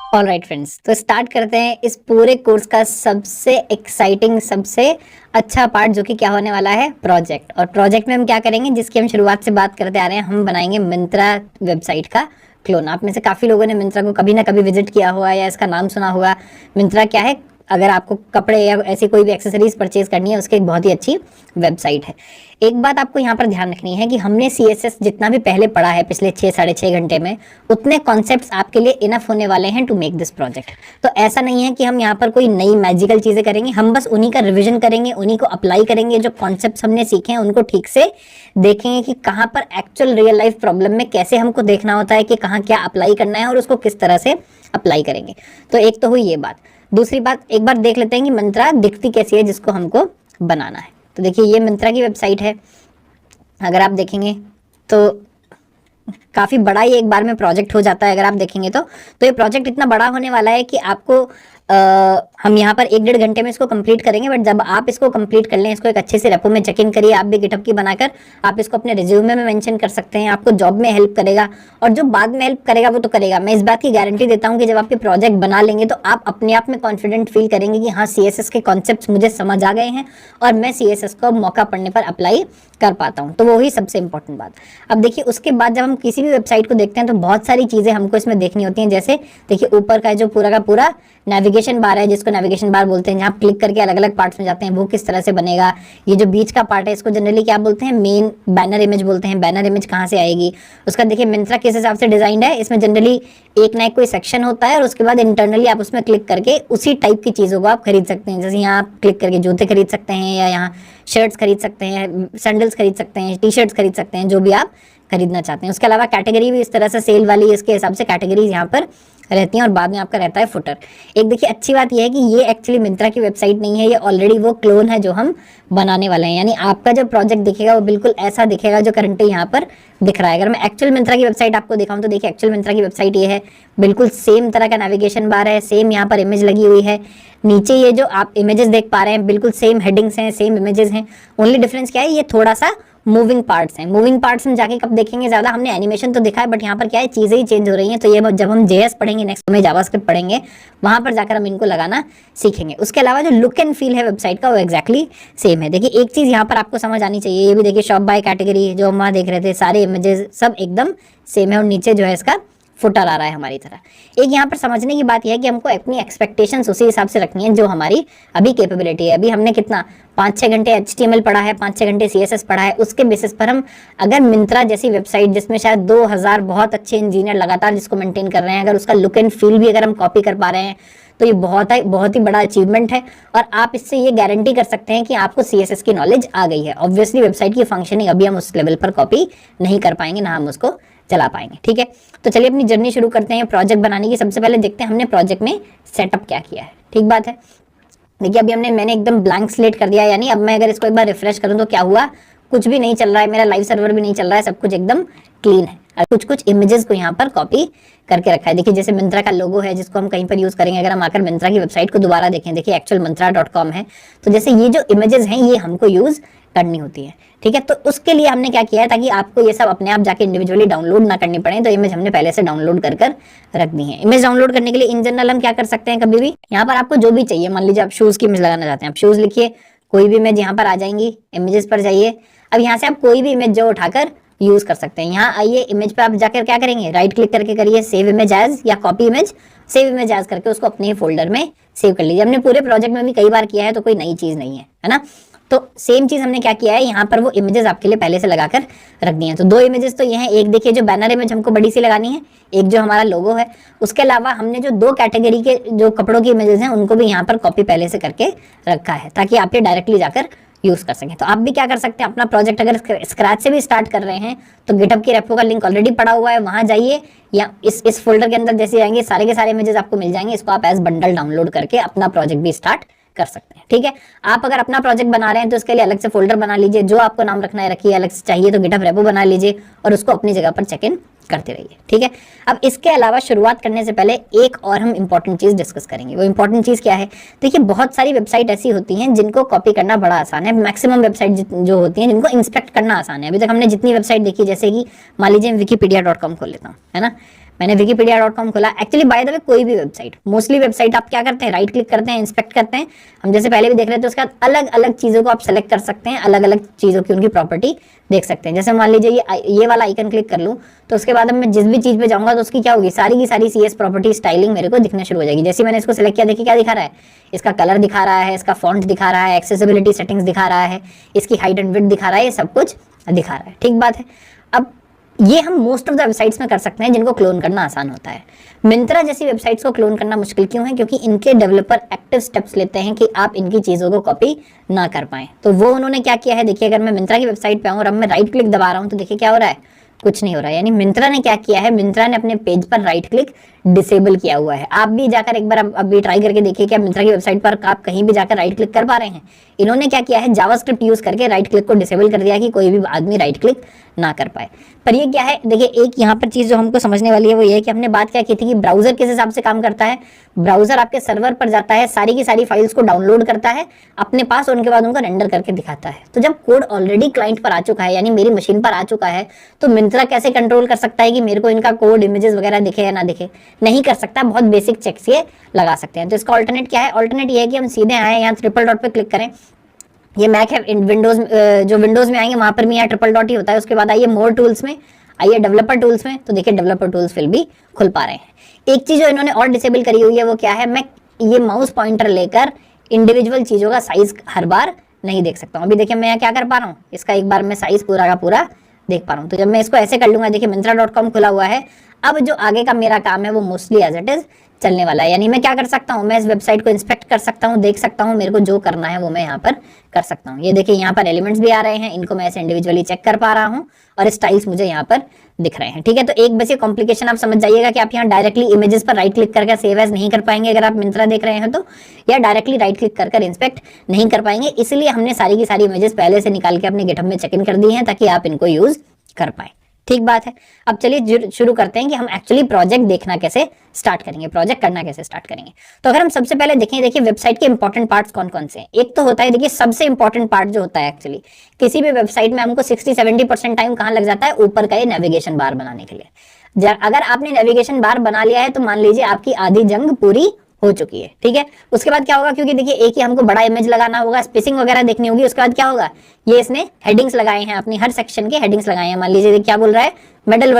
Alright friends, तो start करते हैं इस पूरे कोर्स का सबसे एक्साइटिंग, सबसे अच्छा पार्ट, जो कि क्या होने वाला है, प्रोजेक्ट। और प्रोजेक्ट में हम क्या करेंगे, जिसकी हम शुरुआत से बात करते आ रहे हैं, हम बनाएंगे मिंत्रा वेबसाइट का क्लोन। आप में से काफ़ी लोगों ने मिंत्रा को कभी ना कभी विजिट किया हुआ या इसका नाम सुना होगा। मिंत्रा क्या है, अगर आपको कपड़े या ऐसी कोई भी एक्सेसरीज परचेज करनी है, उसकी एक बहुत ही अच्छी वेबसाइट है। एक बात आपको यहाँ पर ध्यान रखनी है कि हमने CSS जितना भी पहले पढ़ा है पिछले 6 साढ़े 6 घंटे में, उतने कॉन्सेप्ट्स आपके लिए इनफ होने वाले हैं टू मेक दिस प्रोजेक्ट। तो ऐसा नहीं है कि हम यहाँ पर कोई नई मैजिकल चीज़ें करेंगे, हम बस उन्हीं का रिविजन करेंगे, उन्हीं को अप्लाई करेंगे। जो कॉन्सेप्ट्स हमने सीखे हैं उनको ठीक से देखेंगे कि कहाँ पर एक्चुअल रियल लाइफ प्रॉब्लम में कैसे हमको देखना होता है कि कहाँ क्या अप्लाई करना है और उसको किस तरह से अप्लाई करेंगे। तो एक तो हुई ये बात। दूसरी बात, एक बार देख लेते हैं कि मिंत्रा दिखती कैसी है जिसको हमको बनाना है। तो देखिए, ये मिंत्रा की वेबसाइट है। अगर आप देखेंगे तो काफ़ी बड़ा ही एक बार में प्रोजेक्ट हो जाता है। अगर आप देखेंगे तो ये प्रोजेक्ट इतना बड़ा होने वाला है कि आपको हम यहाँ पर 1-1.5 घंटे में इसको कंप्लीट करेंगे। बट जब आप इसको कंप्लीट कर लें, इसको एक अच्छे से रेपो में चेक इन करिए, आप भी गिटहब की बनाकर आप इसको अपने रिज्यूमे में मेंशन कर सकते हैं। आपको जॉब में हेल्प करेगा, और जो बाद में हेल्प करेगा वो तो करेगा। मैं इस बात की गारंटी देता हूँ कि जब आप ये प्रोजेक्ट बना लेंगे तो आप अपने आप में कॉन्फिडेंट फील करेंगे कि हाँ, CSS के कॉन्सेप्ट मुझे समझ आ गए हैं और मैं CSS को मौका पड़ने पर अप्लाई कर पाता हूँ। तो वो ही सबसे इंपॉर्टेंट बात। अब देखिए, उसके बाद जब हम किसी भी वेबसाइट को देखते हैं तो बहुत सारी चीज़ें हमको इसमें देखनी होती हैं। जैसे देखिए, ऊपर का जो पूरा का पूरा नेविगेशन बार है, जिसको नेविगेशन बार बोलते हैं, जहाँ आप क्लिक करके अलग अलग पार्ट्स में जाते हैं, वो किस तरह से बनेगा। ये जो बीच का पार्ट है, इसको जनरली क्या बोलते हैं, मेन बैनर इमेज बोलते हैं। बैनर इमेज कहाँ से आएगी, उसका देखिए मिंत्रा किस हिसाब से डिजाइंड है। इसमें जनरली एक ना एक कोई सेक्शन होता है और उसके बाद इंटरनली आप उसमें क्लिक करके उसी टाइप की चीज़ों को आप खरीद सकते हैं। जैसे यहाँ आप क्लिक करके जूते खरीद सकते हैं, या यहाँ शर्ट्स खरीद सकते हैं, सैंडल्स खरीद सकते हैं, टी-शर्ट्स खरीद सकते हैं, जो भी आप खरीदना चाहते हैं। उसके अलावा कैटेगरी भी इस तरह से सेल वाली, इसके हिसाब से कैटेगरीज यहाँ पर रहती हैं, और बाद में आपका रहता है फुटर। एक देखिए, अच्छी बात यह है कि ये एक्चुअली मिंत्रा की वेबसाइट नहीं है, ये ऑलरेडी वो क्लोन है जो हम बनाने वाले हैं। यानी आपका जो प्रोजेक्ट दिखेगा वो बिल्कुल ऐसा दिखेगा जो करंटली यहाँ पर दिख रहा है। अगर मैं एक्चुअल मिंत्रा की वेबसाइट आपको दिखाऊं तो देखिए, एक्चुअल मिंत्रा की वेबसाइट ये है। बिल्कुल सेम तरह का नेविगेशन बार है, सेम यहाँ पर इमेज लगी हुई है। नीचे ये जो आप इमेजेस देख पा रहे हैं, बिल्कुल सेम हेडिंग्स हैं, सेम इमेजेस हैं। ओनली डिफरेंस क्या है, ये थोड़ा सा मूविंग पार्ट्स हैं। मूविंग पार्ट्स में जाके कब देखेंगे ज़्यादा, हमने एनिमेशन तो देखा है, बट यहाँ पर क्या है, चीज़ें ही चेंज हो रही हैं। तो ये जब हम JS पढ़ेंगे, नेक्स्ट में जावास्क्रिप्ट पढ़ेंगे, वहाँ पर जाकर हम इनको लगाना सीखेंगे। उसके अलावा जो लुक एंड फील है वेबसाइट का, वो एक्जैक्टली सेम है। देखिए, एक चीज़ यहाँ पर आपको समझ आनी चाहिए, ये भी देखिए, शॉप बाय कैटेगरी जो हम वहाँ देख रहे थे, सारे इमेजेस सब एकदम सेम है, और नीचे जो है इसका फुटर आ रहा है हमारी तरह। एक यहाँ पर समझने की बात यह है कि हमको अपनी एक्सपेक्टेशंस उसी हिसाब से रखनी है जो हमारी अभी कैपेबिलिटी है। अभी हमने कितना 5-6 घंटे HTML पढ़ा है, 5-6 घंटे CSS पढ़ा है, उसके बेसिस पर हम अगर मिंत्रा जैसी वेबसाइट जिसमें शायद 2000 बहुत अच्छे इंजीनियर लगातार जिसको मेंटेन कर रहे हैं, अगर उसका लुक एंड फील भी अगर हम कॉपी कर पा रहे हैं, तो ये बहुत ही बड़ा अचीवमेंट है। और आप इससे ये गारंटी कर सकते हैं कि आपको CSS की नॉलेज आ गई है। ऑब्वियसली वेबसाइट की फंक्शनिंग अभी हम उस लेवल पर कॉपी नहीं कर पाएंगे, ना हम उसको चला पाएंगे। ठीक है, तो चलिए अपनी जर्नी शुरू करते हैं प्रोजेक्ट बनाने की। सबसे पहले देखते हैं हमने प्रोजेक्ट में सेटअप क्या किया है। ठीक बात है, देखिए अभी मैंने एकदम ब्लैंक स्लेट कर दिया। यानी अब मैं अगर इसको एक बार रिफ्रेश करूं तो क्या हुआ, कुछ भी नहीं चल रहा है, मेरा लाइव सर्वर भी नहीं चल रहा है, सब कुछ एकदम क्लीन है। और कुछ इमेजेस को यहाँ पर कॉपी करके रखा है। देखिए, जैसे मिंत्रा का लोगो है जिसको हम कहीं पर यूज करेंगे। अगर हम आकर मिंत्रा की वेबसाइट को दोबारा देखें, देखिए एक्चुअल मंत्रा.com है, तो जैसे ये जो इमेजेस हैं ये हमको यूज करनी होती है। ठीक है, तो उसके लिए हमने क्या किया है, ताकि आपको ये सब अपने आप जाके इंडिविजुअली डाउनलोड ना करनी पड़े, तो इमेज हमने पहले से डाउनलोड कर रख दी है। इमेज डाउनलोड करने के लिए इन जनरल हम क्या कर सकते हैं, कभी भी यहाँ पर आपको जो भी चाहिए, मान लीजिए आप शूज की इमेज लगाना चाहते हैं, आप शूज लिखिए, कोई भी इमेज यहाँ पर आ जाएंगी, इमेजेस पर जाइए। अब यहाँ से आप कोई भी इमेज जो उठाकर यूज कर सकते हैं। यहाँ आइए, इमेज पे आप जाकर क्या करेंगे, राइट क्लिक करके करिए सेव इमेज एज, या copy image, save image as करके उसको अपने ही फोल्डर में सेव कर लीजिए। हमने पूरे प्रोजेक्ट में भी कई बार किया है, तो कोई नई चीज नहीं है ना। तो सेम चीज हमने क्या किया है, यहाँ पर वो इमेजेस आपके लिए पहले से लगाकर रख दी हैं। तो 2 इमेजेस तो ये हैं, एक देखिए जो बैनर इमेज हमको बड़ी सी लगानी है, एक जो हमारा लोगो है। उसके अलावा हमने जो 2 कैटेगरी के जो कपड़ों की इमेजेस हैं उनको भी यहाँ पर कॉपी पहले से करके रखा है, ताकि आप ये डायरेक्टली जाकर यूज कर सकें। तो आप भी क्या कर सकते हैं, अपना प्रोजेक्ट अगर स्क्रैच से भी स्टार्ट कर रहे हैं तो गिटहब की रेपो का लिंक ऑलरेडी पड़ा हुआ है, वहां जाइए, या इस फोल्डर के अंदर जैसे जाएंगे सारे के सारे इमेजेस आपको मिल जाएंगे। इसको आप एज बंडल डाउनलोड करके अपना प्रोजेक्ट भी स्टार्ट कर सकते हैं। ठीक है, आप अगर अपना प्रोजेक्ट बना रहे हैं तो इसके लिए अलग से फोल्डर बना लीजिए, जो आपको नाम रखना है रखिए, अलग से चाहिए तो गिटहब रेपो बना लीजिए और उसको अपनी जगह पर चेक इन करते रहिए। ठीक है, अब इसके अलावा शुरुआत करने से पहले एक और हम इंपॉर्टेंट चीज डिस्कस करेंगे। वो इंपॉर्टेंट चीज क्या है, देखिए बहुत सारी वेबसाइट ऐसी होती हैं जिनको कॉपी करना बड़ा आसान है। मैक्सिमम वेबसाइट जो होती हैं जिनको इंस्पेक्ट करना आसान है। अभी तक हमने जितनी वेबसाइट देखी, जैसे कि मान लीजिए wikipedia.com खोल लेता हूँ, है ना। मैंने wikipedia.com खोला। एक्चुअली बाय द वे कोई भी वेबसाइट, मोस्टली वेबसाइट आप क्या करते हैं, राइट क्लिक करते हैं, इंस्पेक्ट करते हैं, हम जैसे पहले भी देख रहे थे। उसके बाद अलग अलग चीजों को आप सेलेक्ट कर सकते हैं, अलग अलग चीजों की उनकी प्रॉपर्टी देख सकते हैं। जैसे मान लीजिए ये वाला आइकन क्लिक कर लूं, तो उसके बाद अब मैं जिस भी चीज पे जाऊंगा तो उसकी क्या होगी, सारी की सारी CS प्रॉपर्टी स्टाइलिंग मेरे को दिखना शुरू हो जाएगी। जैसे मैंने इसको सिलेक्ट किया, देखिए क्या दिखा रहा है, इसका कलर दिखा रहा है, इसका फॉन्ट दिखा रहा है, एक्सेसिबिलिटी सेटिंग्स दिखा रहा है, इसकी हाइट एंड विड्थ दिखा रहा है, ये सब कुछ दिखा रहा है। ठीक बात है। अब ये हम मोस्ट ऑफ द वेबसाइट्स में कर सकते हैं जिनको क्लोन करना आसान होता है। मिंत्रा जैसी वेबसाइट्स को क्लोन करना मुश्किल क्यों है, क्योंकि इनके डेवलपर एक्टिव स्टेप्स लेते हैं कि आप इनकी चीजों को कॉपी ना कर पाए। तो वो उन्होंने क्या किया है, देखिए अगर मैं मिंत्रा की वेबसाइट पे आऊँ और अब मैं राइट क्लिक दबा रहा हूँ तो देखिए क्या हो रहा है, कुछ नहीं हो रहा है। यानी मिंत्रा ने क्या किया है, मिंत्रा ने अपने पेज पर राइट क्लिक डिसेबल किया हुआ है। आप भी जाकर एक बार अभी ट्राई करके देखिए क्या मिंत्रा की वेबसाइट पर आप कहीं भी जाकर राइट क्लिक कर पा रहे हैं। इन्होंने क्या किया है, जावास्क्रिप्ट यूज करके राइट क्लिक को डिसेबल कर दिया कि कोई भी आदमी राइट क्लिक ना कर पाए। पर ये क्या है, देखिए एक यहाँ पर चीज जो हमको समझने वाली है वो ये है कि हमने बात क्या की थी कि ब्राउजर किस हिसाब से काम करता है। ब्राउजर आपके सर्वर पर जाता है, सारी की सारी फाइल्स को डाउनलोड करता है अपने पास, उनके बाद उनको रेंडर करके दिखाता है। तो जब कोड ऑलरेडी क्लाइंट पर आ चुका है, यानी मेरी मशीन पर आ चुका है, तो मिंत्रा कैसे कंट्रोल कर सकता है कि मेरे को इनका कोड, इमेजेस वगैरह दिखे या ना दिखे? नहीं कर सकता। बहुत बेसिक चेक्स ये लगा सकते हैं। तो इसका ऑल्टरनेट क्या है, ऑल्टरनेट ये है कि हम सीधे आए यहाँ ट्रिपल डॉट पे क्लिक करें। ये मैक है, विंडोज जो विंडोज में आएंगे वहां पर भी यहाँ ट्रिपल डॉट ही होता है। उसके बाद आइए मोर टूल्स में, आइए डेवलपर टूल्स में, तो देखिए डेवलपर टूल्स फिल भी खुल पा रहे हैं। एक चीज जो इन्होंने और डिसेबल करी हुई है वो क्या है, मैं ये माउस पॉइंटर लेकर इंडिविजुअल चीजों का साइज हर बार नहीं देख सकता हूँ। अभी देखिए मैं यहाँ क्या कर पा रहा हूँ, इसका एक बार मैं साइज पूरा का पूरा देख पा रहा हूँ। तो जब मैं इसको ऐसे कर लूंगा, देखिए Myntra.com खुला हुआ है। अब जो आगे का मेरा काम है वो मोस्टली एज इट इज चलने वाला है। यानी मैं क्या कर सकता हूँ, मैं इस वेबसाइट को इंस्पेक्ट कर सकता हूँ, देख सकता हूँ, मेरे को जो करना है वो मैं यहाँ पर कर सकता हूँ। ये देखिए यहाँ पर एलिमेंट्स भी आ रहे हैं, इनको मैं ऐसे इंडिविजुअली चेक कर पा रहा हूँ और स्टाइल्स मुझे यहाँ पर दिख रहे हैं। ठीक है, तो एक बस ये कॉम्प्लिकेशन आप समझ जाइएगा कि आप यहाँ डायरेक्टली इमेजेस पर राइट क्लिक करके सेव एज नहीं कर पाएंगे अगर आप मिंत्रा देख रहे हैं तो, या डायरेक्टली राइट क्लिक कर इंस्पेक्ट नहीं कर पाएंगे। इसलिए हमने सारी की सारी इमेजेस पहले से निकाल के अपने गिटहब में चेक इन कर दी है ताकि आप इनको यूज कर पाए। ठीक बात है। अब चलिए शुरू करते हैं कि हम एक्चुअली प्रोजेक्ट देखना कैसे स्टार्ट करेंगे, प्रोजेक्ट करना कैसे स्टार्ट करेंगे। तो अगर हम सबसे पहले देखें, देखिए वेबसाइट के इंपॉर्टेंट पार्ट्स कौन कौन से हैं। एक तो होता है, देखिए सबसे इंपॉर्टेंट पार्ट जो होता है एक्चुअली किसी भी वेबसाइट में हमको 60-70% टाइम कहाँ लग जाता है, ऊपर का ये नेविगेशन बार बनाने के लिए। अगर आपने नेविगेशन बार बना लिया है तो मान लीजिए आपकी आधी जंग पूरी हो चुकी है। ठीक है, उसके बाद क्या होगा, क्योंकि देखिए एक ही हमको बड़ा इमेज लगाना होगा, स्पेसिंग वगैरह देखनी होगी। उसके बाद क्या होगा, ये इसने हेडिंग्स लगाए हैं, अपनी हर सेक्शन के हेडिंग्स लगाए हैं। मान लीजिए क्या बोल रहा है, मेडल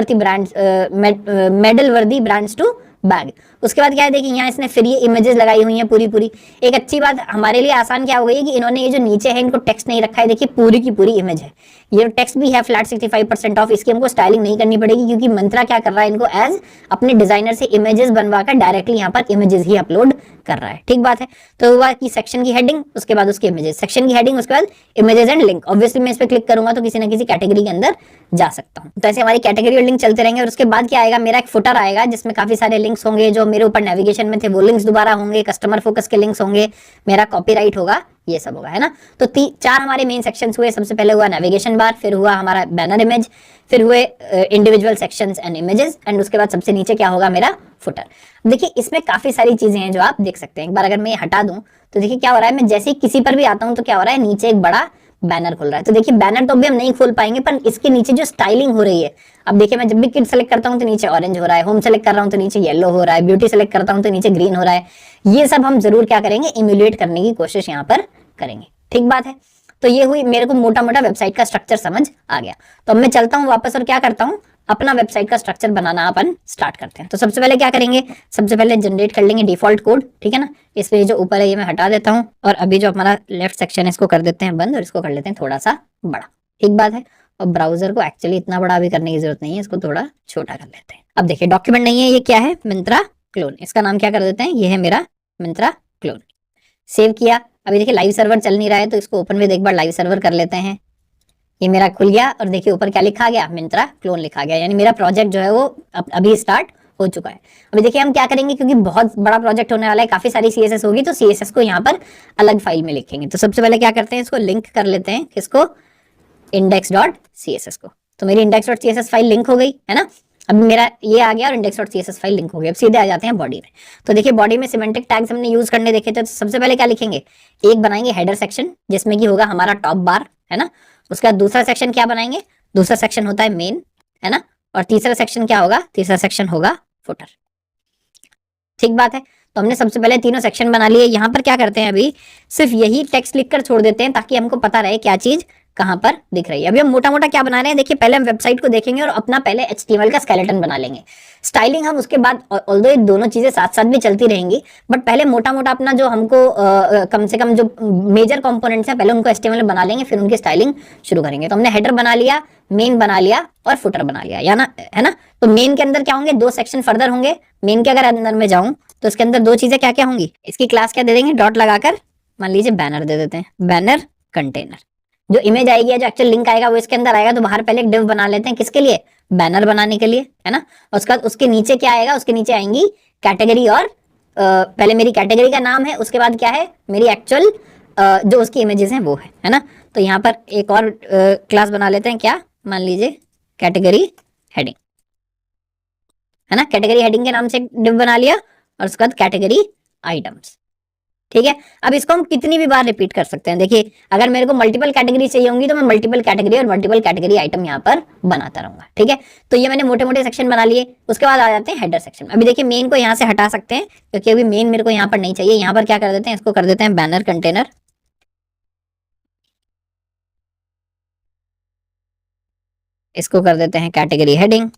वर्दी ब्रांड्स टू बैग। उसके बाद क्या है, देखिए यहाँ इसने फिर ये इमेजेस लगाई हुई हैं पूरी पूरी। एक अच्छी बात हमारे लिए आसान क्या हो गई है कि इन्होंने ये जो नीचे है इनको टेक्स्ट नहीं रखा है, देखिए पूरी की पूरी इमेज है। ये टेक्स्ट भी है फ्लैट 65% ऑफ, इसकी हमको स्टाइलिंग नहीं करनी पड़ेगी क्योंकि मंत्रा क्या कर रहा है, इनको एज अपने डिजाइनर से इमेजेस बनवाकर डायरेक्टली यहाँ पर इमेजेस ही अपलोड कर रहा है। ठीक बात है। तो हुआ कि सेक्शन की हेडिंग, उसके बाद उसके इमेजेस, सेक्शन की हेडिंग, उसके बाद इमेजेस एंड लिंक। ऑब्वियसली मैं इस पर क्लिक करूंगा तो किसी ना किसी कैटेगरी के अंदर जा सकता हूँ। तो ऐसे हमारी कैटेगरी और लिंक चलते रहेंगे। और उसके बाद क्या आएगा, मेरा एक फुटर आएगा जिसमें काफी सारे लिंक्स होंगे जो मेरे ऊपर नेविगेशन में थे, वो लिंक्स दोबारा होंगे, कस्टमर फोकस के लिंक्स होंगे, मेरा कॉपीराइट होगा, ये सब होगा, है ना। तो 4 हमारे मेन सेक्शंस हुए। सबसे पहले हुआ नेविगेशन बार, फिर हुआ हमारा बैनर इमेज, फिर हुए individual sections and images, and उसके बाद सबसे नीचे क्या होगा, मेरा फुटर। देखिए इसमें काफी सारी चीजें हैं जो आप देख सकते हैं। एक बार अगर मैं ये हटा दूं तो देखिए क्या हो रहा है, मैं जैसे ही किसी पर भी आता हूं तो क्या हो रहा है, नीचे एक बड़ा बैनर खुल रहा है। तो देखिए बैनर तो अभी हम नहीं खोल पाएंगे, पर इसके नीचे जो स्टाइलिंग हो रही है, अब देखिए मैं जब भी किड सेलेक्ट करता हूं तो नीचे ऑरेंज हो रहा है, होम सेलेक्ट कर रहा हूं तो नीचे येलो हो रहा है, ब्यूटी सेलेक्ट करता हूं तो नीचे ग्रीन हो रहा है। ये सब हम जरूर क्या करेंगे, इम्यूलेट करने की कोशिश यहाँ पर करेंगे। ठीक बात है। तो ये हुई, मेरे को मोटा मोटा वेबसाइट का स्ट्रक्चर समझ आ गया। तो अब मैं चलता हूँ वापस और क्या करता हूँ, अपना वेबसाइट का स्ट्रक्चर बनाना अपन स्टार्ट करते हैं। तो सबसे पहले क्या करेंगे, सबसे पहले जनरेट कर लेंगे डिफॉल्ट कोड। ठीक है ना, इसमें जो ऊपर है ये मैं हटा देता हूँ और अभी जो हमारा लेफ्ट सेक्शन है इसको कर देते हैं बंद और इसको कर लेते हैं थोड़ा सा बड़ा। ठीक बात है। और ब्राउजर को एक्चुअली इतना बड़ा भी करने की जरूरत नहीं है, इसको थोड़ा छोटा कर लेते हैं। अब देखिए डॉक्यूमेंट नहीं है, ये क्या है, मिंत्रा क्लोन। इसका नाम क्या कर देते हैं, ये है मेरा मिंत्रा क्लोन। सेव किया। अभी देखिए लाइव सर्वर चल नहीं रहा है तो इसको ओपन विद एक बार लाइव सर्वर कर लेते हैं। ये मेरा खुल गया और देखिए ऊपर क्या लिखा गया, मिंत्रा क्लोन लिखा गया। यानी मेरा प्रोजेक्ट जो है वो अभी स्टार्ट हो चुका है। अभी देखिए हम क्या करेंगे, क्योंकि बहुत बड़ा प्रोजेक्ट होने वाला है, काफी सारी CSS होगी, तो CSS को यहाँ पर अलग फाइल में लिखेंगे। तो सबसे पहले क्या करते हैं, इसको लिंक कर लेते हैं, किसको, index.css को। तो मेरी index.css फाइल लिंक हो गई है ना। अब मेरा ये आ गया और index.css फाइल लिंक हो गई। अब सीधे आ जाते हैं बॉडी में। तो देखिए बॉडी में सिमेंटिक टैग्स हमने यूज करने देखे थे। तो सबसे पहले क्या लिखेंगे, एक बनाएंगे हेडर सेक्शन जिसमें कि होगा हमारा टॉप बार, है ना। उसका दूसरा सेक्शन क्या बनाएंगे, दूसरा सेक्शन होता है मेन, है ना। और तीसरा सेक्शन क्या होगा, तीसरा सेक्शन होगा फुटर। ठीक बात है। तो हमने सबसे पहले तीनों सेक्शन बना लिए। यहाँ पर क्या करते हैं, अभी सिर्फ यही टेक्स्ट लिखकर छोड़ देते हैं ताकि हमको पता रहे क्या चीज कहां पर दिख रही है। अभी हम मोटा मोटा क्या बना रहे हैं, देखिए पहले हम वेबसाइट को देखेंगे और अपना पहले HTML का स्केलेटन बना लेंगे। स्टाइलिंग हम उसके बाद, ऑल्दो ये दोनों चीजें साथ साथ भी चलती रहेंगी, बट पहले मोटा मोटा अपना जो हमको कम से कम जो मेजर कंपोनेंट्स हैं पहले उनको HTML में बना लेंगे, फिर उनकी स्टाइलिंग शुरू करेंगे। तो हमने हेडर बना लिया, मेन बना लिया और फुटर बना लिया, या ना, है ना। तो मेन के अंदर क्या होंगे, 2 सेक्शन फर्दर होंगे। मेन के अगर अंदर में जाऊं तो इसके अंदर 2 चीजें क्या क्या होंगी, इसकी क्लास क्या दे देंगे, डॉट लगाकर, मान लीजिए बैनर दे देते हैं, बैनर कंटेनर। जो इमेज आएगी या जो एक्चुअल लिंक आएगा वो इसके अंदर आएगा, तो बाहर पहले एक डिव बना लेते हैं, किसके लिए, बैनर बनाने के लिए, है ना। और उसके बाद उसके नीचे क्या आएगा, उसके नीचे आएंगी कैटेगरी, और पहले मेरी कैटेगरी का नाम है, उसके बाद क्या है, मेरी एक्चुअल जो उसकी इमेजेस हैं वो है ना। तो यहाँ पर एक और क्लास बना लेते हैं, क्या, मान लीजिए कैटेगरी हेडिंग, है ना। कैटेगरी हेडिंग के नाम से डिव बना लिया और उसके बाद कैटेगरी आइटम्स। ठीक है। अब इसको हम कितनी भी बार रिपीट कर सकते हैं। देखिए अगर मेरे को मल्टीपल कैटेगरी चाहिए होंगी तो मैं मल्टीपल कैटेगरी और मल्टीपल कैटेगरी आइटम यहाँ पर बनाता रहूंगा। ठीक है। तो ये मैंने मोटे मोटे सेक्शन बना लिए। उसके बाद आ जाते हैं हेडर सेक्शन। अभी देखिए मेन को यहाँ से हटा सकते हैं क्योंकि अभी मेन मेरे को यहाँ पर नहीं चाहिए। यहाँ पर क्या कर देते हैं, इसको कर देते हैं बैनर कंटेनर, इसको कर देते हैं कैटेगरी हेडिंग,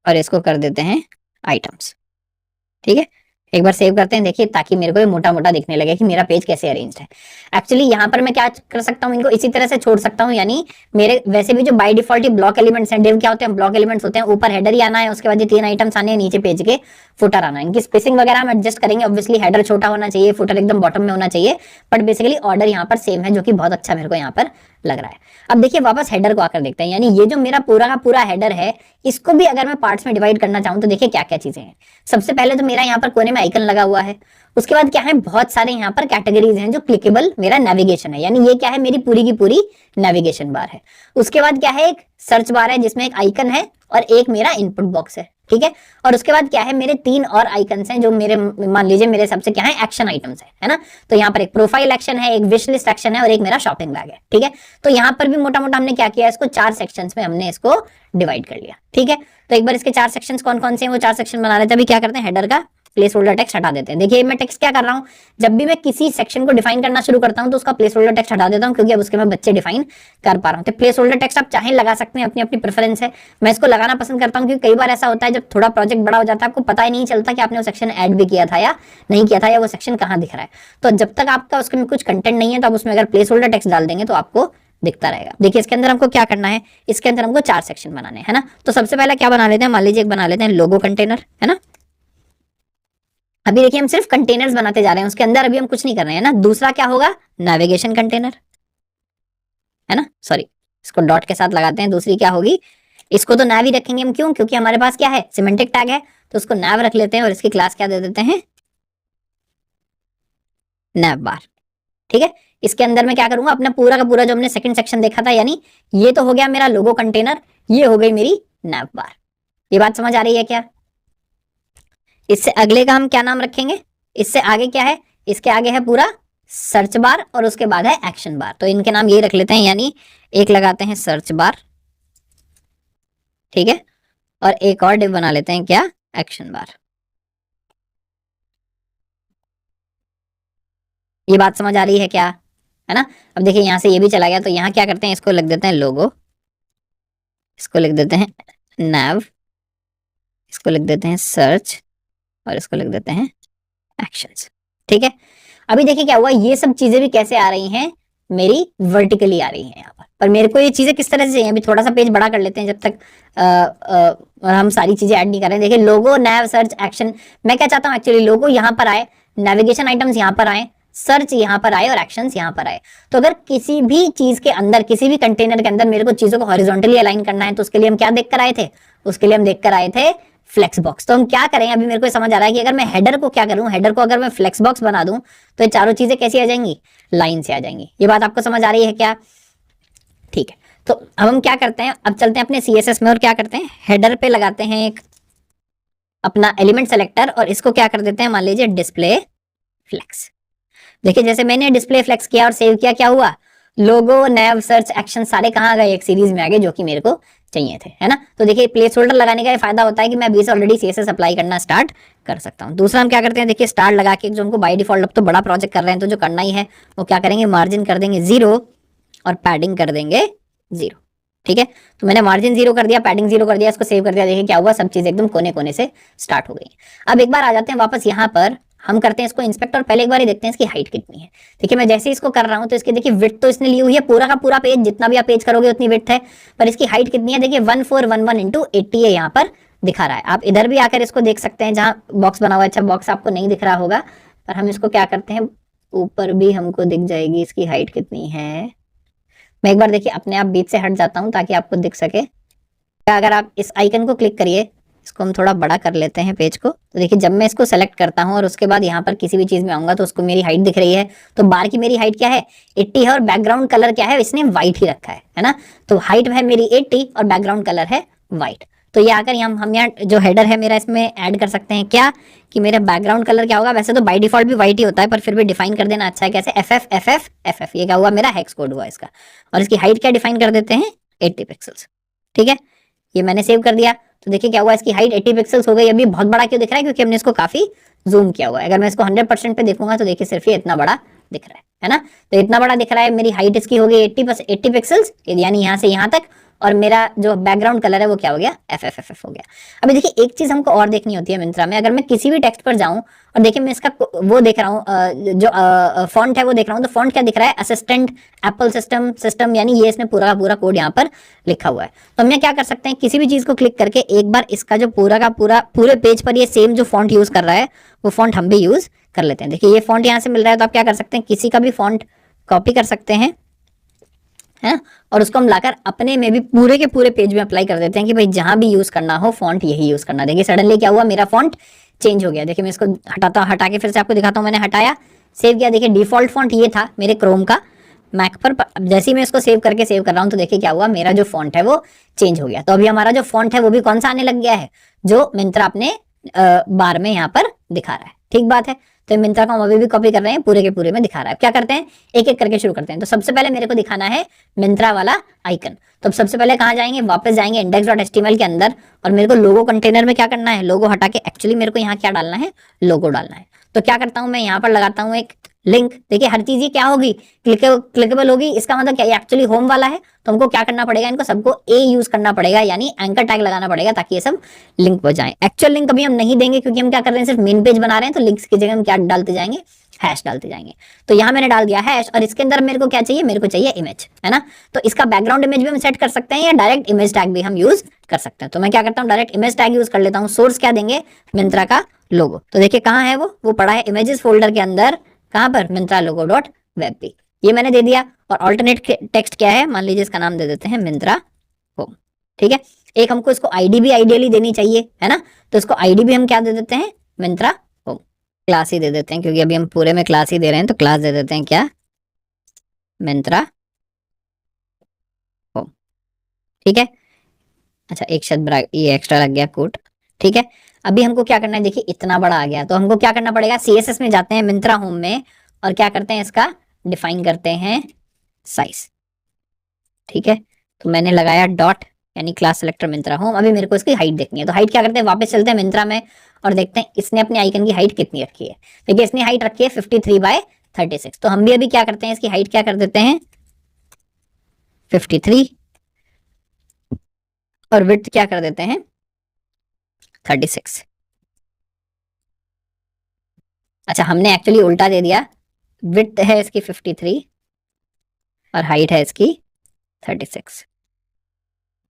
और इसको कर देते हैं आइटम्स। ठीक है। एक बार सेव करते हैं, देखिए ताकि मेरे को ये मोटा मोटा दिखने लगे कि मेरा पेज कैसे अरेंज है। एक्चुअली यहाँ पर मैं क्या कर सकता हूँ, इनको इसी तरह से छोड़ सकता हूँ, यानी मेरे वैसे भी जो बाय डिफॉल्ट ब्लॉक एलिमेंट्स हैं, डिव क्या होते हैं, ब्लॉक एलिमेंट्स होते हैं। ऊपर हेडर ही आना है, उसके बाद ये 3 आइटम्स आने हैं, नीचे पेज के फुटर आना है। इनकी स्पेसिंग वगैरह हम एडजस्ट करेंगे। ऑब्वियसली हेडर छोटा होना चाहिए, फुटर एकदम बॉटम में होना चाहिए, बट बेसिकली ऑर्डर यहाँ पर सेम है, जो कि बहुत अच्छा मेरे को यहाँ पर लग रहा है। अब देखिए वापस हेडर को आकर देखते हैं, यानी ये जो मेरा पूरा का पूरा हेडर है, इसको भी अगर मैं पार्ट्स में डिवाइड करना चाहूँ तो देखिए क्या क्या चीजें हैं। सबसे पहले तो मेरा यहाँ पर कोने में आइकन लगा हुआ है। उसके बाद क्या है, बहुत सारे यहाँ पर कैटेगरीज हैं जो क्लिकेबल मेरा नेविगेशन है, यानी ये क्या है, मेरी पूरी की पूरी नेविगेशन बार है। उसके बाद क्या है, एक सर्च बार है जिसमें एक आइकन है और एक मेरा इनपुट बॉक्स है। ठीक है। और उसके बाद क्या है, मेरे 3 और आइकन्स हैं जो मेरे, मान लीजिए मेरे सबसे क्या है, एक्शन आइटम्स है ना। तो यहाँ पर एक प्रोफाइल एक्शन है, एक विश लिस्ट एक्शन है और एक मेरा शॉपिंग बैग है। ठीक है। तो यहाँ पर भी मोटा मोटा हमने क्या किया, इसको 4 सेक्शंस में हमने इसको डिवाइड कर लिया। ठीक है। तो एक बार इसके 4 सेक्शंस कौन कौन से हैं वो 4 सेक्शन बना लेते हैं। अभी क्या करते हैं, हेडर का प्लेस होल्डर टेक्स्ट हटा देते हैं। देखिए मैं टेक्स्ट क्या कर रहा हूँ, जब भी मैं किसी सेक्शन को डिफाइन करना शुरू करता हूँ तो उसका प्लेस होल्डर टेक्स्ट हटा देता हूँ, क्योंकि अब उसके मैं बच्चे डिफाइन कर पा रहा हूँ। तो प्लेस होल्डर टेक्स्ट आप चाहे लगा सकते हैं, अपनी अपनी प्रेफरेंस है। मैं इसको लगाना पसंद करता हूँ क्योंकि कई बार ऐसा होता है जब थोड़ा प्रोजेक्ट बड़ा हो जाता है, आपको पता ही नहीं चलता कि आपने वो सेक्शन ऐड भी किया था या नहीं किया था, या वो सेक्शन कहाँ दिख रहा है। तो जब तक आपका उसमें कुछ कंटेंट नहीं है तो आप उसमें अगर प्लेस होल्डर टेक्स्ट डाल देंगे तो आपको दिखता रहेगा। देखिए इसके अंदर हमको क्या करना है, इसके अंदर हमको 4 सेक्शन बनाने हैं, है ना। तो सबसे पहले क्या बना लेते हैं, मान लीजिए एक बना लेते हैं लोगो कंटेनर, है ना। अभी देखिए हम सिर्फ कंटेनर्स बनाते जा रहे हैं, उसके अंदर अभी हम कुछ नहीं कर रहे हैं ना। दूसरा क्या होगा, नेविगेशन कंटेनर, है ना, सॉरी इसको डॉट के साथ लगाते हैं। दूसरी क्या होगी, इसको तो नैव ही रखेंगे हम, क्यों, क्योंकि हमारे पास क्या है, सिमेंटिक टैग है, तो उसको नैव रख लेते हैं और इसकी क्लास क्या दे देते हैं, नैव बार। ठीक है। इसके अंदर मैं क्या करूंगा, अपना पूरा का पूरा जो हमने सेकंड सेक्शन देखा था, यानी ये तो हो गया मेरा लोगो कंटेनर, ये हो गई मेरी नैव बार। ये बात समझ आ रही है क्या। इससे अगले का हम क्या नाम रखेंगे, इससे आगे क्या है, इसके आगे है पूरा सर्च बार और उसके बाद है एक्शन बार। तो इनके नाम ये रख लेते हैं, यानी एक लगाते हैं सर्च बार, ठीक है, और एक और डिव बना लेते हैं, क्या, एक्शन बार। ये बात समझ आ रही है क्या, है ना। अब देखिए यहां से ये भी चला गया, तो यहाँ क्या करते हैं, इसको लिख देते हैं लोगो, इसको लिख देते हैं नैव, इसको लिख देते हैं सर्च और इसको लिख देते हैं एक्शंस। ठीक है। अभी देखिए क्या हुआ, ये सब चीजें भी कैसे आ रही हैं, मेरी वर्टिकली आ रही हैं यहाँ पर मेरे को ये चीजें किस तरह से चाहिए। अभी थोड़ा सा पेज बड़ा कर लेते हैं जब तक और हम सारी चीजें ऐड नहीं कर रहे हैं। देखिए लोगो, नैव, सर्च, एक्शन, मैं क्या चाहता हूँ एक्चुअली, लोगो यहाँ पर आए, नेविगेशन आइटम्स यहाँ पर आए, सर्च यहाँ पर आए और एक्शंस यहाँ पर आए। तो अगर किसी भी चीज के अंदर, किसी भी कंटेनर के अंदर मेरे को चीजों को हॉरिजॉन्टली अलाइन करना है, तो उसके लिए हम क्या देख कर आए थे, उसके लिए हम देख कर आए थे फ्लेक्स बॉक्स। तो हम क्या करें, अभी मेरे को समझ आ रहा है कि अगर मैं हेडर को क्या करूं, हेडर को अगर मैं फ्लेक्स बॉक्स बना दूं तो ये चारों चीजें कैसी आ जाएंगी, लाइन से आ जाएंगी। ये बात आपको समझ आ रही है क्या। ठीक है। तो अब हम क्या करते हैं, अब चलते हैं अपने CSS में और क्या करते हैं, हेडर पे लगाते हैं एक अपना एलिमेंट सेलेक्टर और इसको क्या कर देते हैं, मान लीजिए डिस्प्ले फ्लेक्स। देखिए जैसे मैंने डिस्प्ले फ्लेक्स किया और सेव किया, क्या हुआ, लोगो, नैव, सर्च, एक्शन सारे कहाँ आ गए, एक सीरीज में आ गए जो कि मेरे को चाहिए थे, है ना। तो देखिए प्लेस होल्डर लगाने का ये फायदा होता है कि मैं अभी से ऑलरेडी सीएसएस अप्लाई करना स्टार्ट कर सकता हूँ। दूसरा हम क्या करते हैं, देखिए स्टार लगा के, जो हमको बाय डिफॉल्ट, अब तो बड़ा प्रोजेक्ट कर रहे हैं तो जो करना ही है वो क्या करेंगे, मार्जिन कर देंगे 0 और पैडिंग कर देंगे 0। ठीक है, तो मैंने मार्जिन 0 कर दिया, पैडिंग 0 कर दिया, इसको सेव कर दिया। देखिए क्या हुआ, सब चीज एकदम कोने कोने से स्टार्ट हो गई। अब एक बार आ जाते हैं वापस यहाँ पर, हम करते हैं इसको इंस्पेक्ट और पहले एक बार ही देखते हैं इसकी हाइट कितनी है। देखिए मैं जैसे ही इसको कर रहा हूं तो इसकी देखिए विड्थ तो इसने ली हुई है, पूरा का पूरा पेज जितना भी आप पेज करोगे उतनी विड्थ है, पर इसकी हाइट कितनी है, देखिए 1411 इंटू 80 है यहाँ पर दिखा रहा है। आप इधर भी आकर इसको देख सकते हैं जहां बॉक्स बना हुआ है। अच्छा बॉक्स आपको नहीं दिख रहा होगा, पर हम इसको क्या करते हैं, ऊपर भी हमको दिख जाएगी इसकी हाइट कितनी है। मैं एक बार देखिए अपने आप बीच से हट जाता हूं ताकि आपको दिख सके। अगर आप इस आइकन को क्लिक करिए, इसको हम थोड़ा बड़ा कर लेते हैं पेज को, तो देखिए जब मैं इसको सेलेक्ट करता हूं और उसके बाद यहाँ पर किसी भी चीज में आऊंगा तो उसको मेरी हाइट दिख रही है। तो बार की मेरी हाइट क्या है, 80 है, और बैकग्राउंड कलर क्या है, इसने व्हाइट ही रखा है ना। तो हाइट है मेरी 80 और बैकग्राउंड कलर है व्हाइट। तो ये आकर हम यहाँ जो हेडर है मेरा, इसमें ऐड कर सकते हैं क्या, कि मेरा बैकग्राउंड कलर क्या होगा। वैसे तो बाय डिफॉल्ट भी व्हाइट ही होता है, पर फिर भी डिफाइन कर देना अच्छा है। कैसे, F F F F F F, ये क्या हुआ, मेरा हेक्स कोड हुआ इसका। और इसकी हाइट क्या डिफाइन कर देते हैं, 80 पिक्सल्स। ठीक है, ये मैंने सेव कर दिया। तो देखिए क्या हुआ, इसकी हाइट 80 पिक्सल्स हो गई। अभी बहुत बड़ा क्यों दिख रहा है, क्योंकि हमने इसको काफी जूम किया हुआ है। अगर मैं इसको 100% पे देखूंगा तो देखिए सिर्फ ये इतना बड़ा दिख रहा है ना। तो इतना बड़ा दिख रहा है, मेरी हाइट इसकी हो गई 80 पिक्सल्स, यानी यहाँ से यहाँ तक। और मेरा जो बैकग्राउंड कलर है वो क्या हो गया, एफ एफ एफ एफ हो गया। अभी देखिए एक चीज हमको और देखनी होती है मिंत्रा में, अगर मैं किसी भी टेक्स्ट पर जाऊं और देखिए मैं इसका वो देख रहा हूँ, जो फॉन्ट है वो देख रहा हूँ, तो फॉन्ट क्या दिख रहा है, असिस्टेंट एप्पल सिस्टम सिस्टम, यानी ये इसने पूरा का पूरा कोड यहाँ पर लिखा हुआ है। तो हम क्या कर सकते हैं, किसी भी चीज को क्लिक करके एक बार इसका जो पूरा का पूरा पूरे पेज पर ये सेम जो फॉन्ट यूज कर रहा है वो फॉन्ट हम भी यूज कर लेते हैं। देखिए ये फॉन्ट यहाँ से मिल रहा है, तो आप क्या कर सकते हैं, किसी का भी फॉन्ट कॉपी कर सकते हैं, है, और उसको हम लाकर अपने में भी पूरे के पूरे पेज में अप्लाई कर देते हैं कि भाई जहां भी यूज करना हो फॉन्ट यही यूज करना। देखिए सडनली क्या हुआ, मेरा फॉन्ट चेंज हो गया। देखिए मैं इसको हटा के फिर से आपको दिखाता हूँ। मैंने हटाया, सेव किया, देखिए डिफॉल्ट फॉन्ट ये था मेरे क्रोम का मैक पर। जैसे ही मैं इसको सेव करके सेव कर रहा हूँ तो देखिए क्या हुआ, मेरा जो फॉन्ट है वो चेंज हो गया। तो अभी हमारा जो फॉन्ट है वो भी कौन सा आने लग गया है, जो मिंत्रा अपने बार में यहाँ पर दिखा रहा है। ठीक बात है, तो मिंत्रा को हम अभी भी कॉपी कर रहे हैं, पूरे के पूरे में दिखा रहा है। क्या करते हैं, एक एक करके शुरू करते हैं। तो सबसे पहले मेरे को दिखाना है मिंत्रा वाला आइकन। तो सबसे पहले कहाँ जाएंगे, वापस जाएंगे index.html के अंदर, और मेरे को लोगो कंटेनर में क्या करना है, लोगो हटा के एक्चुअली मेरे को यहाँ क्या डालना है, लोगो डालना है। तो क्या करता हूँ मैं, यहाँ पर लगाता हूँ एक लिंक। देखिए हर चीज ये क्या होगी, क्लिकेबल होगी। इसका मतलब क्या, ये एक्चुअली होम वाला है, तो हमको क्या करना पड़ेगा, इनको सबको ए यूज करना पड़ेगा, यानी एंकर टैग लगाना पड़ेगा ताकि ये सब लिंक हो जाए। एक्चुअल लिंक अभी हम नहीं देंगे क्योंकि हम क्या कर रहे हैं, सिर्फ मेन पेज बना रहे हैं। तो लिंक्स की जगह हम क्या डालते जाएंगे, हैश डालते जाएंगे। तो यहाँ मैंने डाल दिया हैश, और इसके अंदर मेरे को क्या चाहिए, मेरे को चाहिए इमेज, है ना। तो इसका बैकग्राउंड इमेज भी हम सेट कर सकते हैं, या डायरेक्ट इमेज टैग भी हम यूज कर सकते हैं। तो मैं क्या करता हूँ, डायरेक्ट इमेज टैग यूज कर लेता हूँ। सोर्स क्या देंगे, मिंत्रा का लोगो। तो देखिए कहाँ है वो पड़ा है इमेजेस फोल्डर के अंदर, कहां पर, मिंत्रा लोगो डॉट वेब। ये मैंने दे दिया। और ऑल्टरनेट टेक्स्ट क्या है, मान लीजिए इसका नाम दे देते हैं मिंत्रा होम। ठीक है, एक हमको इसको आईडी भी आइडियली देनी चाहिए, है ना। तो इसको आईडी भी हम क्या दे देते हैं, मिंत्रा होम। क्लास ही दे देते हैं क्योंकि अभी हम पूरे में क्लास ही दे रहे हैं, तो क्लास दे देते हैं क्या, मिंत्रा होम। ठीक है, अच्छा एक शब्द ये एक्स्ट्रा लग गया कोट। ठीक है, अभी हमको क्या करना है, देखिए इतना बड़ा आ गया, तो हमको क्या करना पड़ेगा, सीएसएस में जाते हैं मिंत्रा होम में, और क्या करते हैं, इसका डिफाइन करते हैं साइज। ठीक है, तो मैंने लगाया डॉट, यानी क्लास सेलेक्टर मिंत्रा होम। अभी मेरे को इसकी हाइट देखनी है, तो हाइट क्या करते हैं, वापस चलते हैं मिंत्रा में और देखते हैं इसने अपने आइकन की हाइट कितनी रखी है। देखिए इसने हाइट रखी है 53/36। तो हम भी अभी क्या करते हैं, इसकी हाइट क्या कर देते हैं 53, और विड्थ क्या कर देते हैं 36। अच्छा हमने एक्चुअली उल्टा दे दिया, विड्थ है इसकी 53 और हाइट है इसकी 36।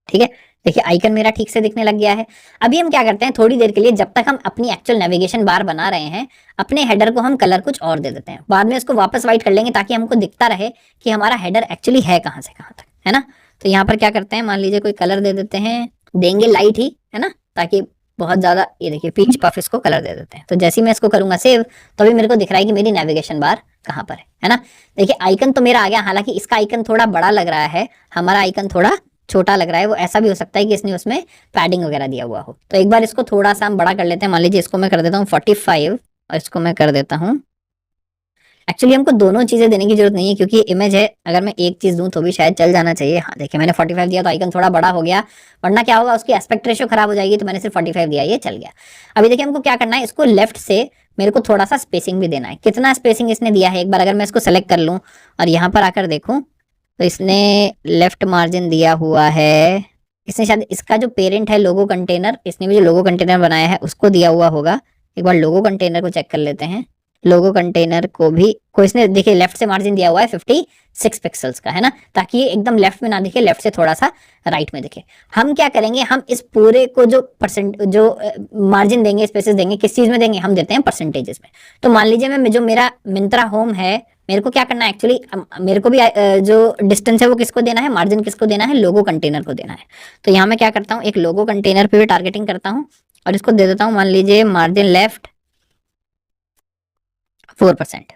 ठीक है, देखिए आइकन मेरा ठीक से दिखने लग गया है। अभी हम क्या करते हैं, थोड़ी देर के लिए जब तक हम अपनी एक्चुअल नेविगेशन बार बना रहे हैं, अपने हेडर को हम कलर कुछ और दे देते हैं। बाद में इसको वापस व्हाइट कर लेंगे ताकि हमको दिखता रहे कि हमारा हेडर एक्चुअली है कहां से कहां तक, है ना। तो यहाँ पर क्या करते हैं, मान लीजिए कोई कलर दे देते हैं, देंगे लाइट ही, है ना, ताकि बहुत ज्यादा, ये देखिए पीच पफ इसको कलर दे देते हैं। तो जैसे ही मैं इसको करूंगा सेव, तो अभी मेरे को दिख रहा है कि मेरी नेविगेशन बार कहाँ पर है ना। देखिए आइकन तो मेरा आ गया, हालांकि इसका आइकन थोड़ा बड़ा लग रहा है, हमारा आइकन थोड़ा छोटा लग रहा है। वो ऐसा भी हो सकता है कि इसने उसमें पैडिंग वगैरह दिया हुआ हो। तो एक बार इसको थोड़ा सा हम बड़ा कर लेते हैं, मान लीजिए इसको मैं कर देता हूँ 45 और इसको मैं कर देता हूँ एक्चुअली हमको दोनों चीजें देने की जरूरत नहीं है, क्योंकि इमेज है, अगर मैं एक चीज दूं तो भी शायद चल जाना चाहिए। हाँ देखिए मैंने 45 दिया तो आइकन थोड़ा बड़ा हो गया, वरना क्या होगा उसकी एस्पेक्ट रेशियो खराब हो जाएगी, तो मैंने सिर्फ 45 दिया, ये चल गया। अभी देखिए हमको क्या करना है, इसको लेफ्ट से मेरे को थोड़ा सा स्पेसिंग भी देना है। कितना स्पेसिंग इसने दिया है, एक बार अगर मैं इसको सेलेक्ट कर लूं और यहाँ पर आकर देखूं तो इसने लेफ्ट मार्जिन दिया हुआ है, इसने शायद इसका जो पेरेंट है लोगो कंटेनर, इसने भी जो लोगो कंटेनर बनाया है उसको दिया हुआ होगा। एक बार लोगो कंटेनर को चेक कर लेते हैं। लोगो कंटेनर को इसने देखिए लेफ्ट से मार्जिन दिया हुआ है 56 पिक्सल्स का, है ना, ताकि ये एकदम लेफ्ट में ना दिखे, लेफ्ट से थोड़ा सा राइट में दिखे। हम क्या करेंगे, हम इस पूरे को जो मार्जिन देंगे, स्पेसेस देंगे, किस चीज में देंगे, हम देते हैं परसेंटेजेस में। तो मान लीजिए मैं जो मेरा मिंत्रा होम है, मेरे को क्या करना है एक्चुअली, मेरे को भी जो डिस्टेंस है वो किसको देना है, मार्जिन किसको देना है, लोगो कंटेनर को देना है। तो यहाँ मैं क्या करता हूँ, एक लोगो कंटेनर पे भी टारगेटिंग करता हूँ और इसको दे देता हूँ, मान लीजिए मार्जिन लेफ्ट 4%,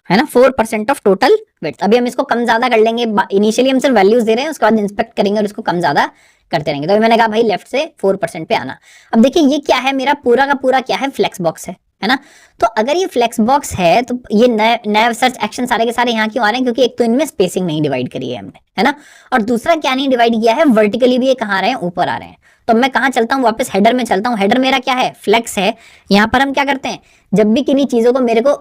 है ना, 4% ऑफ टोटल विड्थ। अभी हम इसको कम ज्यादा कर लेंगे, इनिशियली हम सिर्फ वैल्यूज दे रहे हैं, उसके बाद इंस्पेक्ट करेंगे और इसको कम ज्यादा करते रहेंगे। तो अभी मैंने कहा भाई लेफ्ट से 4% पे आना। अब देखिए ये क्या है, मेरा पूरा का पूरा क्या है, फ्लेक्स बॉक्स है ना। तो अगर ये फ्लेक्स बॉक्स है तो ये नए सर्च एक्शन सारे के सारे यहाँ क्यों आ रहे हैं, क्योंकि एक तो इनमें स्पेसिंग नहीं डिवाइड करी है हमने, है ना, और दूसरा क्या नहीं डिवाइड किया है, वर्टिकली भी ये कहाँ आ रहे हैं, ऊपर आ रहे हैं। तो मैं कहाँ चलता हूँ, वापस हेडर में चलता हूँ। हेडर मेरा क्या है, फ्लेक्स है। यहाँ पर हम क्या करते हैं, जब भी किन्हीं चीजों को मेरे को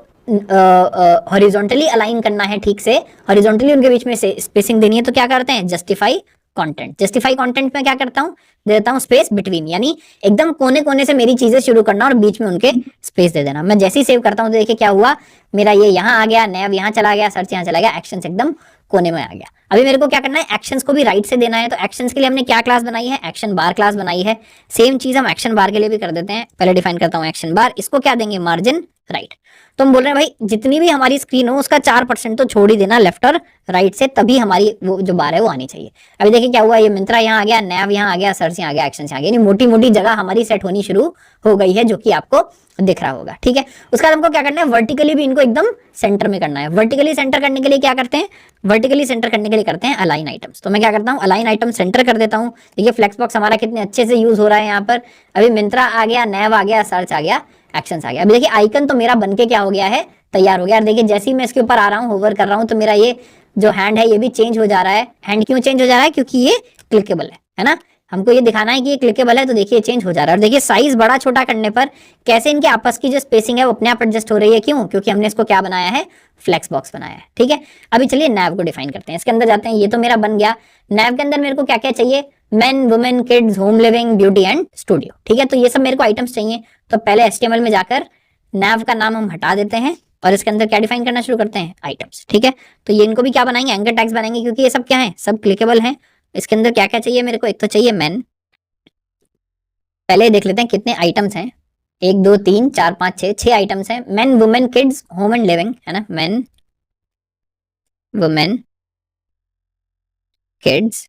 हॉरिजॉन्टली अलाइन करना है, ठीक से हॉरिजॉन्टली उनके बीच में से स्पेसिंग देनी है, तो क्या करते हैं, जस्टिफाई कंटेंट। जस्टिफाई कंटेंट में क्या करता हूँ, देता हूँ स्पेस बिटवीन, यानी एकदम कोने कोने से मेरी चीजें शुरू करना और बीच में उनके स्पेस दे देना। मैं जैसे ही सेव करता हूँ तो देखिए क्या हुआ, मेरा ये यहाँ आ गया, नैव यहाँ चला गया, सर्च यहाँ चला गया, एक्शंस एकदम कोने में आ गया। अभी मेरे को क्या करना है, एक्शंस को भी राइट से देना है। तो एक्शंस के लिए हमने क्या क्लास बनाई है, एक्शन बार क्लास बनाई है। सेम चीज हम एक्शन बार के लिए भी कर देते हैं। पहले डिफाइन करता हूँ एक्शन बार, इसको क्या देंगे, मार्जिन राइट। तो हम बोल रहे हैं भाई जितनी भी हमारी स्क्रीन हो उसका 4% तो छोड़ ही देना लेफ्ट और राइट से, तभी हमारी वो जो बार है वो आनी चाहिए। अभी देखिए क्या हुआ, ये मिंत्रा यहाँ आ गया, नैव यहाँ आ गया, सर्च यहाँ आ गया, एक्शन यहाँ आ गया, यानी मोटी मोटी जगह हमारी सेट होनी शुरू हो गई है, जो कि आपको दिख रहा होगा। ठीक है, उसके बाद हमको क्या करना है, वर्टिकली भी इनको एकदम सेंटर में करना है। वर्टिकली सेंटर करने के लिए क्या करते हैं, वर्टिकली सेंटर करने के लिए करते हैं अलाइन आइटम्स। तो मैं क्या करता हूँ, अलाइन आइटम सेंटर कर देता हूँ। देखिए फ्लेक्स बॉक्स हमारा कितने अच्छे से यूज हो रहा है यहाँ पर। अभी मिंत्रा आ गया, नैव आ गया, सर्च आ गया, एक्शंस आ गया। अभी देखिए आइकन तो मेरा बनके क्या हो गया है, तैयार हो गया। और देखिए जैसे ही मैं इसके ऊपर आ रहा हूँ, होवर कर रहा हूँ, तो मेरा ये जो हैंड है ये भी चेंज हो जा रहा है। हैंड क्यों चेंज हो जा रहा है, क्योंकि ये क्लिकेबल है ना, हमको ये दिखाना है कि ये क्लिकेबल है। तो देखिए चेंज हो जा रहा है। और देखिए साइज बड़ा छोटा करने पर कैसे इनके आपस की जो स्पेसिंग है वो अपने आप एडजस्ट हो रही है। क्यों, क्योंकि हमने इसको क्या बनाया है, फ्लेक्स बॉक्स बनाया है। ठीक है, अभी चलिए नैव को डिफाइन करते हैं, इसके अंदर जाते हैं। ये तो मेरा बन गया। नैव के अंदर मेरे को क्या क्या चाहिए, main, women, kids, home living, beauty and studio. ठीक है, तो ये सब मेरे को आइटम्स चाहिए। तो पहले HTML में जाकर नैव का नाम हम हटा देते हैं और इसके अंदर क्या डिफाइन करना शुरू करते हैं, आइटम्स। ठीक है, तो ये इनको भी क्या बनाएंगे, एंकर टैग्स बनाएंगे, क्योंकि ये सब क्या है, सब क्लिकेबल हैं। इसके अंदर क्या क्या चाहिए मेरे को, एक तो चाहिए मेन। पहले देख लेते हैं कितने आइटम्स हैं, 1 2 3 4 5 6, 6 आइटम्स हैं। Main, women, kids, home and living, है ना, main, women, kids,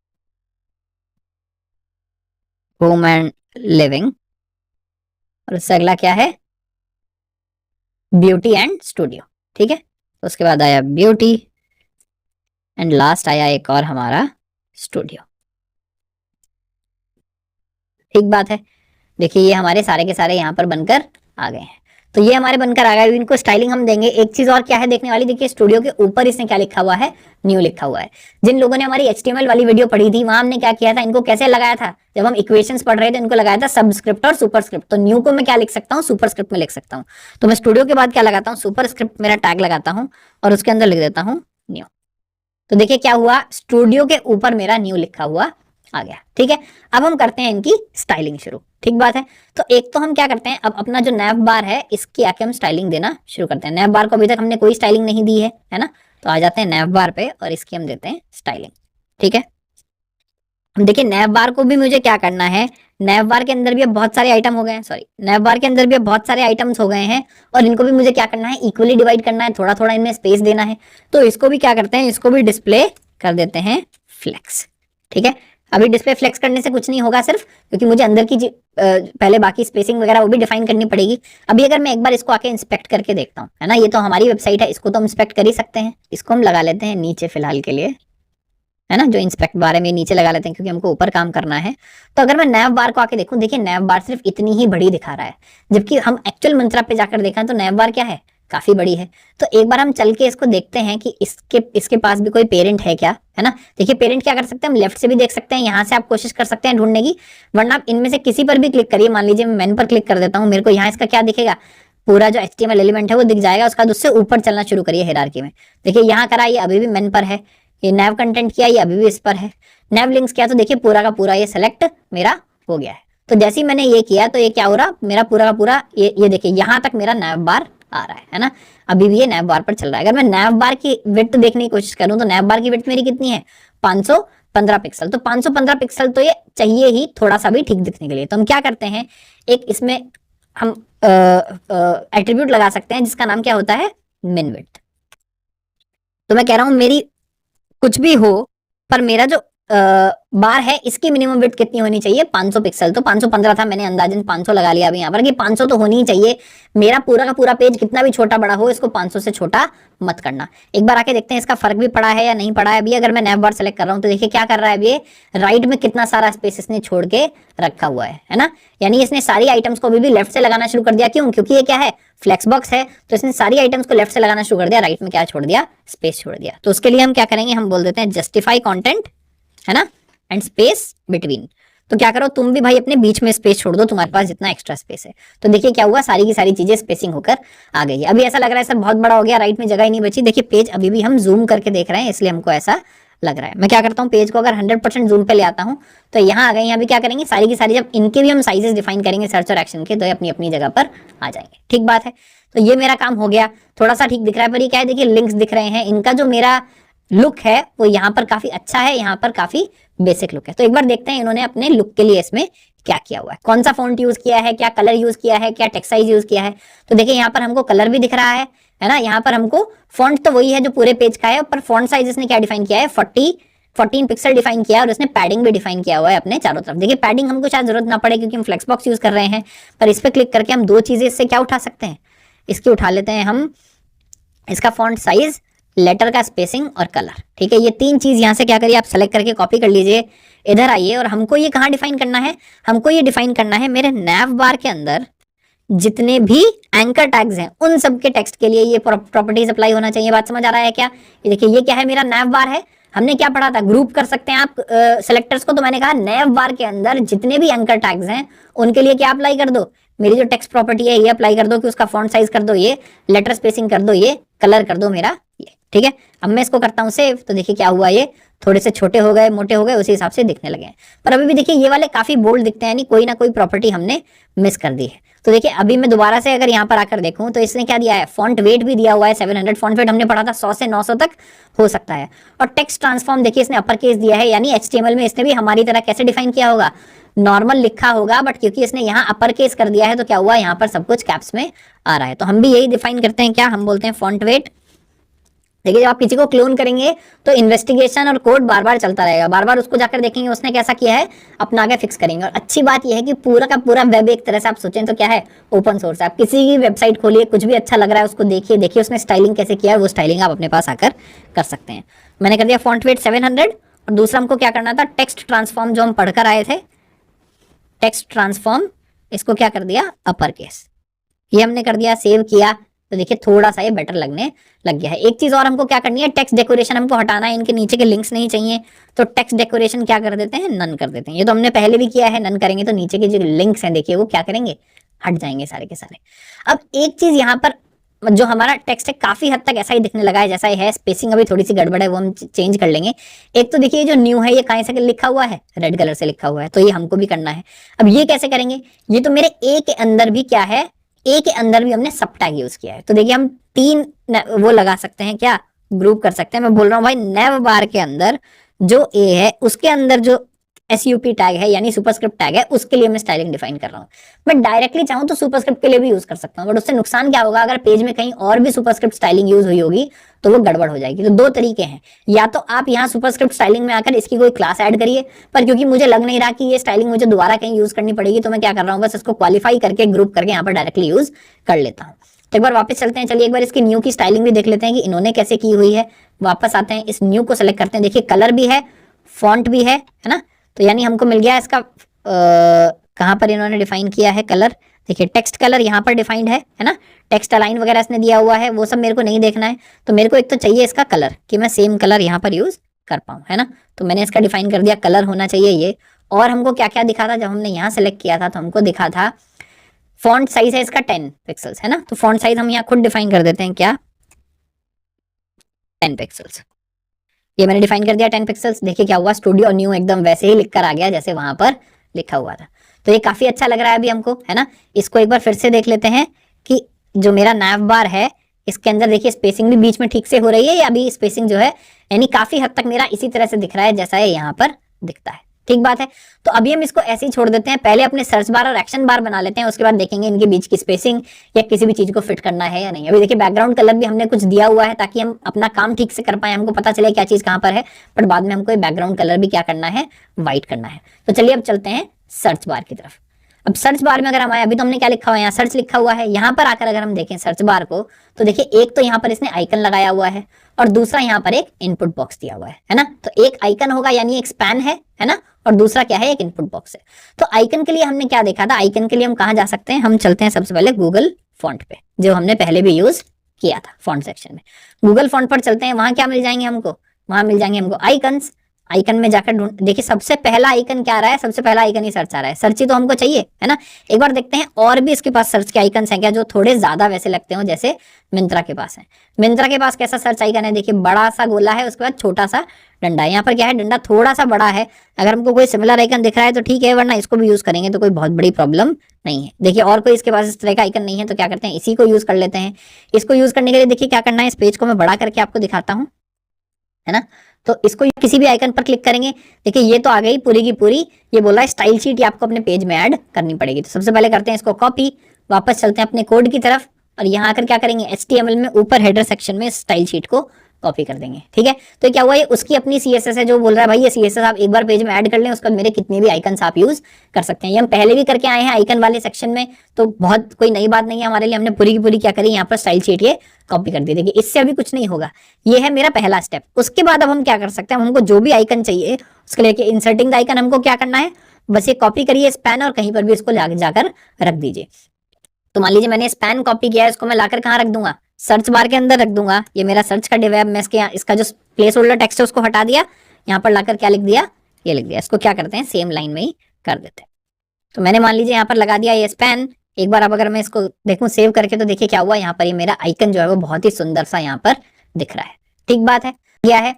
home and living, और उससे अगला क्या है, ब्यूटी एंड स्टूडियो। ठीक है, तो उसके बाद आया ब्यूटी एंड लास्ट आया एक और हमारा स्टूडियो। ठीक बात है, देखिए ये हमारे सारे के सारे यहाँ पर बनकर आ गए हैं। तो ये हमारे बनकर आ गए, इनको स्टाइलिंग हम देंगे। एक चीज और क्या है देखने वाली, देखिए स्टूडियो के ऊपर इसने क्या लिखा हुआ है, न्यू लिखा हुआ है। जिन लोगों ने हमारी HTML वाली वीडियो पढ़ी थी वहां हमने क्या किया था, इनको कैसे लगाया था, जब हम इक्वेशंस पढ़ रहे थे इनको लगाया था सबस्क्रिप्ट और सुपरस्क्रिप्ट। तो न्यू को मैं क्या लिख सकता हूँ, सुपरस्क्रिप्ट में लिख सकता हूँ। तो मैं स्टूडियो के बाद क्या लगाता हूँ, सुपरस्क्रिप्ट मेरा टैग लगाता हूँ और उसके अंदर लिख देता हूँ न्यू। तो देखिए क्या हुआ, स्टूडियो के ऊपर मेरा न्यू लिखा हुआ आ गया। ठीक है, अब हम करते हैं इनकी स्टाइलिंग शुरू। ठीक बात है, तो एक तो हम क्या करते हैं, अब अपना जो नैव बार है इसकी आके हम स्टाइलिंग देना शुरू करते हैं। नैव बार को अभी तक हमने कोई स्टाइलिंग नहीं दी है ना। तो आ जाते हैं नैव बार पे और इसकी हम देते हैं स्टाइलिंग। ठीक है, देखिए नैव बार को भी मुझे क्या करना है, नैव बार के अंदर भी अब बहुत सारे आइटम हो गए हैं, सॉरी नैव बार के अंदर भी अब बहुत सारे आइटम्स हो गए हैं और इनको भी मुझे क्या करना है, इक्वली डिवाइड करना है, थोड़ा थोड़ा इनमें स्पेस देना है। तो इसको भी क्या करते हैं, इसको भी डिस्प्ले कर देते हैं फ्लेक्स। ठीक है, अभी डिस्प्ले फ्लेक्स करने से कुछ नहीं होगा सिर्फ, क्योंकि मुझे अंदर की पहले बाकी स्पेसिंग वगैरह वो भी डिफाइन करनी पड़ेगी। अभी अगर मैं एक बार इसको आके इंस्पेक्ट करके देखता हूँ, है ना, ये तो हमारी वेबसाइट है, इसको तो हम इंस्पेक्ट कर ही सकते हैं। इसको हम लगा लेते हैं नीचे फिलहाल के लिए, है ना, जो इंस्पेक्ट बार है में नीचे लगा लेते हैं क्योंकि हमको ऊपर काम करना है। तो अगर मैं नैव बार को आके देखूं, देखिए नैव बार सिर्फ इतनी ही बड़ी दिखा रहा है, जबकि हम एक्चुअल मंत्रा पे जाकर देखा तो नैव बार क्या है, काफी बड़ी है। तो एक बार हम चल के इसको देखते हैं कि इसके पास भी कोई पेरेंट है क्या, है ना। देखिए पेरेंट क्या कर सकते हैं, हम लेफ्ट से भी देख सकते हैं, यहाँ से आप कोशिश कर सकते हैं ढूंढने की, वरना आप इनमें से किसी पर भी क्लिक करिए। मान लीजिए मैं मेन पर क्लिक कर देता हूँ, मेरे को यहाँ इसका क्या दिखेगा, पूरा जो HTML एलिमेंट है वो दिख जाएगा। उसका उससे ऊपर चलना शुरू करिए हायरार्की में। देखिए यहाँ करा, ये अभी भी मेन पर है। ये नैव कंटेंट किया, ये अभी भी इस पर है। नैव लिंक्स किया तो देखिए पूरा का पूरा ये सेलेक्ट मेरा हो गया है। तो जैसे ही मैंने ये किया तो ये क्या हो रहा, मेरा पूरा का पूरा ये देखिए यहाँ तक मेरा नैव बार आ रहा है ना। अभी भी ये नैव बार पर चल रहा है। अगर मैं नैव बार की विड्थ देखने की कोशिश करूं तो नैव बार की विड्थ मेरी कितनी है, 515 पिक्सल। तो 515 पिक्सल तो ये चाहिए ही थोड़ा सा भी ठीक दिखने के लिए। तो हम क्या करते हैं, एक इसमें हम एट्रीब्यूट लगा सकते हैं जिसका नाम क्या होता है, मिन विड्थ। तो मैं कह रहा हूं मेरी कुछ भी हो, पर मेरा जो बार है इसकी मिनिमम विड्थ कितनी होनी चाहिए, 500 पिक्सल। तो 515 था, मैंने अंदाजन 500 लगा लिया अभी यहाँ पर कि 500 तो होनी ही चाहिए। मेरा पूरा का पूरा पेज कितना भी छोटा बड़ा हो, इसको 500 से छोटा मत करना। एक बार आके देखते हैं इसका फर्क भी पड़ा है या नहीं पड़ा है। अभी अगर मैं नैव बार सेलेक्ट कर रहा हूँ तो देखिए क्या कर रहा है, अभी ये राइट में कितना सारा स्पेस इसने छोड़ के रखा हुआ है ना। यानी इसने सारी आइटम्स को अभी भी लेफ्ट से लगाना शुरू कर दिया। क्यों, क्योंकि ये क्या है, फ्लेक्स बॉक्स है। तो इसने सारी आइटम्स को लेफ्ट से लगाना शुरू कर दिया, राइट में क्या छोड़ दिया, स्पेस छोड़ दिया। तो उसके लिए हम क्या करेंगे, हम बोल देते हैं जस्टिफाई कॉन्टेंट, है ना, एंड स्पेस बिटवीन। तो क्या करो तुम भी भाई अपने बीच में स्पेस छोड़ दो, तुम्हारे पास जितना एक्स्ट्रा स्पेस है। तो देखिए क्या हुआ, सारी की सारी चीजें स्पेसिंग होकर आ गई है। अभी ऐसा लग रहा है सर बहुत बड़ा हो गया, राइट में जगह ही नहीं बची। देखिए पेज अभी भी हम जूम करके देख रहे हैं, इसलिए हमको ऐसा लग रहा है। मैं क्या करता हूँ, पेज को अगर 100% जूम पे ले आता हूँ तो यहाँ आ गए। यहाँ भी क्या करेंगे, सारी की सारी जब इनके भी हम साइजेस डिफाइन करेंगे सर्च और एक्शन के, तो ये अपनी अपनी जगह पर आ जाएंगे। ठीक बात है। तो ये मेरा काम हो गया, थोड़ा सा ठीक दिख रहा है। पर ये क्या है, देखिए लिंक्स दिख रहे हैं, इनका जो मेरा लुक है वो यहाँ पर काफी अच्छा है, यहाँ पर काफी बेसिक लुक है। तो एक बार देखते हैं इन्होंने अपने लुक के लिए इसमें क्या किया हुआ है, कौन सा फॉन्ट यूज किया है, क्या कलर यूज किया है, क्या टेक्स्ट साइज यूज किया है। तो देखिए यहाँ पर हमको कलर भी दिख रहा है ना। यहाँ पर हमको फॉन्ट तो वही है जो पूरे पेज का है, पर फॉन्ट साइज इसने क्या डिफाइन किया है, 14 पिक्सल डिफाइन किया है। और उसने पैडिंग भी डिफाइन किया हुआ है अपने चारों तरफ। देखिए पैडिंग हमको शायद जरूरत ना पड़े क्योंकि हम फ्लेक्स बॉक्स यूज कर रहे हैं, पर इस पर क्लिक करके हम दो चीजें इससे क्या उठा सकते हैं, इसकी उठा लेते हैं हम, इसका फॉन्ट साइज, लेटर का स्पेसिंग और कलर। ठीक है, ये तीन चीज यहाँ से क्या करिए, आप सेलेक्ट करके कॉपी कर लीजिए, इधर आइए। और हमको ये कहाँ डिफाइन करना है, हमको ये डिफाइन करना है मेरे नैव बार के अंदर जितने भी एंकर टैग्स हैं उन सब के टेक्स्ट के लिए ये प्रॉपर्टीज अप्लाई होना चाहिए। बात समझ आ रहा है क्या। ये देखिए ये क्या है, मेरा नैव बार है। हमने क्या पढ़ा था, ग्रुप कर सकते हैं आप सेलेक्टर्स को। तो मैंने कहा नैव बार के अंदर जितने भी एंकर टैग्स हैं उनके लिए क्या अप्लाई कर दो, मेरी जो टेक्स्ट प्रॉपर्टी है ये अप्लाई कर दो कि उसका फॉन्ट साइज कर दो ये, लेटर स्पेसिंग कर दो ये, कलर कर दो मेरा ये। ठीक है, अब मैं इसको करता हूँ सेव। तो देखिए क्या हुआ, ये थोड़े से छोटे हो गए, मोटे हो गए, उसी हिसाब से दिखने लगे हैं। पर अभी भी देखिए ये वाले काफी बोल्ड दिखते हैं, यानी कोई ना कोई प्रॉपर्टी हमने मिस कर दी है। तो देखिए अभी मैं दोबारा से अगर यहाँ पर आकर देखूं तो इसने क्या दिया है, फॉन्ट वेट भी दिया हुआ है 700। फॉन्ट वेट हमने पढ़ा था 100 से 900 तक हो सकता है। और टेक्स्ट ट्रांसफॉर्म देखिए इसने अपर केस दिया है, यानी HTML में इसने भी हमारी तरह कैसे डिफाइन किया होगा, नॉर्मल लिखा होगा, बट क्योंकि इसने यहाँ अपर केस कर दिया है तो क्या हुआ, यहाँ पर सब कुछ कैप्स में आ रहा है। तो हम भी यही डिफाइन करते हैं, क्या हम बोलते हैं, फॉन्ट वेट। देखिए जब आप किसी को क्लोन करेंगे तो इन्वेस्टिगेशन और कोड बार बार चलता रहेगा, बार बार उसको जाकर देखेंगे उसने कैसा किया है, अपना आगे फिक्स करेंगे। और अच्छी बात यह है कि पूरा का पूरा वेब एक तरह से आप सोचें तो क्या है, ओपन सोर्स है। आप किसी की वेबसाइट खोलिए, कुछ भी अच्छा लग रहा है उसको देखिए, देखिए उसने स्टाइलिंग कैसे किया है, वो स्टाइलिंग आप अपने पास आकर कर सकते हैं। मैंने कर दिया फॉन्ट वेट 700। और दूसरा हमको क्या करना था, टेक्स्ट ट्रांसफॉर्म जो हम पढ़कर आए थे, टेक्स्ट ट्रांसफॉर्म, इसको क्या कर दिया, अपर केस। ये हमने कर दिया, सेव किया। तो देखिए थोड़ा सा ये बेटर लगने लग गया है। एक चीज और हमको क्या करनी है, टेक्स्ट डेकोरेशन हमको हटाना है, इनके नीचे के लिंक्स नहीं चाहिए। तो टेक्स्ट डेकोरेशन क्या कर देते हैं, नन कर देते हैं। ये तो हमने पहले भी किया है, नन करेंगे तो नीचे के जो लिंक्स हैं देखिए वो क्या करेंगे, हट जाएंगे सारे के सारे। अब एक चीज यहाँ पर जो हमारा टेक्स्ट है काफी हद तक ऐसा ही दिखने लगा है जैसा ही है, स्पेसिंग अभी थोड़ी सी गड़बड़ है, वो हम चेंज कर लेंगे। एक तो देखिए जो न्यू है ये कहाँ से लिखा हुआ है, रेड कलर से लिखा हुआ है, तो ये हमको भी करना है। अब ये कैसे करेंगे, ये तो मेरे ए के अंदर भी क्या है, ए के अंदर भी हमने सब टैग यूज किया है। तो देखिए हम 3 वो लगा सकते हैं, क्या ग्रुप कर सकते हैं। मैं बोल रहा हूँ भाई नैव बार के अंदर जो ए है उसके अंदर जो SUP टैग है यानी सुपरस्क्रिप्ट टैग है, उसके लिए मैं स्टाइलिंग डिफाइन कर रहा हूँ। मैं डायरेक्टली चाहूँ तो सुपरस्क्रिप्ट के लिए भी यूज कर सकता हूँ, बट उससे नुकसान क्या होगा, अगर पेज में कहीं और भी सुपरस्क्रिप्ट स्टाइलिंग यूज हुई होगी तो वो गड़बड़ हो जाएगी। तो 2 तरीके हैं, या तो आप यहाँ सुपरस्क्रिप्ट स्टाइलिंग में आकर इसकी कोई क्लास ऐड करिए, पर क्योंकि मुझे लग नहीं रहा कि ये स्टाइलिंग मुझे दोबारा कहीं यूज करनी पड़ेगी, तो मैं क्या कर रहा हूँ, बस इसको क्वालिफाई करके ग्रुप करके यहाँ पर डायरेक्टली यूज कर लेता हूँ। तो एक बार वापस चलते हैं, चलिए एक बार इसकी न्यू की स्टाइलिंग भी देख लेते हैं कि इन्होंने कैसे की हुई है। वापस आते हैं, इस न्यू को सेलेक्ट करते हैं, देखिए कलर भी है, फॉन्ट भी है ना। तो यानी हमको मिल गया इसका कहाँ पर इन्होंने डिफाइन किया है कलर, देखिए टेक्स्ट कलर यहाँ पर डिफाइंड है ना, टेक्स्ट अलाइन वगैरह इसने दिया हुआ है, वो सब मेरे को नहीं देखना है। तो मेरे को एक तो चाहिए इसका कलर कि मैं सेम कलर यहाँ पर यूज कर पाऊँ, है ना। तो मैंने इसका डिफाइन कर दिया, कलर होना चाहिए ये। और हमको क्या क्या दिखा था जब हमने यहाँ सेलेक्ट किया था, तो हमको दिखा था फॉन्ट साइज है इसका 10 पिक्सल्स, है ना। तो फॉन्ट साइज हम यहाँ खुद डिफाइन कर देते हैं, क्या 10 पिक्सल्स। ये मैंने डिफाइन कर दिया 10 पिक्सल्स। देखिए क्या हुआ, स्टूडियो न्यू एकदम वैसे ही लिखकर आ गया जैसे वहां पर लिखा हुआ था। तो ये काफी अच्छा लग रहा है अभी हमको, है ना। इसको एक बार फिर से देख लेते हैं कि जो मेरा नैव बार है इसके अंदर देखिए स्पेसिंग भी बीच में ठीक से हो रही है, या अभी स्पेसिंग जो है यानी काफी हद तक मेरा इसी तरह से दिख रहा है जैसा ये यहाँ पर दिखता है। ठीक बात है। तो अभी हम इसको ऐसे ही छोड़ देते हैं, पहले अपने सर्च बार और एक्शन बार बना लेते हैं, उसके बाद देखेंगे इनके बीच की स्पेसिंग या किसी भी चीज को फिट करना है या नहीं। अभी देखिए बैकग्राउंड कलर भी हमने कुछ दिया हुआ है ताकि हम अपना काम ठीक से कर पाए, हमको पता चले क्या चीज कहाँ पर है, बट बाद में हमको बैकग्राउंड कलर भी क्या करना है, व्हाइट करना है। तो चलिए अब चलते हैं सर्च बार की तरफ। अब सर्च बार में अगर हम आए, अभी तो हमने क्या लिखा हुआ है, यहाँ सर्च लिखा हुआ है। यहाँ पर आकर अगर हम देखें सर्च बार को, तो देखिए एक तो यहाँ पर इसने आइकन लगाया हुआ है और दूसरा यहाँ पर एक इनपुट बॉक्स दिया हुआ है ना। तो एक आइकन होगा यानी एक स्पैन है ना, और दूसरा क्या है, एक इनपुट बॉक्स है। तो आइकन के लिए हमने क्या देखा था, आइकन के लिए हम कहाँ जा सकते हैं, हम चलते हैं सबसे पहले गूगल फॉन्ट पे, जो हमने पहले भी यूज किया था फॉन्ट सेक्शन में। गूगल फॉन्ट पर चलते हैं, वहां क्या मिल जाएंगे हमको, वहां मिल जाएंगे हमको आइकन्स। आइकन में जाकर ढूंढ, देखिए सबसे पहला आइकन क्या आ रहा है, सबसे पहला आइकन ही सर्च आ रहा है। सर्च ही तो हमको चाहिए, है ना। एक बार देखते हैं और भी इसके पास सर्च के आइकन्स हैं क्या, जो थोड़े ज्यादा वैसे लगते हो, जैसे मिंत्रा के पास है। मिंत्रा के पास कैसा सर्च आइकन है, देखिए बड़ा सा गोला है, उसके बाद छोटा सा डंडा है। यहाँ पर क्या है, डंडा थोड़ा सा बड़ा है। अगर हमको कोई सिमिलर आइकन दिख रहा है तो ठीक है, वरना इसको भी यूज करेंगे तो कोई बहुत बड़ी प्रॉब्लम नहीं है। देखिए और कोई इसके पास इस तरह का आइकन नहीं है, तो क्या करते हैं, इसी को यूज कर लेते हैं। इसको यूज करने के लिए देखिए क्या करना है, इस पेज को मैं बड़ा करके आपको दिखाता हूँ, है ना। तो इसको किसी भी आइकन पर क्लिक करेंगे, देखिए ये तो आ गई पूरी की पूरी। ये बोला है स्टाइल शीट, ये आपको अपने पेज में ऐड करनी पड़ेगी। तो सबसे पहले करते हैं इसको कॉपी, वापस चलते हैं अपने कोड की तरफ और यहाँ आकर क्या करेंगे, HTML में ऊपर हेडर सेक्शन में स्टाइल शीट को कॉपी कर देंगे। ठीक है, तो क्या हुआ, ये उसकी अपनी CSS है जो बोल रहा है भाई ये CSS आप एक बार पेज में ऐड कर लें, उसका मेरे कितने भी आइकन्स आप यूज कर सकते हैं। ये हम पहले भी करके आए हैं आइकन वाले सेक्शन में, तो बहुत कोई नई बात नहीं है हमारे लिए। हमने पूरी की पूरी क्या करी, यहाँ पर स्टाइल शीट ये कॉपी कर दी। देखिए इससे अभी कुछ नहीं होगा, ये है मेरा पहला स्टेप। उसके बाद अब हम क्या कर सकते हैं, हमको जो भी आइकन चाहिए उसके लिए इंसर्टिंग द आइकन हमको क्या करना है, बस ये कॉपी करिए स्पैन और कहीं पर भी इसको जाकर रख दीजिए। तो मान लीजिए मैंने स्पैन कॉपी किया है, इसको मैं लाकर कहाँ रख दूंगा, सर्च बार के अंदर रख दूंगा। ये मेरा सर्च का डिव है, मैं इसका जो प्लेस होल्डर टेक्स्ट है उसको हटा दिया, यहाँ पर लाकर क्या लिख दिया, ये लिख दिया। इसको क्या करते हैं, सेम लाइन में ही कर देते हैं। तो मैंने मान लीजिए यहाँ पर लगा दिया ये स्पैन। एक बार अब अगर मैं इसको देखूं सेव करके, तो देखिए क्या हुआ, यहाँ पर ये मेरा आइकन जो है वो बहुत ही सुंदर सा यहाँ पर दिख रहा है। ठीक बात है, क्या है।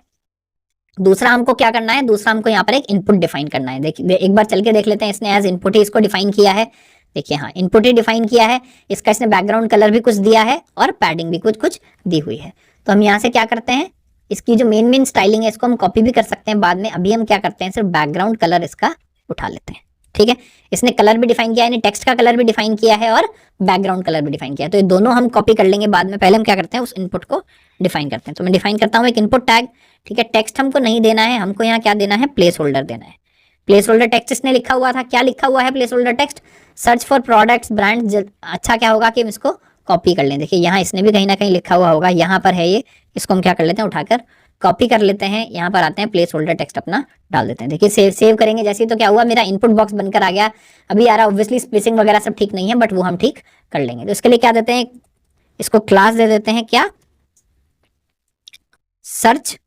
दूसरा हमको क्या करना है, दूसरा हमको यहाँ पर एक इनपुट डिफाइन करना है। देखिए एक बार चल के देख लेते हैं, इसने एज इनपुट ही इसको डिफाइन किया है। देखिए हाँ, इनपुट ही डिफाइन किया है। इसका इसने बैकग्राउंड कलर भी कुछ दिया है और पैडिंग भी कुछ कुछ दी हुई है। तो हम यहाँ से क्या करते हैं, इसकी जो मेन स्टाइलिंग है इसको हम कॉपी भी कर सकते हैं बाद में। अभी हम क्या करते हैं, सिर्फ बैकग्राउंड कलर इसका उठा लेते हैं। ठीक है, इसने कलर भी डिफाइन किया है, यानी टेक्स्ट का कलर भी डिफाइन किया है और बैकग्राउंड कलर भी डिफाइन किया है। तो ये दोनों हम कॉपी कर लेंगे बाद में। पहले हम क्या करते हैं, उस इनपुट को डिफाइन करते हैं। तो मैं डिफाइन करता हूँ एक इनपुट टैग। ठीक है, टेक्स्ट हमको नहीं देना है, हमको यहाँ क्या देना है, प्लेस होल्डर देना है। प्लेस होल्डर टेक्स्ट इसने लिखा हुआ था, क्या लिखा हुआ है place holder text, search for products brand. अच्छा क्या होगा कि हम इसको कॉपी कर लें। देखिए यहाँ इसने भी कहीं ना कहीं लिखा हुआ होगा, यहाँ पर है ये, इसको हम क्या कर लेते हैं, उठाकर कॉपी कर लेते हैं। यहाँ पर आते हैं, प्लेस होल्डर टेक्स्ट अपना डाल देते हैं। देखिए सेव करेंगे जैसे, तो क्या हुआ, मेरा इनपुट बॉक्स बनकर आ गया। अभी आ रहा ऑब्वियसली स्पेसिंग वगैरह सब ठीक नहीं है, बट वो हम ठीक कर लेंगे। तो इसके लिए क्या देते हैं, इसको क्लास दे देते हैं, क्या, सर्च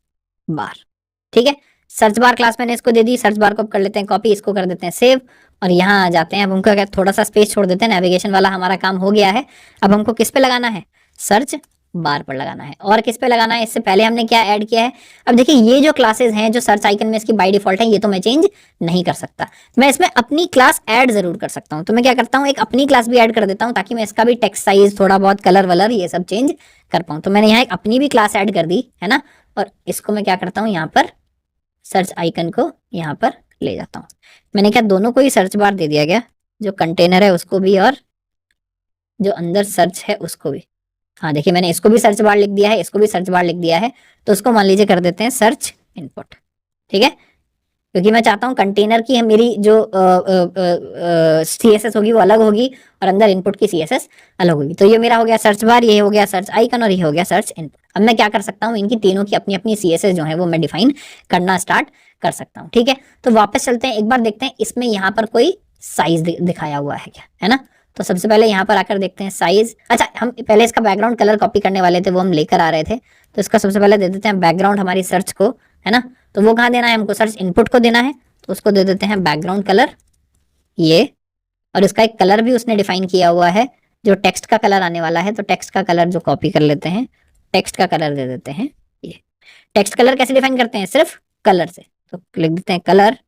बार। ठीक है, सर्च बार क्लास मैंने इसको दे दी। सर्च बार को कर लेते हैं कॉपी, इसको कर देते हैं सेव और यहाँ आ जाते हैं। अब हमको क्या, थोड़ा सा स्पेस छोड़ देते हैं, नेविगेशन वाला हमारा काम हो गया है। अब हमको किस पे लगाना है, सर्च बार पर लगाना है। और किस पे लगाना है, इससे पहले हमने क्या ऐड किया है। अब देखिए ये जो क्लासेस हैं जो सर्च आइकन में इसकी बाय डिफॉल्ट है, ये तो मैं चेंज नहीं कर सकता। मैं इसमें अपनी क्लास ऐड जरूर कर सकता हूँ। तो मैं क्या करता हूँ, एक अपनी क्लास भी ऐड कर देता हूँ, ताकि मैं इसका भी टेक्स्ट साइज, थोड़ा बहुत कलर वलर ये सब चेंज कर पाऊँ। तो मैंने यहाँ एक अपनी भी क्लास ऐड कर दी, है ना। और इसको मैं क्या करता हूँ, यहाँ पर सर्च आइकन को यहाँ पर ले जाता हूँ। मैंने क्या दोनों को ही सर्च बार दे दिया गया, जो कंटेनर है उसको भी और जो अंदर सर्च है उसको भी। हाँ देखिए मैंने इसको भी सर्च बार लिख दिया है, इसको भी सर्च बार लिख दिया है। तो उसको मान लीजिए कर देते हैं सर्च इनपुट। ठीक है, क्योंकि मैं चाहता हूँ कंटेनर की मेरी जो CSS होगी वो अलग होगी और अंदर इनपुट की CSS अलग होगी। तो ये मेरा हो गया सर्च बार, ये हो गया सर्च आइकन और ये हो गया सर्च इनपुट। अब मैं क्या कर सकता हूँ, इनकी तीनों की अपनी अपनी CSS जो है वो मैं डिफाइन करना स्टार्ट कर सकता हूँ। ठीक है, तो वापस चलते हैं, एक बार देखते हैं इसमें यहाँ पर कोई साइज दिखाया हुआ है क्या, है ना। तो सबसे पहले यहाँ पर आकर देखते हैं साइज। अच्छा, हम पहले इसका बैकग्राउंड कलर कॉपी करने वाले थे, वो हम लेकर आ रहे थे, तो इसका सबसे पहले दे देते हैं बैकग्राउंड हमारी सर्च को, है ना। तो वो कहाँ देना है हमको, सर्च इनपुट को देना है, तो उसको दे देते हैं बैकग्राउंड कलर ये। और इसका एक कलर भी उसने डिफाइन किया हुआ है जो टेक्स्ट का कलर आने वाला है, तो टेक्स्ट का कलर जो कॉपी कर लेते हैं, टेक्स्ट का कलर दे देते हैं ये। टेक्स्ट कलर कैसे डिफाइन करते हैं, सिर्फ कलर से, तो लिख देते हैं कलर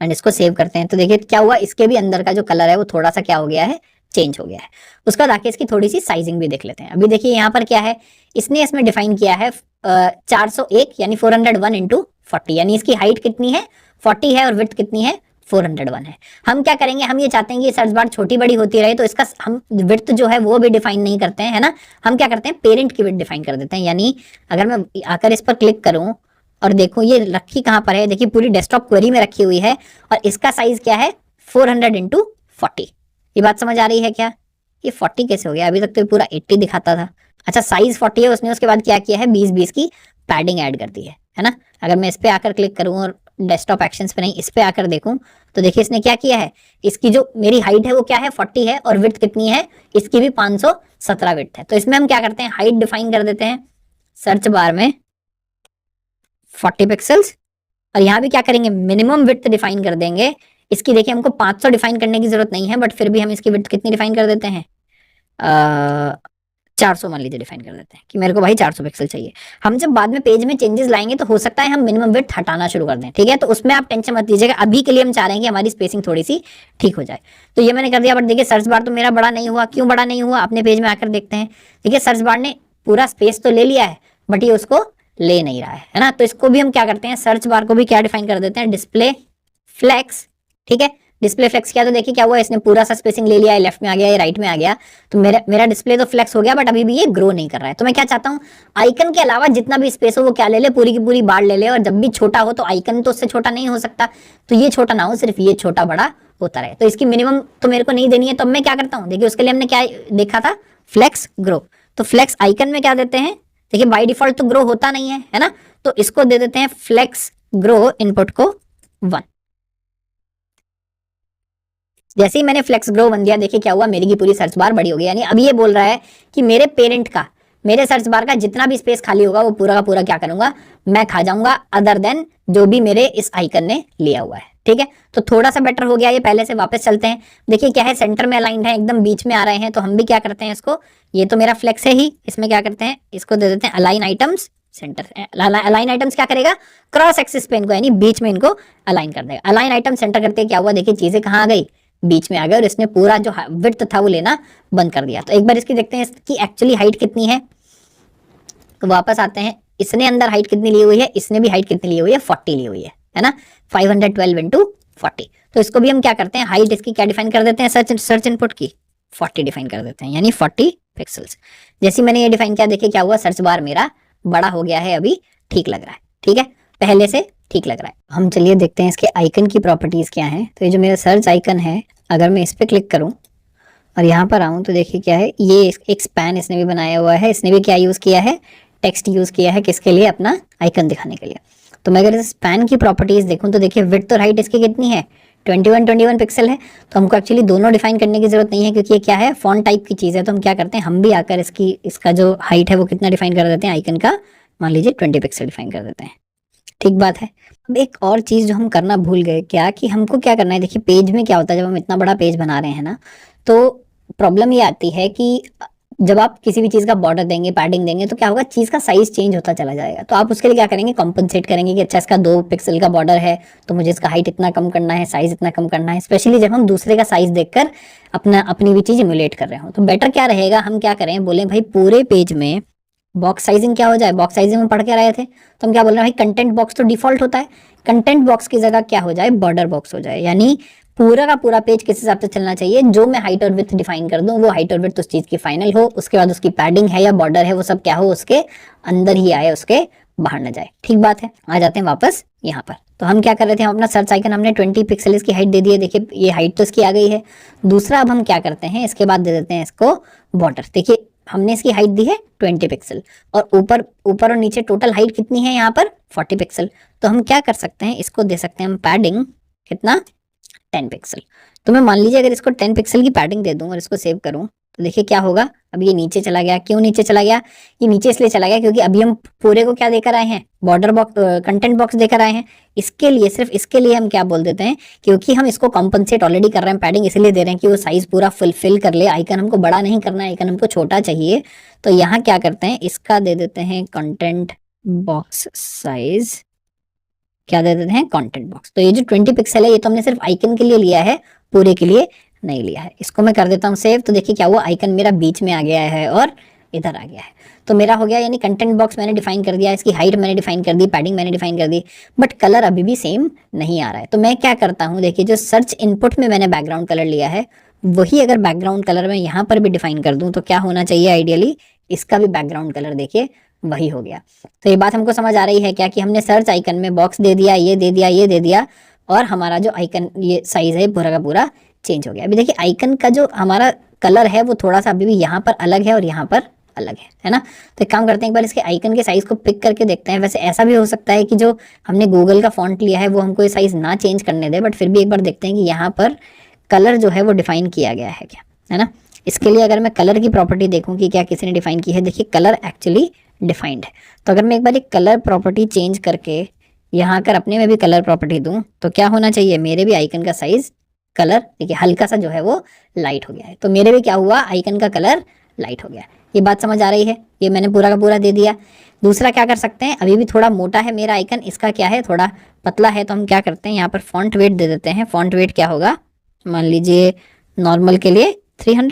एंड इसको सेव करते हैं। तो देखिए क्या हुआ, इसके भी अंदर का जो कलर है वो थोड़ा सा क्या हो गया है, चेंज हो गया है। उसके बाद आके इसकी थोड़ी सी साइजिंग भी देख लेते हैं। अभी देखिए यहाँ पर क्या है, इसने इसमें डिफाइन किया है 401 यानी 401 इंटू 40, यानी इसकी हाइट कितनी है 40 है और विड्थ कितनी है 401 है। हम क्या करेंगे, हम ये चाहते हैं कि सर्च बार छोटी बड़ी होती रहे, तो इसका हम विड्थ जो है वो भी डिफाइन नहीं करते हैं, है ना। हम क्या करते हैं, पेरेंट की विड्थ डिफाइन कर देते हैं। यानी अगर मैं आकर इस पर क्लिक करूं और देखूं ये रखी कहां पर है, देखिए पूरी डेस्कटॉप क्वेरी में रखी हुई है और इसका साइज क्या है 400 इंटू 40। ये बात समझ आ रही है क्या, ये 40 कैसे हो गया, अभी तक तो ये पूरा 80 दिखाता था। अच्छा, साइज 40 है, उसने उसके बाद क्या किया है 20-20 की पैडिंग ऐड कर दी है ना। अगर मैं इस पे आकर क्लिक करूं और डेस्कटॉप एक्शंस पे नहीं, इस पे आकर देखूं, तो देखिए इसने क्या किया है, इसकी जो मेरी हाइट है वो क्या है 40 है और विड्थ कितनी है, इसकी भी 517 विड्थ है। तो इसमें हम क्या करते हैं, हाइट डिफाइन कर देते हैं सर्च बार में 40 पिक्सल्स, और यहाँ भी क्या करेंगे मिनिमम विड्थ डिफाइन कर देंगे इसकी। देखिए हमको 500 डिफाइन करने की जरूरत नहीं है, बट फिर भी हम इसकी विड्थ कितनी डिफाइन कर देते हैं, 400 मान लीजिए डिफाइन कर देते हैं कि मेरे को भाई 400 पिक्सल चाहिए। हम जब बाद में पेज में चेंजेस लाएंगे तो हो सकता है हम मिनिमम विड्थ हटाना शुरू कर दें, ठीक है। तो उसमें आप टेंशन मत लीजिएगा, अभी के लिए हम चाह रहे हैं कि हमारी स्पेसिंग थोड़ी सी ठीक हो जाए। तो ये मैंने कर दिया, बट देखिए सर्च बार तो मेरा बड़ा नहीं हुआ। क्यों बड़ा नहीं हुआ, अपने पेज में आकर देखते हैं। देखिए सर्च बार ने पूरा स्पेस तो ले लिया है, बट ये उसको ले नहीं रहा है ना। तो इसको भी हम क्या करते हैं, सर्च बार को भी क्या डिफाइन कर देते हैं, डिस्प्ले फ्लेक्स, ठीक है। डिस्प्ले फ्लेक्स किया तो देखिए क्या हुआ, इसने पूरा सा स्पेसिंग ले लिया है, लेफ्ट में आ गया, ये राइट में आ गया। तो मेरा डिस्प्ले तो फ्लेक्स हो गया, बट अभी भी ये ग्रो नहीं कर रहा है। तो मैं क्या चाहता हूँ, आइकन के अलावा जितना भी स्पेस हो वो क्या ले ले, पूरी की पूरी बार ले ले, और जब भी छोटा हो तो आइकन तो उससे छोटा नहीं हो सकता, तो ये छोटा ना हो, सिर्फ ये छोटा बड़ा होता रहे। तो इसकी मिनिमम तो मेरे को नहीं देनी है, तो मैं क्या करता हूँ, देखिए उसके लिए हमने क्या देखा था, फ्लेक्स ग्रो। तो फ्लेक्स आइकन में क्या देते हैं, देखिए बाय डिफॉल्ट तो ग्रो होता नहीं है ना, तो इसको दे देते हैं फ्लेक्स ग्रो इनपुट को 1। जैसे ही मैंने फ्लेक्स ग्रो 1 दिया, देखिए क्या हुआ, मेरी की पूरी सर्च बार बड़ी हो गई। यानी अब ये बोल रहा है कि मेरे पेरेंट का, मेरे सर्च बार का जितना भी स्पेस खाली होगा वो पूरा का पूरा क्या करूंगा, मैं खा जाऊंगा, अदर देन जो भी मेरे इस आइकन ने लिया हुआ है, ठीक है। तो थोड़ा सा बेटर हो गया ये पहले से। वापस चलते हैं, देखिए क्या है, सेंटर में अलाइंड है, एकदम बीच में आ रहे हैं, तो हम भी क्या करते हैं इसको, ये तो मेरा फ्लेक्स है ही, इसमें क्या करते हैं, इसको दे देते हैं align items centre. Align items क्या करेगा, क्रॉस एक्सिस पे इनको यानी बीच में इनको अलाइन कर देगा। अलाइन आइटम सेंटर करते क्या हुआ, देखिए चीजें कहाँ आ गई, बीच में आ गए, और इसने पूरा जो विड्थ था वो लेना बंद कर दिया। तो एक बार इसकी देखते हैं इसकी एक्चुअली हाइट कितनी है। तो वापस आते हैं, इसने अंदर हाइट कितनी ली हुई है, इसने भी हाइट कितनी ली हुई है, 40 ली हुई है ना, 512 इंटू 40। तो इसको भी हम क्या करते हैं, हाइट इसकी क्या डिफाइन कर देते हैं, सर्च इनपुट की 40 डिफाइन कर देते हैं, यानी 40 पिक्सल्स। जैसे मैंने ये डिफाइन किया, देखिए क्या हुआ, सर्च बार मेरा बड़ा हो गया है, अभी ठीक लग रहा है, ठीक है, पहले से ठीक लग रहा है। हम चलिए देखते हैं इसके आइकन की प्रॉपर्टीज क्या हैं। तो ये जो मेरा सर्च आइकन है, अगर मैं इस पर क्लिक करूं और यहाँ पर आऊं तो देखिए क्या है, ये एक स्पैन इसने भी बनाया हुआ है। इसने भी क्या यूज किया है, टेक्स्ट यूज किया है, किसके लिए, अपना आइकन दिखाने के लिए। तो मैं अगर इस स्पैन की प्रॉपर्टीज देखूं तो देखिए विड्थ और हाइट इसकी कितनी है, 21 पिक्सल है। तो हमको एक्चुअली दोनों डिफाइन करने की जरूरत नहीं है, क्योंकि ये क्या है, फॉन्ट टाइप की चीज है। तो हम क्या करते हैं, हम भी आकर इसका जो हाइट है वो कितना डिफाइन कर देते हैं, आइकन का मान लीजिए 20 पिक्सल डिफाइन कर देते हैं, ठीक बात है। अब एक और चीज जो हम करना भूल गए क्या, कि हमको क्या करना है, देखिए पेज में क्या होता है, जब हम इतना बड़ा पेज बना रहे हैं ना, तो प्रॉब्लम ये आती है कि जब आप किसी भी चीज का बॉर्डर देंगे, पैडिंग देंगे, तो क्या होगा, चीज का साइज चेंज होता चला जाएगा। तो आप उसके लिए क्या करेंगे, कॉम्पनसेट करेंगे कि अच्छा इसका 2 पिक्सल का बॉर्डर है, तो मुझे इसका हाइट इतना कम करना है, साइज इतना कम करना है। स्पेशली जब हम दूसरे का साइज देखकर अपनी भी चीज इम्युलेट कर रहे हो, तो बेटर क्या रहेगा, हम क्या करें, बोले भाई पूरे पेज में बॉक्स साइजिंग क्या हो जाए, बॉक्स साइजिंग में पढ़ के रहे थे, तो हम क्या बोल रहे हैं, भाई कंटेंट बॉक्स तो डिफॉल्ट होता है, कंटेंट बॉक्स की जगह क्या हो जाए, बॉर्डर बॉक्स हो जाए। यानी पूरा का पूरा पेज किस हिसाब से चलना चाहिए, जो मैं हाइट और विड्थ डिफाइन कर दूं, वो हाइट और विड्थ उस चीज की फाइनल हो, उसके बाद उसकी पैडिंग है या बॉर्डर है वो सब क्या हो, उसके अंदर ही आए, उसके बाहर न जाए, ठीक बात है। आ जाते हैं वापस यहाँ पर। तो हम क्या कर रहे थे, हम अपना सर्च आइकन हमने 20 पिक्सल इसकी हाइट दे दी है, देखिए ये हाइट तो इसकी आ गई है। दूसरा अब हम क्या करते हैं, इसके बाद दे देते हैं इसको बॉर्डर। देखिए हमने इसकी हाइट दी है 20 पिक्सल, और ऊपर और नीचे टोटल हाइट कितनी है यहाँ पर 40 पिक्सल। तो हम क्या कर सकते हैं, इसको दे सकते हैं हम पैडिंग कितना, 10 पिक्सल। तो मैं मान लीजिए अगर इसको 10 पिक्सल की पैडिंग दे दूं और इसको सेव करूं तो देखिए क्या होगा। अब ये नीचे चला गया। क्यों नीचे चला गया? ये नीचे इसलिए चला गया क्योंकि अभी हम पूरे को क्या देकर आए हैं, बॉर्डर बॉक्स, कंटेंट बॉक्स देकर आए हैं। इसके लिए, सिर्फ इसके लिए हम क्या बोल देते हैं, क्योंकि हम इसको कॉम्पनसेट ऑलरेडी कर रहे हैं, पैडिंग इसलिए दे रहे हैं कि वो साइज पूरा फुलफिल कर ले। आइकन हमको बड़ा नहीं करना है, आइकन हमको छोटा चाहिए। तो यहाँ क्या करते हैं, इसका दे देते हैं कंटेंट बॉक्स साइज, क्या दे देते हैं, कंटेंट बॉक्स। तो ये जो 20 पिक्सल है ये तो हमने सिर्फ आइकन के लिए लिया है, पूरे के लिए नहीं लिया है। इसको मैं कर देता हूँ सेव। तो देखिए क्या हुआ, आइकन मेरा बीच में आ गया है और इधर आ गया है। तो मेरा हो गया, यानी कंटेंट बॉक्स मैंने डिफाइन कर दिया, इसकी हाइट मैंने डिफाइन कर दी, पैडिंग मैंने डिफाइन कर दी, बट कलर अभी भी सेम नहीं आ रहा है। तो मैं क्या करता हूँ, देखिए जो सर्च इनपुट में मैंने बैकग्राउंड कलर लिया है वही अगर बैकग्राउंड कलर मैं यहाँ पर भी डिफाइन कर दूं तो क्या होना चाहिए, आइडियली इसका भी बैकग्राउंड कलर देखिए वही हो गया। तो ये बात हमको समझ आ रही है क्या, कि हमने सर्च आइकन में बॉक्स दे दिया, ये दे दिया, ये दे दिया, और हमारा जो आइकन ये साइज है पूरा का पूरा चेंज हो गया। अभी देखिए आइकन का जो हमारा कलर है वो थोड़ा सा अभी भी यहाँ पर अलग है और यहाँ पर अलग है ना। तो एक काम करते हैं, एक बार इसके आइकन के साइज को पिक करके देखते हैं। वैसे ऐसा भी हो सकता है कि जो हमने गूगल का फॉन्ट लिया है वो हमको ये साइज ना चेंज करने दे, बट फिर भी एक बार देखते हैं कि यहाँ पर कलर जो है वो डिफाइन किया गया है क्या, है ना। इसके लिए अगर मैं कलर की प्रॉपर्टी देखूं कि क्या किसी ने डिफाइन की है, देखिए कलर एक्चुअली डिफाइंड है। तो अगर मैं एक बार एक कलर प्रॉपर्टी चेंज करके यहाँ कर अपने में भी कलर प्रॉपर्टी दूं तो क्या होना चाहिए, मेरे भी आइकन का साइज कलर देखिए हल्का सा जो है वो लाइट हो गया है। तो मेरे भी क्या हुआ, आइकन का कलर लाइट हो गया। ये बात समझ आ रही है, ये मैंने पूरा का पूरा दे दिया। दूसरा क्या कर सकते हैं, अभी भी थोड़ा मोटा है मेरा आइकन, इसका क्या है थोड़ा पतला है, तो हम क्या करते हैं यहाँ पर फॉन्ट वेट दे देते हैं। फॉन्ट वेट क्या होगा, मान लीजिए नॉर्मल के लिए 300,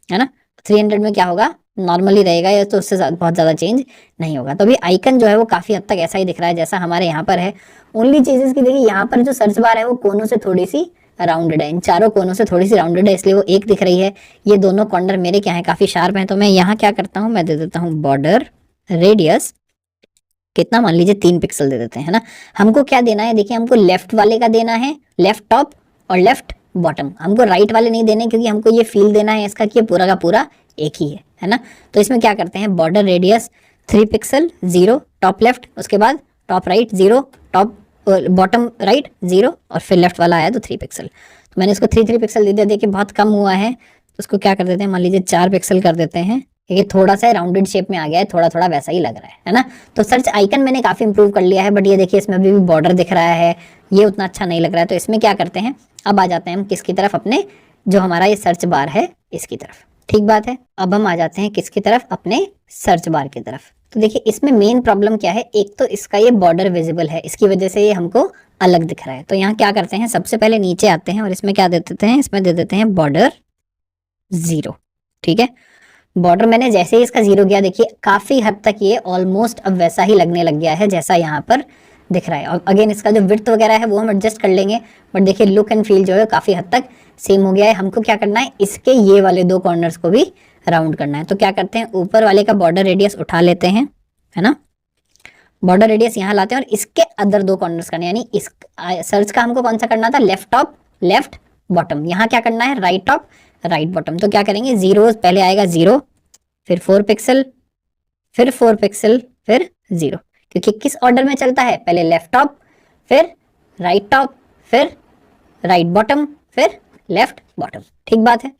है ना। 300 में क्या होगा, नॉर्मली रहेगा, या तो उससे बहुत ज़्यादा चेंज नहीं होगा। तो अभी आइकन जो है वो काफ़ी हद तक ऐसा ही दिख रहा है जैसा हमारे यहाँ पर है। ओनली चीज़ की देखिए यहाँ पर जो सर्च बार है वो कोनों से थोड़ी सी राउंडेड है, इन चारों कोनों से थोड़ी सी राउंडेड है, इसलिए वो एक दिख रही है। ये दोनों कॉर्नर मेरे क्या है, काफ़ी शार्प हैं। तो मैं यहाँ क्या करता हूँ, मैं दे देता हूँ बॉर्डर रेडियस कितना, मान लीजिए 3 पिक्सल दे देते हैं, है ना। हमको क्या देना है, देखिए हमको लेफ्ट वाले का देना है, लेफ्ट टॉप और लेफ्ट बॉटम। हमको राइट वाले नहीं देने, क्योंकि हमको ये फील देना है इसका कि ये पूरा का पूरा एक ही है ना। तो इसमें क्या करते हैं, border radius 3 pixel 0 top left, उसके बाद top right 0, top bottom right 0, और फिर लेफ्ट वाला आया तो 3 पिक्सल। तो मैंने इसको 3 पिक्सल दे दिया। देखिए बहुत कम हुआ है, तो उसको क्या कर देते हैं, मान लीजिए 4 पिक्सल कर देते हैं। ये थोड़ा सा राउंडेड शेप में आ गया है, थोड़ा थोड़ा वैसा ही लग रहा है ना। तो सर्च आइकन मैंने काफी इंप्रूव कर लिया है, बट ये देखिए इसमें अभी भी बॉर्डर दिख रहा है, ये उतना अच्छा नहीं लग रहा है। तो इसमें क्या करते हैं, अब आ जाते हैं हम किसकी तरफ, अपने जो हमारा ये सर्च बार है इसकी तरफ। ठीक बात है, अब हम आ जाते हैं किसकी तरफ, अपने सर्च बार की तरफ। तो देखिए इसमें मेन प्रॉब्लम क्या है, एक तो इसका ये बॉर्डर विजिबल है, इसकी वजह से ये हमको अलग दिख रहा है। तो यहाँ क्या करते हैं, सबसे पहले नीचे आते हैं और इसमें क्या दे देते हैं, इसमें दे देते हैं बॉर्डर 0। ठीक है, बॉर्डर मैंने जैसे ही इसका 0 किया, देखिए काफी हद तक ये ऑलमोस्ट अब वैसा ही लगने लग गया है जैसा यहाँ पर दिख रहा है। और अगेन इसका जो विड्थ वगैरह है वो हम एडजस्ट कर लेंगे, बट देखिए लुक एंड फील जो है काफी हद तक सेम हो गया है। हमको क्या करना है, इसके ये वाले 2 कॉर्नर्स को भी राउंड करना है। तो क्या करते हैं, ऊपर वाले का बॉर्डर रेडियस उठा लेते हैं, है ना। बॉर्डर रेडियस यहाँ लाते हैं और इसके अदर 2 कॉर्नर्स करने, यानी इस सर्च का हमको कौन सा करना था, लेफ्ट टॉप लेफ्ट बॉटम। यहाँ क्या करना है, राइट टॉप राइट बॉटम। तो क्या करेंगे, 0 पहले आएगा 0, फिर 4 पिक्सल, फिर 4 पिक्सल, फिर 0, क्योंकि किस ऑर्डर में चलता है, पहले लेफ्ट टॉप, फिर राइट टॉप, फिर राइट बॉटम, फिर लेफ्ट बॉटम। ठीक बात है,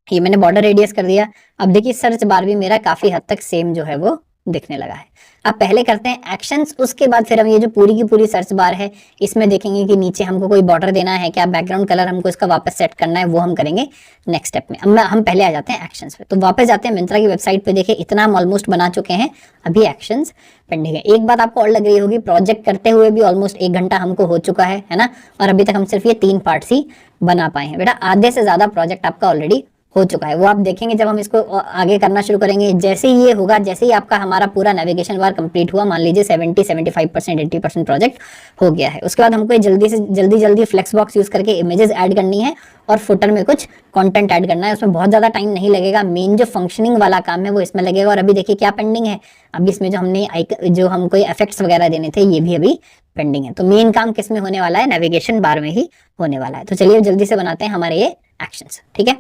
ये मैंने बॉर्डर रेडियस कर दिया। अब देखिए सर्च बार भी मेरा काफी हद तक सेम जो है वो दिखने लगा है। अब पहले करते हैं एक्शंस, उसके बाद फिर हम ये जो पूरी की पूरी सर्च बार है इसमें देखेंगे कि नीचे हमको कोई बॉर्डर देना है क्या, बैकग्राउंड कलर हमको इसका वापस सेट करना है, वो हम करेंगे नेक्स्ट स्टेप में। अब हम पहले आ जाते हैं एक्शंस पे। तो वापस जाते हैं मिंत्रा की वेबसाइट पे, देखिए इतना हम ऑलमोस्ट बना चुके हैं, अभी एक्शंस पेंडिंग है। एक बात आपको और लग रही होगी, प्रोजेक्ट करते हुए भी ऑलमोस्ट 1 घंटा हमको हो चुका है ना, और अभी तक हम सिर्फ ये 3 पार्ट्स ही बना पाए हैं। बेटा आधे से ज्यादा प्रोजेक्ट आपका ऑलरेडी हो चुका है, वो आप देखेंगे जब हम इसको आगे करना शुरू करेंगे। जैसे ही ये होगा, जैसे ही आपका हमारा पूरा नेविगेशन बार कंप्लीट हुआ, मान लीजिए 70-75% 80% प्रोजेक्ट हो गया है, उसके बाद हमको ये जल्दी फ्लेक्स बॉक्स यूज करके इमेजेस ऐड करनी है और फुटर में कुछ कंटेंट ऐड करना है। उसमें बहुत ज्यादा टाइम नहीं लगेगा, मेन जो फंक्शनिंग वाला काम है वो इसमें लगेगा। और अभी देखिए क्या पेंडिंग है, अभी इसमें जो हमको इफेक्ट्स वगैरह देने थे ये भी अभी पेंडिंग है। तो मेन काम किस में होने वाला है, नेविगेशन बार में ही होने वाला है। तो चलिए जल्दी से बनाते हैं हमारे ये एक्शंस। ठीक है,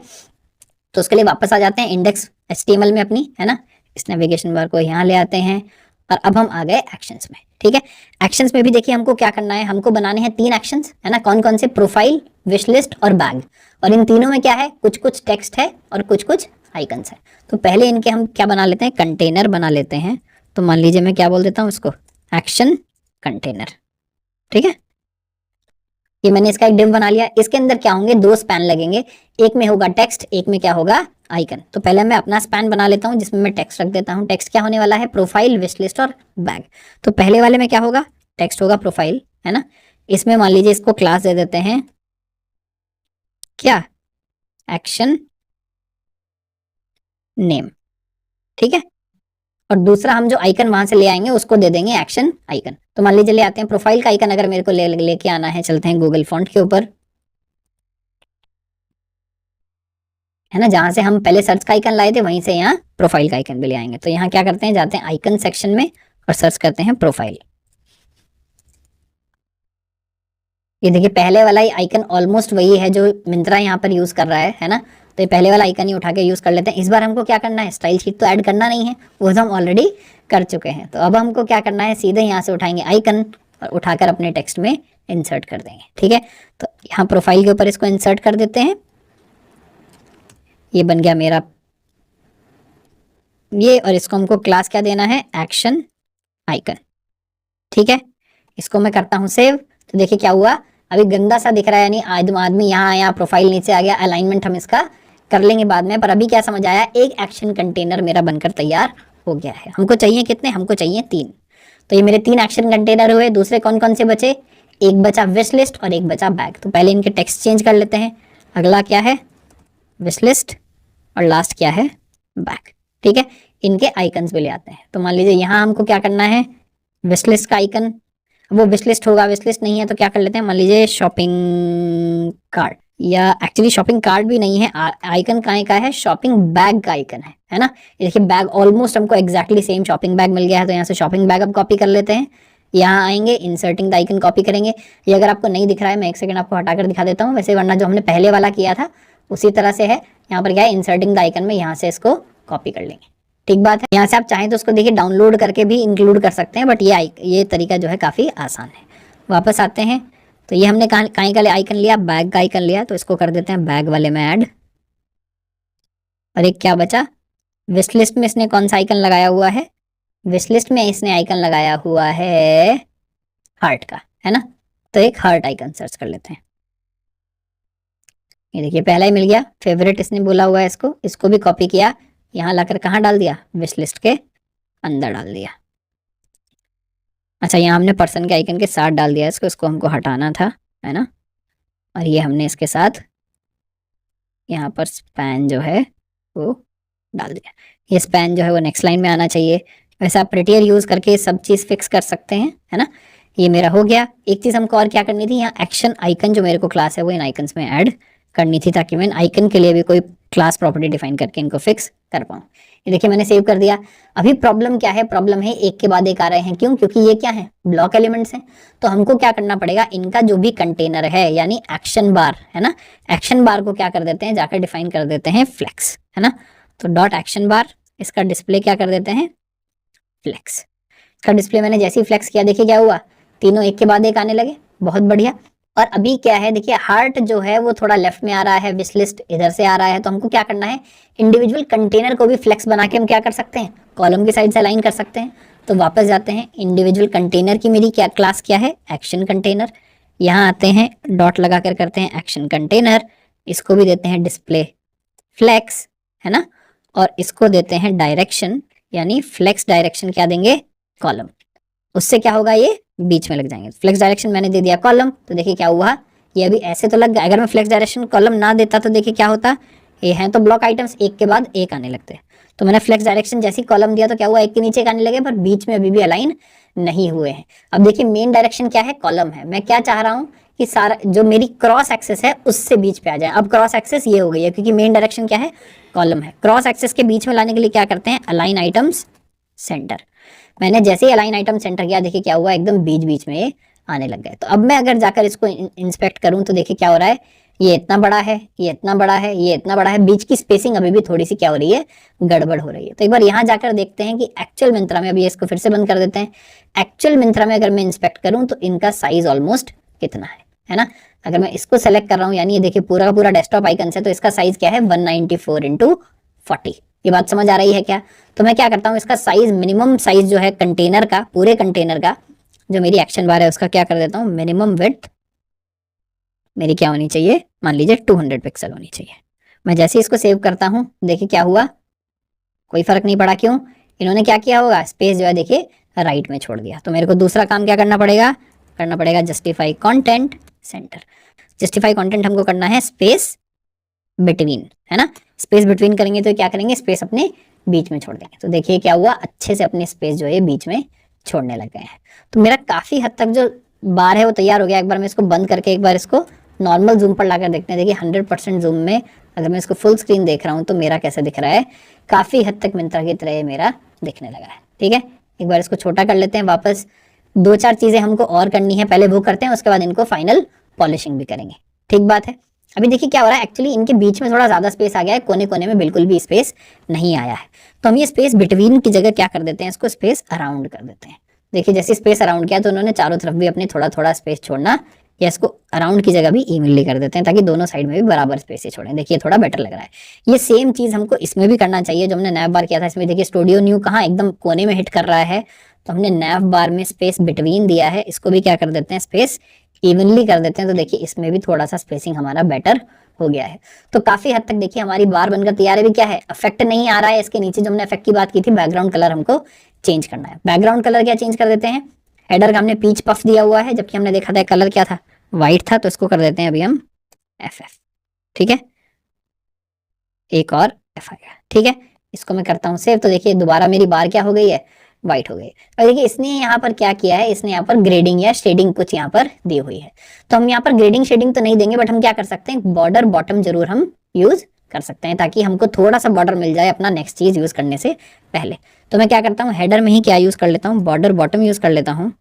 तो उसके लिए वापस आ जाते हैं इंडेक्स HTML में अपनी, है ना। इस नेविगेशन बार को यहाँ ले आते हैं और अब हम आ गए एक्शंस में। ठीक है, एक्शंस में भी देखिए हमको क्या करना है, हमको बनाने हैं 3 एक्शंस, है ना। कौन कौन से, प्रोफाइल, विश लिस्ट और बैग। और इन तीनों में क्या है, कुछ कुछ टेक्स्ट है और कुछ कुछ आइकन्स है। तो पहले इनके हम क्या बना लेते हैं, कंटेनर बना लेते हैं। तो मान लीजिए मैं क्या बोल देता हूँ इसको, एक्शन कंटेनर। ठीक है, ये मैंने इसका एक डिव बना लिया। इसके अंदर क्या होंगे, दो स्पैन लगेंगे, एक में होगा टेक्स्ट, एक में क्या होगा, आइकन। तो पहले मैं अपना स्पैन बना लेता हूँ जिसमें मैं टेक्स्ट रख देता हूँ। टेक्स्ट क्या होने वाला है, प्रोफाइल, विश लिस्ट और बैग। तो पहले वाले में क्या होगा, टेक्स्ट होगा, प्रोफाइल है ना। इसमें मान लीजिए इसको क्लास दे देते हैं क्या, एक्शन नेम। ठीक है, और दूसरा हम जो आइकन वहां से ले आएंगे उसको दे देंगे एक्शन आइकन। तो मान लीजिए ले आते हैं प्रोफाइल का आइकन, अगर मेरे को लेके आना है, चलते हैं गूगल फॉन्ट के ऊपर, है ना, जहां से हम पहले सर्च का आइकन लाए थे वहीं से यहाँ प्रोफाइल का आइकन भी ले आएंगे। तो यहाँ क्या करते हैं, जाते हैं आइकन सेक्शन में और सर्च करते हैं प्रोफाइल। ये देखिए पहले वाला ही आइकन ऑलमोस्ट वही है जो मिंत्रा यहाँ पर यूज कर रहा है ना। तो ये पहले वाला आइकन ही उठा के यूज कर लेते हैं। इस बार हमको क्या करना है, स्टाइल शीट तो ऐड करना नहीं है, वो तो हम ऑलरेडी कर चुके हैं। तो अब हमको क्या करना है, सीधे यहाँ से उठाएंगे आइकन और उठाकर अपने टेक्स्ट में इंसर्ट कर देंगे। ठीक है, तो यहाँ प्रोफाइल के ऊपर इसको इंसर्ट कर देते हैं। ये बन गया मेरा ये, और इसको हमको क्लास क्या देना है, एक्शन आइकन। ठीक है, इसको मैं करता हूं सेव। तो देखिए क्या हुआ, अभी गंदा सा दिख रहा है, यानी आदमी यहाँ आया, प्रोफाइल नीचे आ गया, अलाइनमेंट हम इसका कर लेंगे बाद में। पर अभी क्या समझ आया, एक एक्शन कंटेनर मेरा बनकर तैयार हो गया है। हमको चाहिए कितने, हमको चाहिए 3। तो ये मेरे 3 एक्शन कंटेनर हुए। दूसरे कौन कौन से बचे, एक बचा विश लिस्ट और एक बचा बैग। तो पहले इनके टेक्स्ट चेंज कर लेते हैं। अगला क्या है, विश लिस्ट, और लास्ट क्या है, बैग। ठीक है, इनके आइकन्स भी ले आते हैं। तो मान लीजिए यहाँ हमको क्या करना है, विश लिस्ट का आइकन, वो विश लिस्ट होगा, विश लिस्ट नहीं है तो क्या कर लेते हैं, मान लीजिए शॉपिंग कार्ड, या एक्चुअली शॉपिंग कार्ड भी नहीं है, आइकन का है, शॉपिंग बैग का आइकन है ना। ये देखिए बैग ऑलमोस्ट हमको एग्जैक्टली सेम शॉपिंग बैग मिल गया है। तो यहाँ से शॉपिंग बैग अब कॉपी कर लेते हैं, यहाँ आएंगे, इंसर्टिंग द आइकन कॉपी करेंगे। ये अगर आपको नहीं दिख रहा है, मैं एक सेकंड आपको हटाकर दिखा देता हूँ, वैसे वरना जो हमने पहले वाला किया था उसी तरह से है। यहाँ पर क्या है, इंसर्टिंग द आइकन में यहाँ से इसको कॉपी कर लेंगे। ठीक बात है, यहाँ से आप चाहें तो उसको देखिए डाउनलोड करके भी इंक्लूड कर सकते हैं, बट ये तरीका जो है काफ़ी आसान है। वापस आते हैं, तो ये हमने कहाँ का आइकन लिया, बैग का आइकन लिया, तो इसको कर देते हैं बैग वाले में ऐड। और एक क्या बचा, विश लिस्ट में इसने कौन सा आइकन लगाया हुआ है, विश लिस्ट में इसने आइकन लगाया हुआ है हार्ट का, है ना। तो एक हार्ट आइकन सर्च कर लेते हैं। ये देखिए पहला ही मिल गया, फेवरेट इसने बोला हुआ है, इसको भी कॉपी किया, यहाँ लाकर कहाँ डाल दिया, विश लिस्ट के अंदर डाल दिया। अच्छा, यहाँ हमने पर्सन के आइकन के साथ डाल दिया इसको हमको हटाना था, है ना। और ये हमने इसके साथ यहाँ पर स्पैन जो है वो डाल दिया। ये स्पैन जो है वो नेक्स्ट लाइन में आना चाहिए। वैसे आप प्रिटियर यूज करके सब चीज़ फिक्स कर सकते हैं, है ना। ये मेरा हो गया। एक चीज़ हमको और क्या करनी थी, यहाँ एक्शन आइकन जो मेरे को क्लास है वो इन आइकन्स में ऐड करनी थी, ताकि मैं इन आइकन के लिए भी कोई क्लास प्रॉपर्टी डिफाइन करके इनको फिक्स कर पाऊँ। ये देखिए मैंने सेव कर दिया। अभी प्रॉब्लम क्या है, प्रॉब्लम है एक के बाद एक आ रहे हैं। क्यों, क्योंकि ये क्या है, ब्लॉक एलिमेंट्स हैं। तो हमको क्या करना पड़ेगा, इनका जो भी कंटेनर है यानी एक्शन बार है ना, एक्शन बार को क्या कर देते हैं, जाकर डिफाइन कर देते हैं फ्लेक्स, है ना। तो डॉट एक्शन बार, इसका डिस्प्ले क्या कर देते हैं, फ्लेक्स। इसका डिस्प्ले मैंने जैसे ही फ्लेक्स किया, देखिए क्या हुआ, तीनों एक के बाद एक आने लगे, बहुत बढ़िया। और अभी क्या है, देखिए हार्ट जो है वो थोड़ा लेफ्ट में आ रहा है, विश लिस्ट इधर से आ रहा है। तो हमको क्या करना है, इंडिविजुअल कंटेनर को भी फ्लेक्स बना के हम क्या कर सकते हैं, कॉलम की साइड से अलाइन कर सकते हैं। तो वापस जाते हैं, इंडिविजुअल कंटेनर की मेरी क्या क्लास क्या है, एक्शन कंटेनर। यहाँ आते हैं, डॉट लगा कर करते हैं एक्शन कंटेनर, इसको भी देते हैं डिस्प्ले फ्लेक्स, है ना। और इसको देते हैं डायरेक्शन, यानी फ्लेक्स डायरेक्शन क्या देंगे, कॉलम। उससे क्या होगा, ये बीच में लग जाएंगे। फ्लेक्स डायरेक्शन मैंने दे दिया कॉलम, तो देखिए क्या हुआ, ये अभी ऐसे तो लग गया। अगर मैं फ्लेक्स डायरेक्शन कॉलम ना देता तो देखिए क्या होता, ये हैं तो ब्लॉक आइटम्स एक के बाद एक आने लगते हैं। तो मैंने फ्लेक्स डायरेक्शन जैसे ही कॉलम दिया तो क्या हुआ, एक के नीचे एक आने लगे, पर बीच में अभी भी अलाइन नहीं हुए हैं। अब देखिए मेन डायरेक्शन क्या है, कॉलम है। मैं क्या चाह रहा हूँ कि सारा जो मेरी क्रॉस एक्सेस है उससे बीच पे आ जाए। अब क्रॉस एक्सेस ये हो गई है, क्योंकि मेन डायरेक्शन क्या है, कॉलम है। क्रॉस एक्सेस के बीच में लाने के लिए क्या करते हैं, अलाइन आइटम्स सेंटर। मैंने जैसे ही अलाइन आइटम सेंटर किया, देखिए क्या हुआ, एकदम बीच बीच में आने लग गए। तो अब मैं अगर जाकर इसको इंस्पेक्ट करूं तो देखिए क्या हो रहा है, ये इतना बड़ा है, ये इतना बड़ा है, ये इतना बड़ा है, बीच की स्पेसिंग अभी भी थोड़ी सी क्या हो रही है, गड़बड़ हो रही है। तो एक बार यहाँ जाकर देखते हैं कि एक्चुअल मिंत्रा में, अभी इसको फिर से बंद कर देते हैं, एक्चुअल मिंत्रा में अगर मैं इंस्पेक्ट करूं तो इनका साइज ऑलमोस्ट कितना है। है ना। अगर मैं इसको सेलेक्ट कर रहा हूँ, यानी ये देखिए पूरा का पूरा डेस्कटॉप आइकन है, तो इसका साइज क्या है 194x40। ये बात समझ आ रही है क्या। तो मैं क्या करता हूँ, इसका साइज मिनिमम साइज जो है कंटेनर का, पूरे कंटेनर का जो मेरी एक्शन बार है उसका क्या कर देता हूँ, मिनिमम विड्थ मेरी क्या होनी चाहिए, मान लीजिए 200 पिक्सल होनी चाहिए। मैं जैसे इसको सेव करता हूँ देखिए क्या हुआ, कोई फर्क नहीं पड़ा। क्यों, इन्होंने क्या किया होगा, स्पेस जो है देखिए राइट में छोड़ दिया। तो मेरे को दूसरा काम क्या करना पड़ेगा justify content centre. Justify content हमको करना है स्पेस बिटवीन, है ना। स्पेस बिटवीन करेंगे तो क्या करेंगे, स्पेस अपने बीच में छोड़ देंगे। तो देखिए क्या हुआ, अच्छे से अपने स्पेस जो है बीच में छोड़ने लग गए हैं। तो मेरा काफी हद तक जो बार है वो तैयार हो गया। एक बार मैं इसको बंद करके एक बार इसको नॉर्मल जूम पर लाकर देखते हैं। देखिए 100% जूम में अगर मैं इसको फुल स्क्रीन देख रहा हूँ तो मेरा कैसे दिख रहा है, काफी हद तक मिंत्रा की तरह मेरा दिखने लगा है। ठीक है, एक बार इसको छोटा कर लेते हैं वापस। 2-4 चीजें हमको और करनी है, पहले वो करते हैं, उसके बाद इनको फाइनल पॉलिशिंग भी करेंगे। ठीक बात है। अभी देखिए क्या हो रहा है, एक्चुअली इनके बीच में थोड़ा ज्यादा स्पेस आ गया है, कोने कोने में बिल्कुल भी स्पेस नहीं आया है। तो हम ये स्पेस बिटवीन की जगह क्या कर देते हैं, इसको स्पेस अराउंड कर देते हैं। देखिए जैसे स्पेस अराउंड किया तो उन्होंने चारों तरफ भी अपने थोड़ा थोड़ा स्पेस छोड़ना, या इसको अराउंड की जगह भी इवनली कर देते हैं ताकि दोनों साइड में भी बराबर स्पेस ही छोड़ें। देखिए थोड़ा बेटर लग रहा है। ये सेम चीज हमको इसमें भी करना चाहिए जो हमने नैव बार किया था। इसमें देखिए स्टूडियो न्यू कहाँ एकदम कोने में हिट कर रहा है, तो हमने नैव बार में स्पेस बिटवीन दिया है, इसको भी क्या कर देते हैं, स्पेस इवनली कर देते हैं। तो देखिए इसमें भी थोड़ा सा स्पेसिंग हमारा बेटर हो गया है। तो काफी हद तक देखिए हमारी बार बनकर तैयार है। भी क्या है, इफेक्ट नहीं आ रहा है इसके नीचे, जो हमने इफेक्ट की बात की थी, बैकग्राउंड कलर हमको चेंज करना है। बैकग्राउंड कलर क्या चेंज कर देते हैं, हेडर का हमने पीच पफ दिया हुआ है, जबकि हमने देखा था कलर क्या था, व्हाइट था, तो इसको कर देते हैं अभी हम FF। ठीक है, एक और F आएगा। ठीक है, इसको मैं करता हूँ सेव। तो देखिए दोबारा मेरी बार क्या हो गई है, व्हाइट हो गई। और देखिए इसने यहाँ पर क्या किया है, इसने यहाँ पर ग्रेडिंग या शेडिंग कुछ यहाँ पर दी हुई है। तो हम यहाँ पर ग्रेडिंग शेडिंग तो नहीं देंगे, बट हम क्या कर सकते हैं, बॉर्डर बॉटम जरूर हम यूज कर सकते हैं, ताकि हमको थोड़ा सा बॉर्डर मिल जाए अपना नेक्स्ट चीज यूज करने से पहले। तो मैं क्या करता हूँ, हेडर में ही क्या यूज कर लेता हूँ, बॉर्डर बॉटम यूज कर लेता हूँ,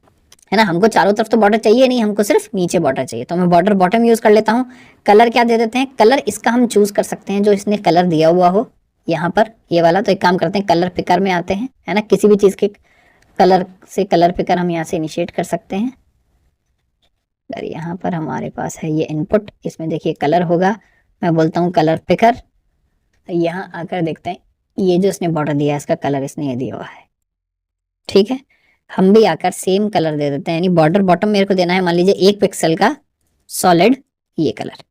है ना। हमको चारों तरफ तो बॉर्डर चाहिए नहीं, हमको सिर्फ नीचे बॉर्डर चाहिए, तो मैं बॉर्डर बॉटम यूज कर लेता हूँ। कलर क्या दे देते हैं, कलर इसका हम चूज कर सकते हैं जो इसने कलर दिया हुआ हो यहाँ पर, ये वाला। तो एक काम करते हैं, कलर पिकर में आते हैं, है ना, किसी भी चीज के कलर से कलर पिकर हम यहाँ से इनिशिएट कर सकते हैं। अगर यहाँ पर हमारे पास है ये इनपुट, इसमें देखिए कलर होगा, मैं बोलता हूँ कलर पिकर। यहाँ आकर देखते हैं ये जो इसने बॉर्डर दिया है इसका कलर इसने ये दिया हुआ है। ठीक है, हम भी आकर सेम कलर दे देते हैं, यानी बॉर्डर बॉटम मेरे को देना है मान लीजिए 1 पिक्सल का सॉलिड ये कलर।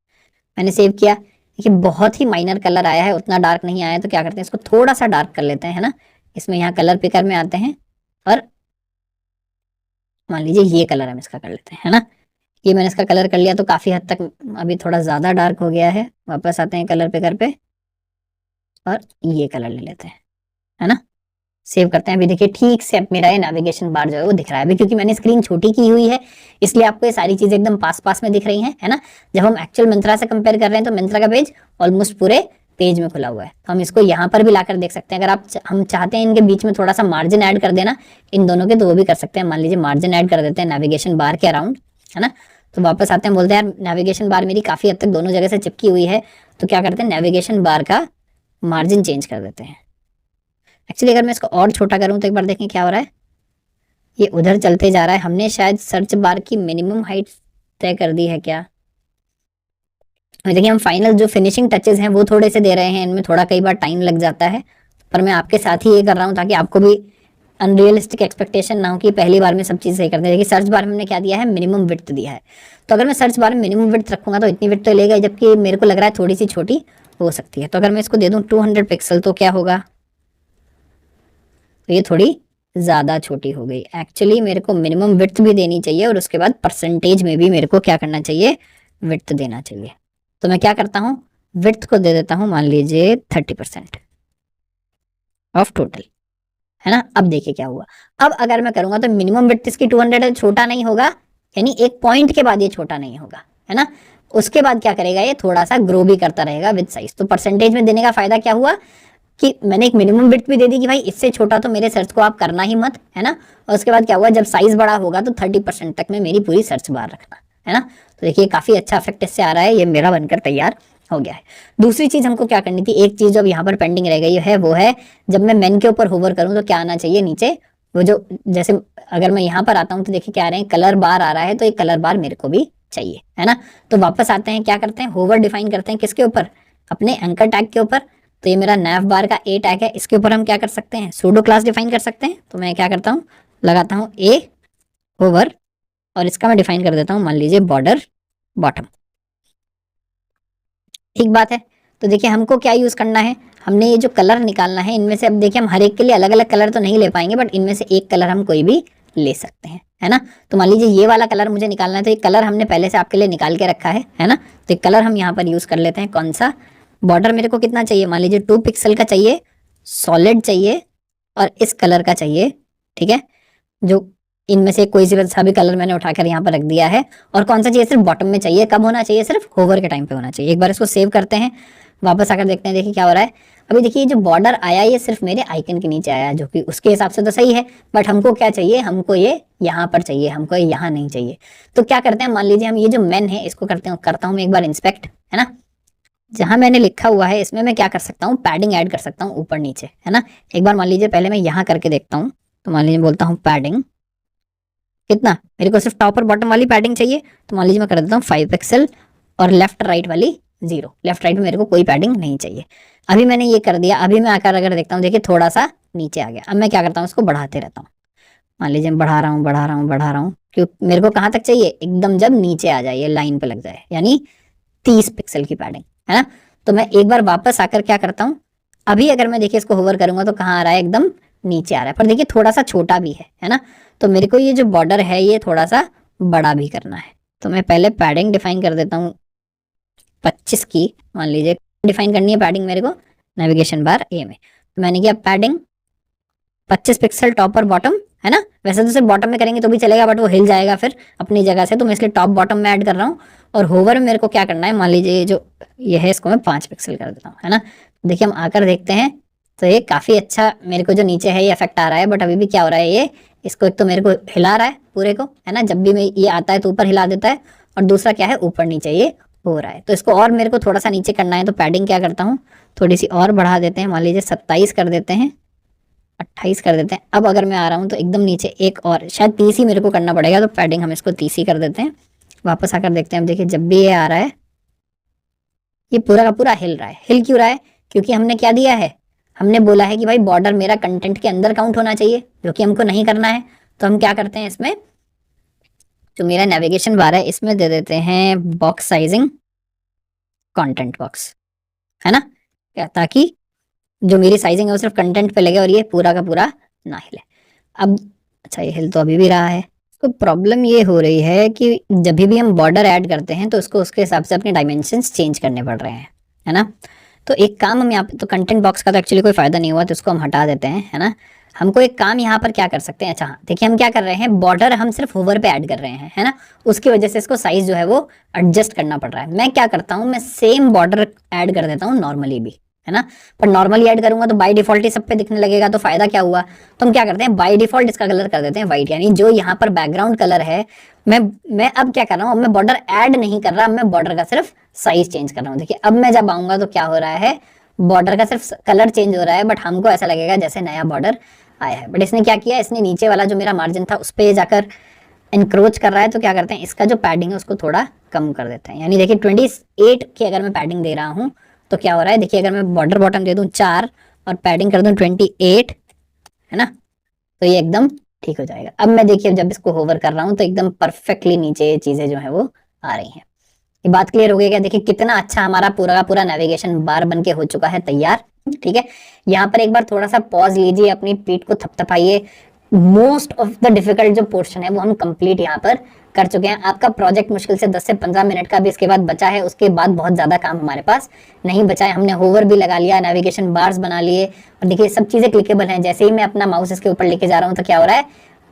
मैंने सेव किया, देखिए बहुत ही माइनर कलर आया है, उतना डार्क नहीं आया है। तो क्या करते हैं, इसको थोड़ा सा डार्क कर लेते हैं, है ना। इसमें यहाँ कलर पिकर में आते हैं और मान लीजिए ये कलर हम इसका कर लेते हैं, है ना। ये मैंने इसका कलर कर लिया, तो काफी हद तक अभी थोड़ा ज्यादा डार्क हो गया है। वापस आते हैं कलर पिकर पे और ये कलर ले लेते हैं, है ना। सेव करते हैं। अभी देखिए ठीक से अब मेरा ये नेविगेशन बार जो है वो दिख रहा है। अभी क्योंकि मैंने स्क्रीन छोटी की हुई है इसलिए आपको ये सारी चीजें एकदम पास पास में दिख रही हैं, है ना। जब हम एक्चुअल मिंत्रा से कंपेयर कर रहे हैं तो मिंत्रा का पेज ऑलमोस्ट पूरे पेज में खुला हुआ है, तो हम इसको यहाँ पर भी लाकर देख सकते हैं। अगर आप हम चाहते हैं इनके बीच में थोड़ा सा मार्जिन ऐड कर देना इन दोनों के, तो वो भी कर सकते हैं। मान लीजिए मार्जिन ऐड कर देते हैं नेविगेशन बार के अराउंड, है ना। तो वापस आते हैं, बोलते हैं यार नेविगेशन बार मेरी काफी हद तक दोनों जगह से चिपकी हुई है, तो क्या करते हैं, नेविगेशन बार का मार्जिन चेंज कर देते हैं। एक्चुअली अगर मैं इसको और छोटा करूं तो एक बार देखें क्या हो रहा है, ये उधर चलते जा रहा है। हमने शायद सर्च बार की मिनिमम हाइट तय कर दी है क्या। देखिए हम फाइनल जो फिनिशिंग टचेस हैं वो थोड़े से दे रहे हैं, इनमें थोड़ा कई बार टाइम लग जाता है, पर मैं आपके साथ ही ये कर रहा हूँ ताकि आपको भी अनरियलिस्टिक एक्सपेक्टेशन ना हो कि पहली बार में सब चीज़ सही कर दें। देखिए सर्च बार में हमने क्या दिया है, मिनिमम विड्थ दिया है। तो अगर मैं सर्च बार में मिनिमम विड्थ रखूंगा तो इतनी विड्थ तो लेगा, जबकि मेरे को लग रहा है थोड़ी सी छोटी हो सकती है। तो अगर मैं इसको दे दूं 200 पिक्सल तो क्या होगा, तो ये थोड़ी ज़्यादा छोटी हो गई। एक्चुअली मेरे को मिनिमम विड्थ भी देनी चाहिए और उसके बाद परसेंटेज में भी मेरे को क्या करना चाहिए, विड्थ देना चाहिए। तो मैं क्या करता हूँ, विड्थ को दे देता हूँ मान लीजिए 30% ऑफ टोटल, है ना। अब देखिए क्या हुआ, अब अगर मैं करूंगा तो मिनिमम विड्थ इसकी 200 है, छोटा नहीं होगा, यानी एक पॉइंट के बाद ये छोटा नहीं होगा, है ना। उसके बाद क्या करेगा, ये थोड़ा सा ग्रो भी करता रहेगा विद साइज। तो परसेंटेज में देने का फायदा क्या हुआ कि मैंने एक मिनिमम विड्थ भी दे दी कि भाई इससे छोटा तो मेरे सर्च को आप करना ही मत, है ना। और उसके बाद क्या हुआ, जब साइज बड़ा होगा तो 30% तक में मेरी पूरी सर्च बार रखना, है ना। तो देखिए काफी अच्छा इफेक्ट इससे आ रहा है, ये मेरा बनकर तैयार हो गया है। दूसरी चीज हमको क्या करनी थी, एक चीज जो अब यहाँ पर पेंडिंग रह गई है वो है, जब मैं मेन के ऊपर होवर करूँ तो क्या आना चाहिए नीचे, वो जो जैसे अगर मैं यहाँ पर आता हूँ तो देखिए क्या आ रहे हैं, कलर बार आ रहा है, तो ये कलर बार मेरे को भी चाहिए, है ना। तो वापस आते हैं, क्या करते हैं, होवर डिफाइन करते हैं किसके ऊपर, अपने एंकर टैग के ऊपर। तो ये मेरा nav बार का ए टैग है, इसके ऊपर हम क्या कर सकते हैं, सूडो क्लास डिफाइन कर सकते हैं। तो मैं क्या करता हूँ, लगाता हूँ ए होवर, और इसका मैं डिफाइन कर देता हूँ, मान लीजिए बॉर्डर बॉटम। ठीक बात है। तो देखिए हमको क्या यूज करना है, हमने ये जो कलर निकालना है इनमें से, अब देखिए हम हर एक के लिए अलग अलग कलर तो नहीं ले पाएंगे, बट इनमें से एक कलर हम कोई भी ले सकते हैं, है ना। तो मान लीजिए ये वाला कलर मुझे निकालना है, तो ये कलर हमने पहले से आपके लिए निकाल के रखा है ना। तो एक कलर हम यहाँ पर यूज कर लेते हैं, कौन सा, बॉर्डर मेरे को कितना चाहिए, मान लीजिए 2 पिक्सल का चाहिए, सॉलिड चाहिए, और इस कलर का चाहिए, ठीक है। जो इनमें से कोई सा भी कलर मैंने उठाकर यहाँ पर रख दिया है। और कौन सा चाहिए, सिर्फ बॉटम में चाहिए, कब होना चाहिए, सिर्फ होवर के टाइम पे होना चाहिए। एक बार इसको सेव करते हैं, वापस आकर देखते हैं, देखिए क्या हो रहा है। अभी देखिए जो बॉर्डर आया ये सिर्फ मेरे आइकन के नीचे आया, जो कि उसके हिसाब से तो सही है, बट हमको क्या चाहिए, हमको ये यहाँ पर चाहिए, हमको ये यहाँ नहीं चाहिए। तो क्या करते हैं, मान लीजिए हम ये जो मेन है इसको करता हूँ मैं एक बार इंस्पेक्ट, है ना। जहां मैंने लिखा हुआ है इसमें मैं क्या कर सकता हूँ, पैडिंग ऐड कर सकता हूँ ऊपर नीचे, है ना। एक बार मान लीजिए पहले मैं यहाँ करके देखता हूँ। तो मान लीजिए बोलता हूँ पैडिंग कितना, मेरे को सिर्फ टॉप और बॉटम वाली पैडिंग चाहिए। तो मान लीजिए मैं कर देता हूँ 5 पिक्सल, और लेफ्ट राइट वाली 0, लेफ्ट राइट में मेरे को कोई पैडिंग नहीं चाहिए। अभी मैंने ये कर दिया, अभी मैं आकर अगर देखता हूँ, देखिए थोड़ा सा नीचे आ गया। अब मैं क्या करता हूँ, इसको बढ़ाते रहता हूँ। मान लीजिए मैं बढ़ा रहा हूँ बढ़ा रहा हूँ बढ़ा रहा हूँ, क्यों, मेरे को कहाँ तक चाहिए, एकदम जब नीचे आ जाए, लाइन पे लग जाए, यानी 30 पिक्सल की पैडिंग, है ना। तो मैं एक बार वापस आकर क्या करता हूँ, अभी अगर मैं देखिए इसको होवर करूंगा तो कहाँ आ रहा है, एकदम नीचे आ रहा है, पर देखिए थोड़ा सा छोटा भी है ना। तो मेरे को ये जो बॉर्डर है ये थोड़ा सा बड़ा भी करना है। तो मैं पहले पैडिंग डिफाइन कर देता हूँ 25 की, मान लीजिए डिफाइन करनी है पैडिंग मेरे को नेविगेशन बार ए में। तो मैंने किया पैडिंग 25 पिक्सल टॉप और बॉटम, है ना। वैसे तो सिर्फ बॉटम में करेंगे तो भी चलेगा, बट वो हिल जाएगा फिर अपनी जगह से, तो मैं इसलिए टॉप बॉटम में ऐड कर रहा हूँ। और होवर में मेरे को क्या करना है, मान लीजिए जो ये है इसको मैं 5 पिक्सल कर देता हूँ, है ना। देखिए हम आकर देखते हैं, तो ये काफी अच्छा मेरे को जो नीचे है ये इफेक्ट आ रहा है, बट अभी भी क्या हो रहा है, ये इसको एक तो मेरे को हिला रहा है पूरे को, है ना। जब भी मैं ये आता है तो ऊपर हिला देता है, और दूसरा क्या है, ऊपर नीचे ये हो रहा है। तो इसको और मेरे को थोड़ा सा नीचे करना है, तो पैडिंग क्या करता हूँ, थोड़ी सी और बढ़ा देते हैं, मान लीजिए 27 कर देते हैं, 28 कर देते हैं। अब अगर मैं आ रहा हूँ तो एकदम नीचे एक और, शायद 30 ही मेरे को करना पड़ेगा, तो पैडिंग हम इसको 30 ही कर देते हैं। वापस आकर देखते हैं, अब देखिए जब भी ये आ रहा है ये पूरा का पूरा हिल रहा है। हिल क्यों रहा है, क्योंकि हमने क्या दिया है, हमने बोला है कि भाई बॉर्डर मेरा कंटेंट के अंदर काउंट होना चाहिए, जो कि हमको नहीं करना है। तो हम क्या करते हैं, इसमें जो मेरा नेविगेशन बार है इसमें दे देते हैं बॉक्स साइजिंग कंटेंट बॉक्स, है ना, ताकि जो मेरी साइजिंग है वो सिर्फ कंटेंट पे लगे और ये पूरा का पूरा ना हिले। अब अच्छा, ये हिल तो अभी भी रहा है। तो प्रॉब्लम ये हो रही है कि जब भी हम बॉर्डर ऐड करते हैं तो उसको उसके हिसाब से अपने डायमेंशंस चेंज करने पड़ रहे हैं, है ना। तो एक काम हम यहाँ पे, तो कंटेंट बॉक्स का तो एक्चुअली कोई फायदा नहीं हुआ, तो इसको हम हटा देते हैं, है ना। हमको एक काम यहाँ पर क्या कर सकते हैं, अच्छा हाँ देखिए हम क्या कर रहे हैं, बॉर्डर हम सिर्फ होवर पे ऐड कर रहे हैं, है ना। उसकी वजह से इसको साइज जो है वो एडजस्ट करना पड़ रहा है। मैं क्या करता हूँ, मैं सेम बॉर्डर ऐड कर देता हूँ नॉर्मली भी, है ना। पर नॉर्मली ऐड करूंगा तो बाय डिफॉल्ट ही सब पे दिखने लगेगा, तो फायदा क्या हुआ। तो हम क्या करते हैं, बाय डिफॉल्ट इसका कलर कर देते हैं व्हाइट, यानी जो यहाँ पर बैकग्राउंड कलर है, मैं अब क्या कर रहा हूँ, अब मैं बॉर्डर ऐड नहीं कर रहा, अब मैं बॉर्डर का सिर्फ साइज चेंज कर रहा हूँ। देखिए अब मैं जब आऊंगा तो क्या हो रहा है, बॉर्डर का सिर्फ कलर चेंज हो रहा है, बट हमको ऐसा लगेगा जैसे नया बॉर्डर आया है। बट इसने क्या किया, इसने नीचे वाला जो मेरा मार्जिन था उस पर जाकर इंक्रोच कर रहा है। तो क्या करते हैं, इसका जो पैडिंग है उसको थोड़ा कम कर देते हैं, यानी देखिए 28 की अगर मैं पैडिंग दे रहा हूँ तो क्या हो रहा है, देखिए अगर मैं बॉर्डर बॉटम दे दूं 4 और पैडिंग कर दूं 28, है ना, तो ये एकदम ठीक हो जाएगा। अब मैं देखिए जब इसको होवर कर रहा हूं तो एकदम परफेक्टली नीचे ये चीजें जो है वो आ रही हैं। ये बात क्लियर हो गई क्या, देखिए कितना अच्छा हमारा पूरा का पूरा नेविगेशन बार बन के हो चुका है तैयार। ठीक है, यहाँ पर एक बार थोड़ा सा पॉज लीजिए, अपनी पीठ को थपथपाइए। मोस्ट ऑफ द डिफिकल्ट जो पोर्शन है वो हम कंप्लीट यहाँ पर कर चुके हैं। आपका प्रोजेक्ट मुश्किल से 10 से 15 मिनट का भी इसके बाद बचा है, उसके बाद बहुत ज्यादा काम हमारे पास नहीं बचा है। हमने होवर भी लगा लिया, नेविगेशन बार्स बना लिए, और देखिए सब चीजें क्लिकेबल हैं। जैसे ही मैं अपना माउस इसके ऊपर लेके जा रहा हूँ तो क्या हो रहा है,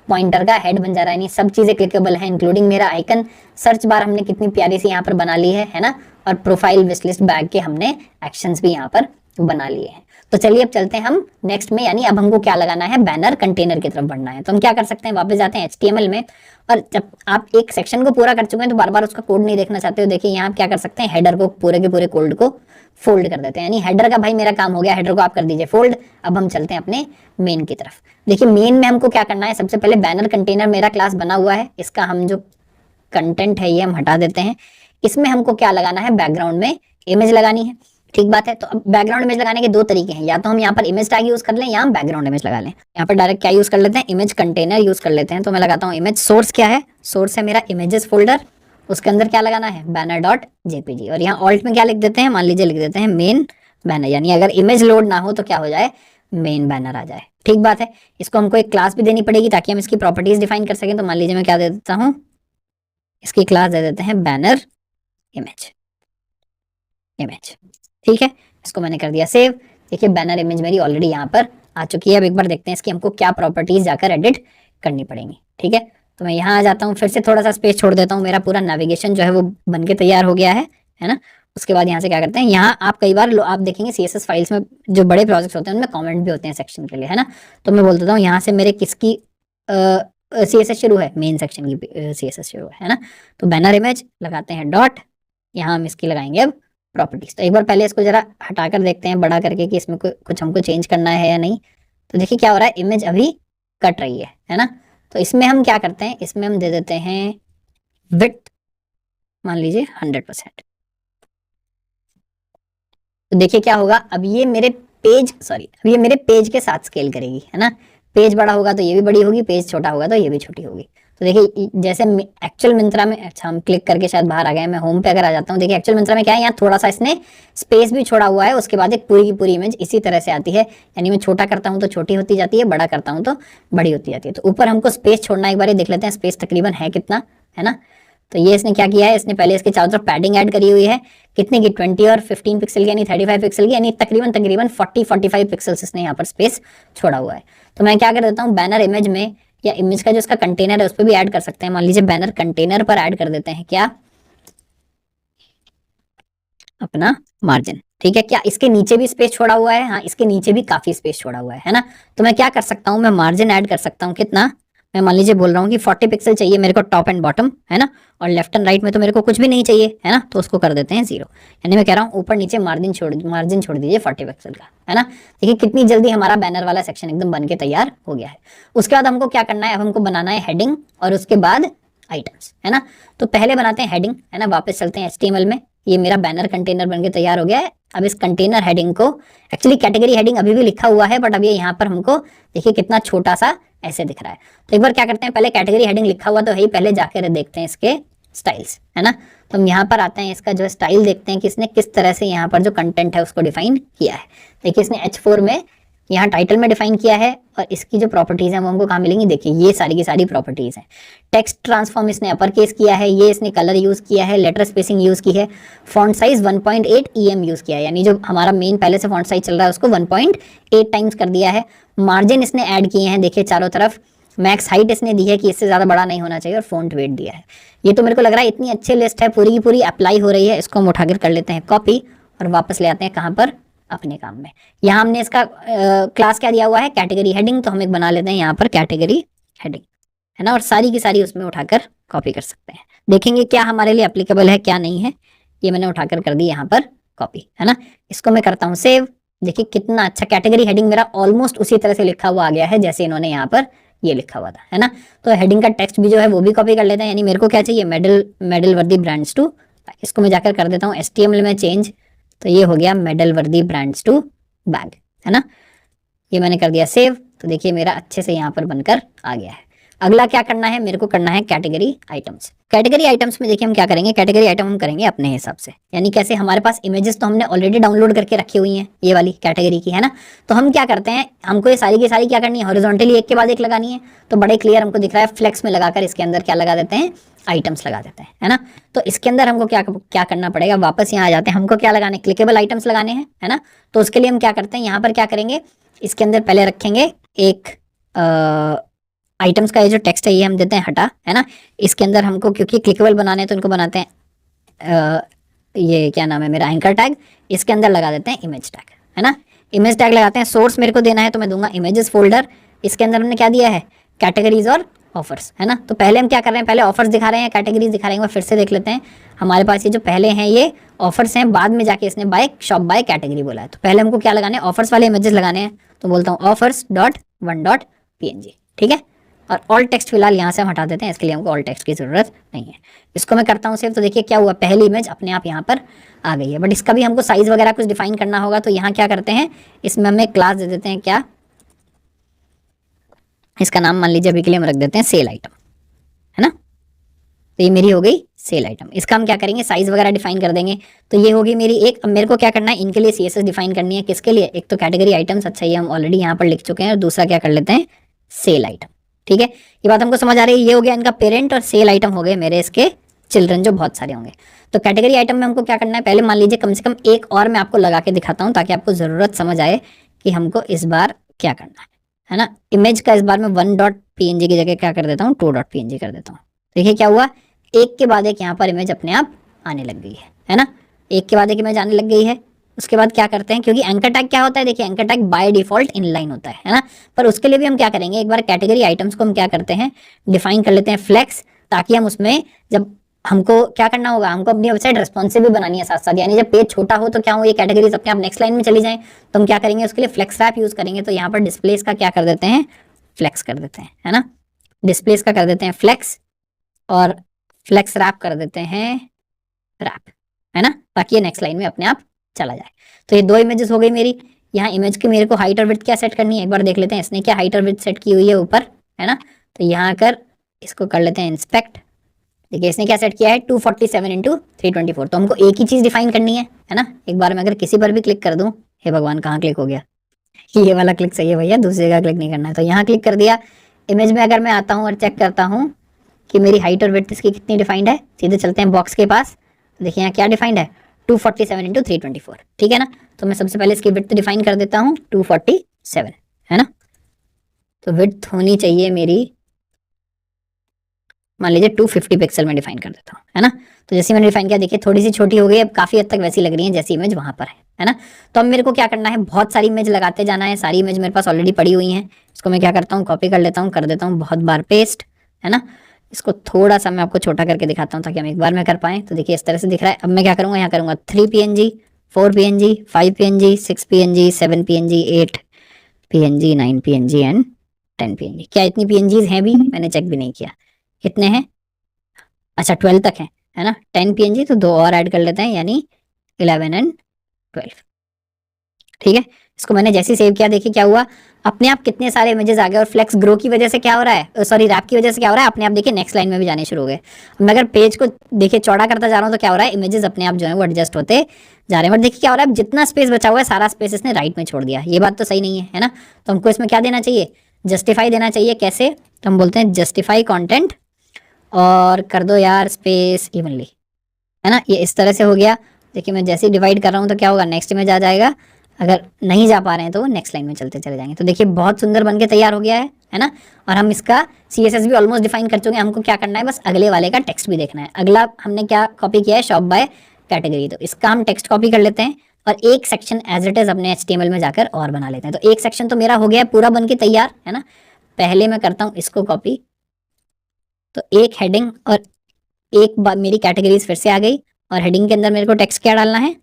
पॉइंटर का हेड बन जा रहा है, नहीं सब चीजें क्लिकेबल है, इंक्लूडिंग मेरा आइकन। सर्च बार हमने कितनी प्यारी सी यहाँ पर बना ली है ना, और प्रोफाइल विशलिस्ट बैग के हमने एक्शंस भी यहाँ पर बना लिए हैं। तो चलिए अब चलते हैं हम नेक्स्ट में, यानी अब हमको क्या लगाना है, बैनर कंटेनर की तरफ बढ़ना है। तो हम क्या कर सकते हैं, वापस जाते हैं HTML में, और जब आप एक सेक्शन को पूरा कर चुके हैं तो बार बार उसका कोड नहीं देखना चाहते हो, देखिए यहाँ आप क्या कर सकते हैं, हेडर को पूरे के पूरे कोड को फोल्ड कर देते हैं, यानी हेडर का भाई मेरा काम हो गया, हेडर को आप कर दीजिए फोल्ड। अब हम चलते हैं अपने मेन की तरफ। देखिए मेन में हमको क्या करना है, सबसे पहले बैनर कंटेनर मेरा क्लास बना हुआ है, इसका हम जो कंटेंट है ये हम हटा देते हैं। इसमें हमको क्या लगाना है, बैकग्राउंड में इमेज लगानी है। ठीक बात है। तो अब बैकग्राउंड इमेज लगाने के दो तरीके हैं, या तो हम यहाँ पर इमेज टैग यूज कर लें या हम बैकग्राउंड इमेज लगा लें। यहाँ पर डायरेक्ट क्या यूज कर लेते हैं, इमेज कंटेनर यूज कर लेते हैं। तो मैं लगाता हूँ इमेज। सोर्स क्या है, सोर्स है मेरा इमेजेस फोल्डर, उसके अंदर क्या लगाना है, बैनर डॉट जेपीजी। और यहाँ ऑल्ट में क्या लिख देते हैं, मान लीजिए लिख देते हैं मेन बैनर, यानी अगर इमेज लोड ना हो तो क्या हो जाए, मेन बैनर आ जाए। ठीक बात है। इसको हमको एक क्लास भी देनी पड़ेगी ताकि हम इसकी प्रॉपर्टीज डिफाइन कर सकें। तो मान लीजिए मैं क्या दे देता हूँ, इसकी क्लास दे देते हैं बैनर इमेज। ठीक है, इसको मैंने कर दिया सेव। देखिए बैनर इमेज मेरी ऑलरेडी यहाँ पर आ चुकी है। अब एक बार देखते हैं इसकी हमको क्या प्रॉपर्टीज जाकर एडिट करनी पड़ेंगी। ठीक है, तो मैं यहाँ आ जाता हूँ, फिर से थोड़ा सा स्पेस छोड़ देता हूँ। मेरा पूरा नेविगेशन जो है वो बन के तैयार हो गया है ना। उसके बाद यहाँ से क्या करते हैं, यहाँ आप कई बार आप देखेंगे CSS फाइल्स में जो बड़े प्रोजेक्ट्स होते हैं उनमें कमेंट भी होते हैं सेक्शन के लिए, है ना। तो मैं बोल देता हूँ यहाँ से मेरे किसकी CSS शुरू है, मेन सेक्शन की CSS शुरू है ना। तो बैनर इमेज लगाते हैं डॉट, यहाँ हम इसकी लगाएंगे अब प्रॉपर्टीज। तो एक बार पहले इसको जरा हटाकर देखते हैं बड़ा करके कि इसमें कुछ हमको चेंज करना है या नहीं। तो देखिए क्या हो रहा है, इमेज अभी कट रही है ना। तो इसमें हम क्या करते हैं, इसमें हम दे देते हैं विड्थ मान लीजिए 100%। तो देखिए क्या होगा, अब ये मेरे पेज के साथ स्केल करेगी, है ना। पेज बड़ा होगा तो ये भी बड़ी होगी, पेज छोटा होगा तो ये भी छोटी होगी। तो देखिए जैसे एक्चुअल मिंत्रा में, अच्छा हम क्लिक करके शायद बाहर आ गए, मैं होम पे अगर आ जाता हूँ, देखिए एक्चुअल मिंत्रा में क्या है, यहाँ थोड़ा सा इसने स्पेस भी छोड़ा हुआ है। उसके बाद एक पूरी की पूरी इमेज इसी तरह से आती है, यानी मैं छोटा करता हूँ तो छोटी होती जाती है, बड़ा करता हूँ तो बड़ी होती जाती है। तो ऊपर हमको स्पेस छोड़ना, एक बार देख लेते हैं स्पेस तकरीबन है कितना, है ना। तो ये इसने क्या किया है, इसने पहले इसके चारों तरफ पैडिंग ऐड करी हुई है, कितने की 20 और 15 पिक्सल की, यानी 35 पिक्सल की, यानी तकरीबन 40-45 पिक्सल्स इसने यहाँ पर स्पेस छोड़ा हुआ है। तो मैं क्या कर देता हूँ, बैनर इमेज में या इमेज का जो इसका कंटेनर है उस पर भी ऐड कर सकते हैं। मान लीजिए बैनर कंटेनर पर ऐड कर देते हैं क्या, अपना मार्जिन। ठीक है, क्या इसके नीचे भी स्पेस छोड़ा हुआ है, हाँ इसके नीचे भी काफी स्पेस छोड़ा हुआ है ना। तो मैं क्या कर सकता हूँ, मैं मार्जिन ऐड कर सकता हूँ कितना, मैं मान लीजिए बोल रहा हूँ कि 40 पिक्सल चाहिए मेरे को टॉप एंड बॉटम, है ना। और लेफ्ट एंड राइट में तो मेरे को कुछ भी नहीं चाहिए, है ना। तो उसको कर देते हैं 0, यानी मैं कह रहा हूँ ऊपर नीचे मार्जिन छोड़ दीजिए 40 पिक्सल का, है ना। देखिए कितनी जल्दी हमारा बैनर वाला सेक्शन एकदम बन के तैयार हो गया है। उसके बाद हमको क्या करना है, अब हमको बनाना है हेडिंग और उसके बाद आइटम्स, है ना। तो पहले बनाते हैं हेडिंग, है ना। वापस चलते हैं HTML में, ये मेरा बैनर कंटेनर बनके तैयार हो गया है। अब इस कंटेनर हेडिंग को, एक्चुअली कैटेगरी हेडिंग अभी भी लिखा हुआ है, बट अब ये यहाँ पर हमको देखिए कितना छोटा सा ऐसे दिख रहा है। तो एक बार क्या करते हैं, पहले कैटेगरी हेडिंग लिखा हुआ तो है ही, पहले जाकर देखते हैं इसके स्टाइल्स, है ना। तो हम यहाँ पर आते हैं, इसका जो स्टाइल देखते हैं कि इसने किस तरह से यहाँ पर जो कंटेंट है उसको डिफाइन किया है। देखिए इसने H4 में यहाँ टाइटल में डिफाइन किया है, और इसकी जो प्रॉपर्टीज हैं वो हमको कहाँ मिलेंगी, देखिए ये सारी की सारी प्रॉपर्टीज हैं। टेक्स्ट ट्रांसफॉर्म इसने अपर केस किया है, ये इसने कलर यूज किया है, लेटर स्पेसिंग यूज की है, फॉन्ट साइज 1.8 EM यूज किया है, यानी जो हमारा मेन पहले से फॉन्ट साइज चल रहा है उसको 1.8 टाइम्स कर दिया है। मार्जिन इसने ऐड किए हैं, देखिए चारों तरफ। मैक्स हाइट इसने दी है कि इससे ज्यादा बड़ा नहीं होना चाहिए, और फॉन्ट वेट दिया है। ये तो मेरे को लग रहा है इतनी अच्छी लिस्ट है, पूरी की पूरी अप्लाई हो रही है। इसको हम उठाकर कर लेते हैं कॉपी और वापस ले आते हैं कहाँ पर, अपने काम में। यहाँ हमने इसका क्लास क्या दिया हुआ है, कैटेगरी हेडिंग। तो हम एक बना लेते हैं यहाँ पर कैटेगरी हेडिंग, है ना। और सारी की सारी उसमें उठाकर कॉपी कर सकते हैं, देखेंगे क्या हमारे लिए एप्लीकेबल है क्या नहीं है। ये मैंने उठाकर कर दी यहाँ पर कॉपी, है ना। इसको मैं करता हूँ सेव। देखिए कितना अच्छा कैटेगरी हेडिंग मेरा ऑलमोस्ट उसी तरह से लिखा हुआ आ गया है जैसे इन्होंने यहाँ पर ये लिखा हुआ था, है ना। तो हेडिंग का टेक्स्ट भी जो है वो भी कॉपी कर लेते हैं, यानी मेरे को क्या चाहिए, मेडल वर्दी ब्रांड्स टू। इसको मैं जाकर कर देता हूँ HTML में चेंज। तो ये हो गया मेडल वर्दी ब्रांड्स टू बैग, है ना। ये मैंने कर दिया सेव। तो देखिए मेरा अच्छे से यहाँ पर बनकर आ गया है। अगला क्या करना है, मेरे को करना है कैटेगरी आइटम्स। कैटेगरी आइटम्स में देखिए हम क्या करेंगे, कैटेगरी आइटम हम करेंगे अपने हिसाब से, यानी कैसे, हमारे पास इमेजेस तो हमने ऑलरेडी डाउनलोड करके रखी हुई हैं ये वाली कैटेगरी की, है ना। तो हम क्या करते हैं, हमको ये सारी की सारी क्या करनी है, हॉरिजॉन्टली एक के बाद एक लगानी है। तो बड़े क्लियर हमको दिख रहा है, फ्लेक्स में लगाकर इसके अंदर क्या लगा देते हैं, आइटम्स लगा देते हैं, है ना। तो इसके अंदर हमको क्या करना पड़ेगा, वापस यहाँ आ जाते हैं, हमको क्या लगाने, क्लिकेबल आइटम्स लगाने हैं, है ना। तो उसके लिए हम क्या करते हैं, यहाँ पर क्या करेंगे, इसके अंदर पहले रखेंगे एक आइटम्स का ये जो टेक्स्ट है ये हम देते हैं हटा, है ना। इसके अंदर हमको क्योंकि क्लिकेबल बनाने हैं तो इनको बनाते हैं ये क्या नाम है मेरा, एंकर टैग। इसके अंदर लगा देते हैं इमेज टैग, है ना। इमेज टैग लगाते हैं, सोर्स मेरे को देना है तो मैं दूंगा इमेजेस फोल्डर। इसके अंदर हमने क्या दिया है, कैटेगरीज और ऑफर्स, है ना। तो पहले हम क्या कर रहे हैं, पहले ऑफर्स दिखा रहे हैं, कैटेगरीज दिखा रहे हैं। फिर से देख लेते हैं, हमारे पास ये जो पहले हैं ये ऑफर्स हैं, बाद में जाके इसने बाय शॉप बाय कैटेगरी बोला है। तो पहले हमको क्या लगाने हैं, ऑफर्स वाले इमेजेस लगाने हैं। तो बोलता हूँ ऑफर्स डॉट 1.png, ठीक है। और ऑल टेक्स्ट फिलहाल यहाँ से हम हटा देते हैं, इसके लिए हमको ऑल टेक्स्ट की जरूरत नहीं है। इसको मैं करता हूँ सेव, तो देखिए क्या हुआ, पहली इमेज अपने आप यहाँ पर आ गई है। बट इसका भी हमको साइज वगैरह कुछ डिफाइन करना होगा, तो यहाँ क्या करते हैं, इसमें हम एक क्लास दे देते हैं, क्या, इसका नाम मान लीजिए अभी के लिए हम रख देते हैं सेल आइटम, है ना। तो ये मेरी हो गई सेल आइटम। इसका हम क्या करेंगे, साइज वगैरह डिफाइन कर देंगे। तो ये होगी मेरी एक, अब मेरे को क्या करना है, इनके लिए CSS डिफाइन करनी है। किसके लिए, एक तो कैटेगरी आइटम्स, अच्छा ये हम ऑलरेडी यहाँ पर लिख चुके हैं, और दूसरा क्या कर लेते हैं, सेल आइटम। ठीक है, ये बात हमको समझ आ रही है। ये हो गया इनका पेरेंट, और सेल आइटम हो गए मेरे इसके चिल्ड्रन, जो बहुत सारे होंगे। तो कैटेगरी आइटम में हमको क्या करना है, पहले मान लीजिए कम से कम एक और मैं आपको लगा के दिखाता हूँ, ताकि आपको जरूरत समझ आए कि हमको इस बार क्या करना है ना। इमेज का इस बार मैं 1.png की जगह क्या कर देता हूँ, 2.png कर देता हूँ। देखिए क्या हुआ, एक के बाद एक यहाँ पर इमेज अपने आप आने लग गई है ना। एक के बाद एक इमेज आने लग गई है। उसके बाद क्या करते हैं, क्योंकि एंकर टैग क्या होता है, देखिए anchor tag by default inline होता है ना। पर उसके लिए भी हम क्या करेंगे, एक बार कैटेगरी आइटम्स को हम क्या करते हैं, डिफाइन कर लेते हैं फ्लेक्स, ताकि हम उसमें जब हमको क्या करना होगा, हमको अपनी वेबसाइट रेस्पॉन्सिव भी बनानी है साथ साथ, यानी जब पेज छोटा हो तो क्या हो, ये कैटेगरीज अपने आप नेक्स्ट लाइन में चली जाएं, तो हम क्या करेंगे, उसके लिए फ्लेक्स रैप यूज करेंगे। तो यहाँ पर डिस्प्लेस का क्या कर देते हैं, फ्लेक्स कर देते हैं, है ना। डिस्प्लेस का कर देते हैं फ्लेक्स, और फ्लेक्स रैप कर देते हैं रैप, है ना, ताकि ये नेक्स्ट लाइन में अपने आप चला जाए। तो ये दो इमेजेस हो गई मेरी। यहाँ इमेज की मेरे को हाइट और विड्थ क्या सेट करनी है, एक बार देख लेते हैं इसने क्या हाइट और विड्थ सेट की हुई है ऊपर, है ना। तो यहाँ कर इसको कर लेते हैं इंस्पेक्ट। देखिए इसने क्या सेट किया है, 247 इंटू 324। तो हमको एक ही चीज डिफाइन करनी है ना। एक बार मैं अगर किसी पर भी क्लिक कर दूं, हे भगवान कहाँ क्लिक हो गया, ये वाला क्लिक सही है भैया, दूसरी जगह क्लिक नहीं करना है। तो यहाँ क्लिक कर दिया। इमेज में अगर मैं आता हूँ और चेक करता हूँ कि मेरी हाइट और विड्थ इसकी कितनी डिफाइंड है, सीधे चलते हैं बॉक्स के पास। देखिए यहाँ क्या डिफाइंड है, 247 इंटू 324, ठीक है ना। तो मैं सबसे पहले इसकी विड्थ डिफाइन कर देता हूँ 247, है ना। तो विड्थ होनी चाहिए मेरी, मान लीजिए 250 पिक्सल में डिफाइन कर देता हूँ, है ना। तो जैसे मैंने डिफाइन किया, देखिए थोड़ी सी छोटी हो गई, अब काफी हद तक वैसी लग रही है जैसी इमेज वहां पर है ना। तो अब मेरे को क्या करना है, बहुत सारी इमेज लगाते जाना है। सारी इमेज मेरे पास ऑलरेडी पड़ी हुई है। इसको मैं क्या करता हूँ, कॉपी कर लेता हूँ, कर देता हूँ बहुत बार पेस्ट, है ना। इसको थोड़ा सा मैं आपको छोटा करके दिखाता हूँ, ताकि हम एक बार में कर पाए। तो देखिए इस तरह से दिख रहा है। अब मैं क्या करूँगा, यहाँ करूँगा 3 PNG, 4 PNG, 5 PNG, 6 PNG, 7 PNG, 8 PNG, 9 PNG and 10 PNG। क्या इतनी PNGs हैं भी, मैंने चेक भी नहीं किया कितने हैं, अच्छा 12 तक है ना। 10 PNG, तो दो और ऐड कर लेते हैं, यानी 11 एंड 12, ठीक है। इसको मैंने जैसे सेव किया, देखिए क्या हुआ, अपने आप कितने सारे इमेजेस आ गए। और फ्लेक्स ग्रो की वजह से क्या हो रहा है, सॉरी रैप की वजह से क्या हो रहा है, अपने आप देखिए नेक्स्ट लाइन में भी जाने शुरू हो गए। मैं अगर पेज को देखिए चौड़ा करता जा रहा हूँ, तो क्या हो रहा है, इमेजेस अपने आप जो है वो एडजस्ट होते जा रहे हैं। बट देखिए क्या हो रहा है, जितना स्पेस बचा हुआ है सारा स्पेस इसने राइट में छोड़ दिया। ये बात तो सही नहीं है ना। तो हमको इसमें क्या देना चाहिए, जस्टिफाई देना चाहिए। कैसे, तो हम बोलते हैं जस्टिफाई कॉन्टेंट, और कर दो यार स्पेस इवनली, है ना। ये इस तरह से हो गया। देखिए मैं जैसे ही डिवाइड कर रहा हूँ तो क्या होगा, नेक्स्ट में जा जाएगा। अगर नहीं जा पा रहे हैं तो वो नेक्स्ट लाइन में चलते चले जाएंगे। तो देखिए बहुत सुंदर बन के तैयार हो गया है ना। और हम इसका CSS भी ऑलमोस्ट डिफाइन कर चुके हैं। हमको क्या करना है, बस अगले वाले का टेक्स्ट भी देखना है। अगला हमने क्या कॉपी किया है, शॉप बाय कैटेगरी। तो इसका हम टेक्स्ट कॉपी कर लेते हैं, और एक सेक्शन एज इट इज अपने HTML में जाकर और बना लेते हैं। तो एक सेक्शन तो मेरा हो गया पूरा बन के तैयार, है ना। पहले मैं करता हूँ इसको कॉपी, तो एक हेडिंग और एक बार मेरी कैटेगरीज फिर से आ गई। और हेडिंग के अंदर मेरे को टेक्स्ट क्या डालना है,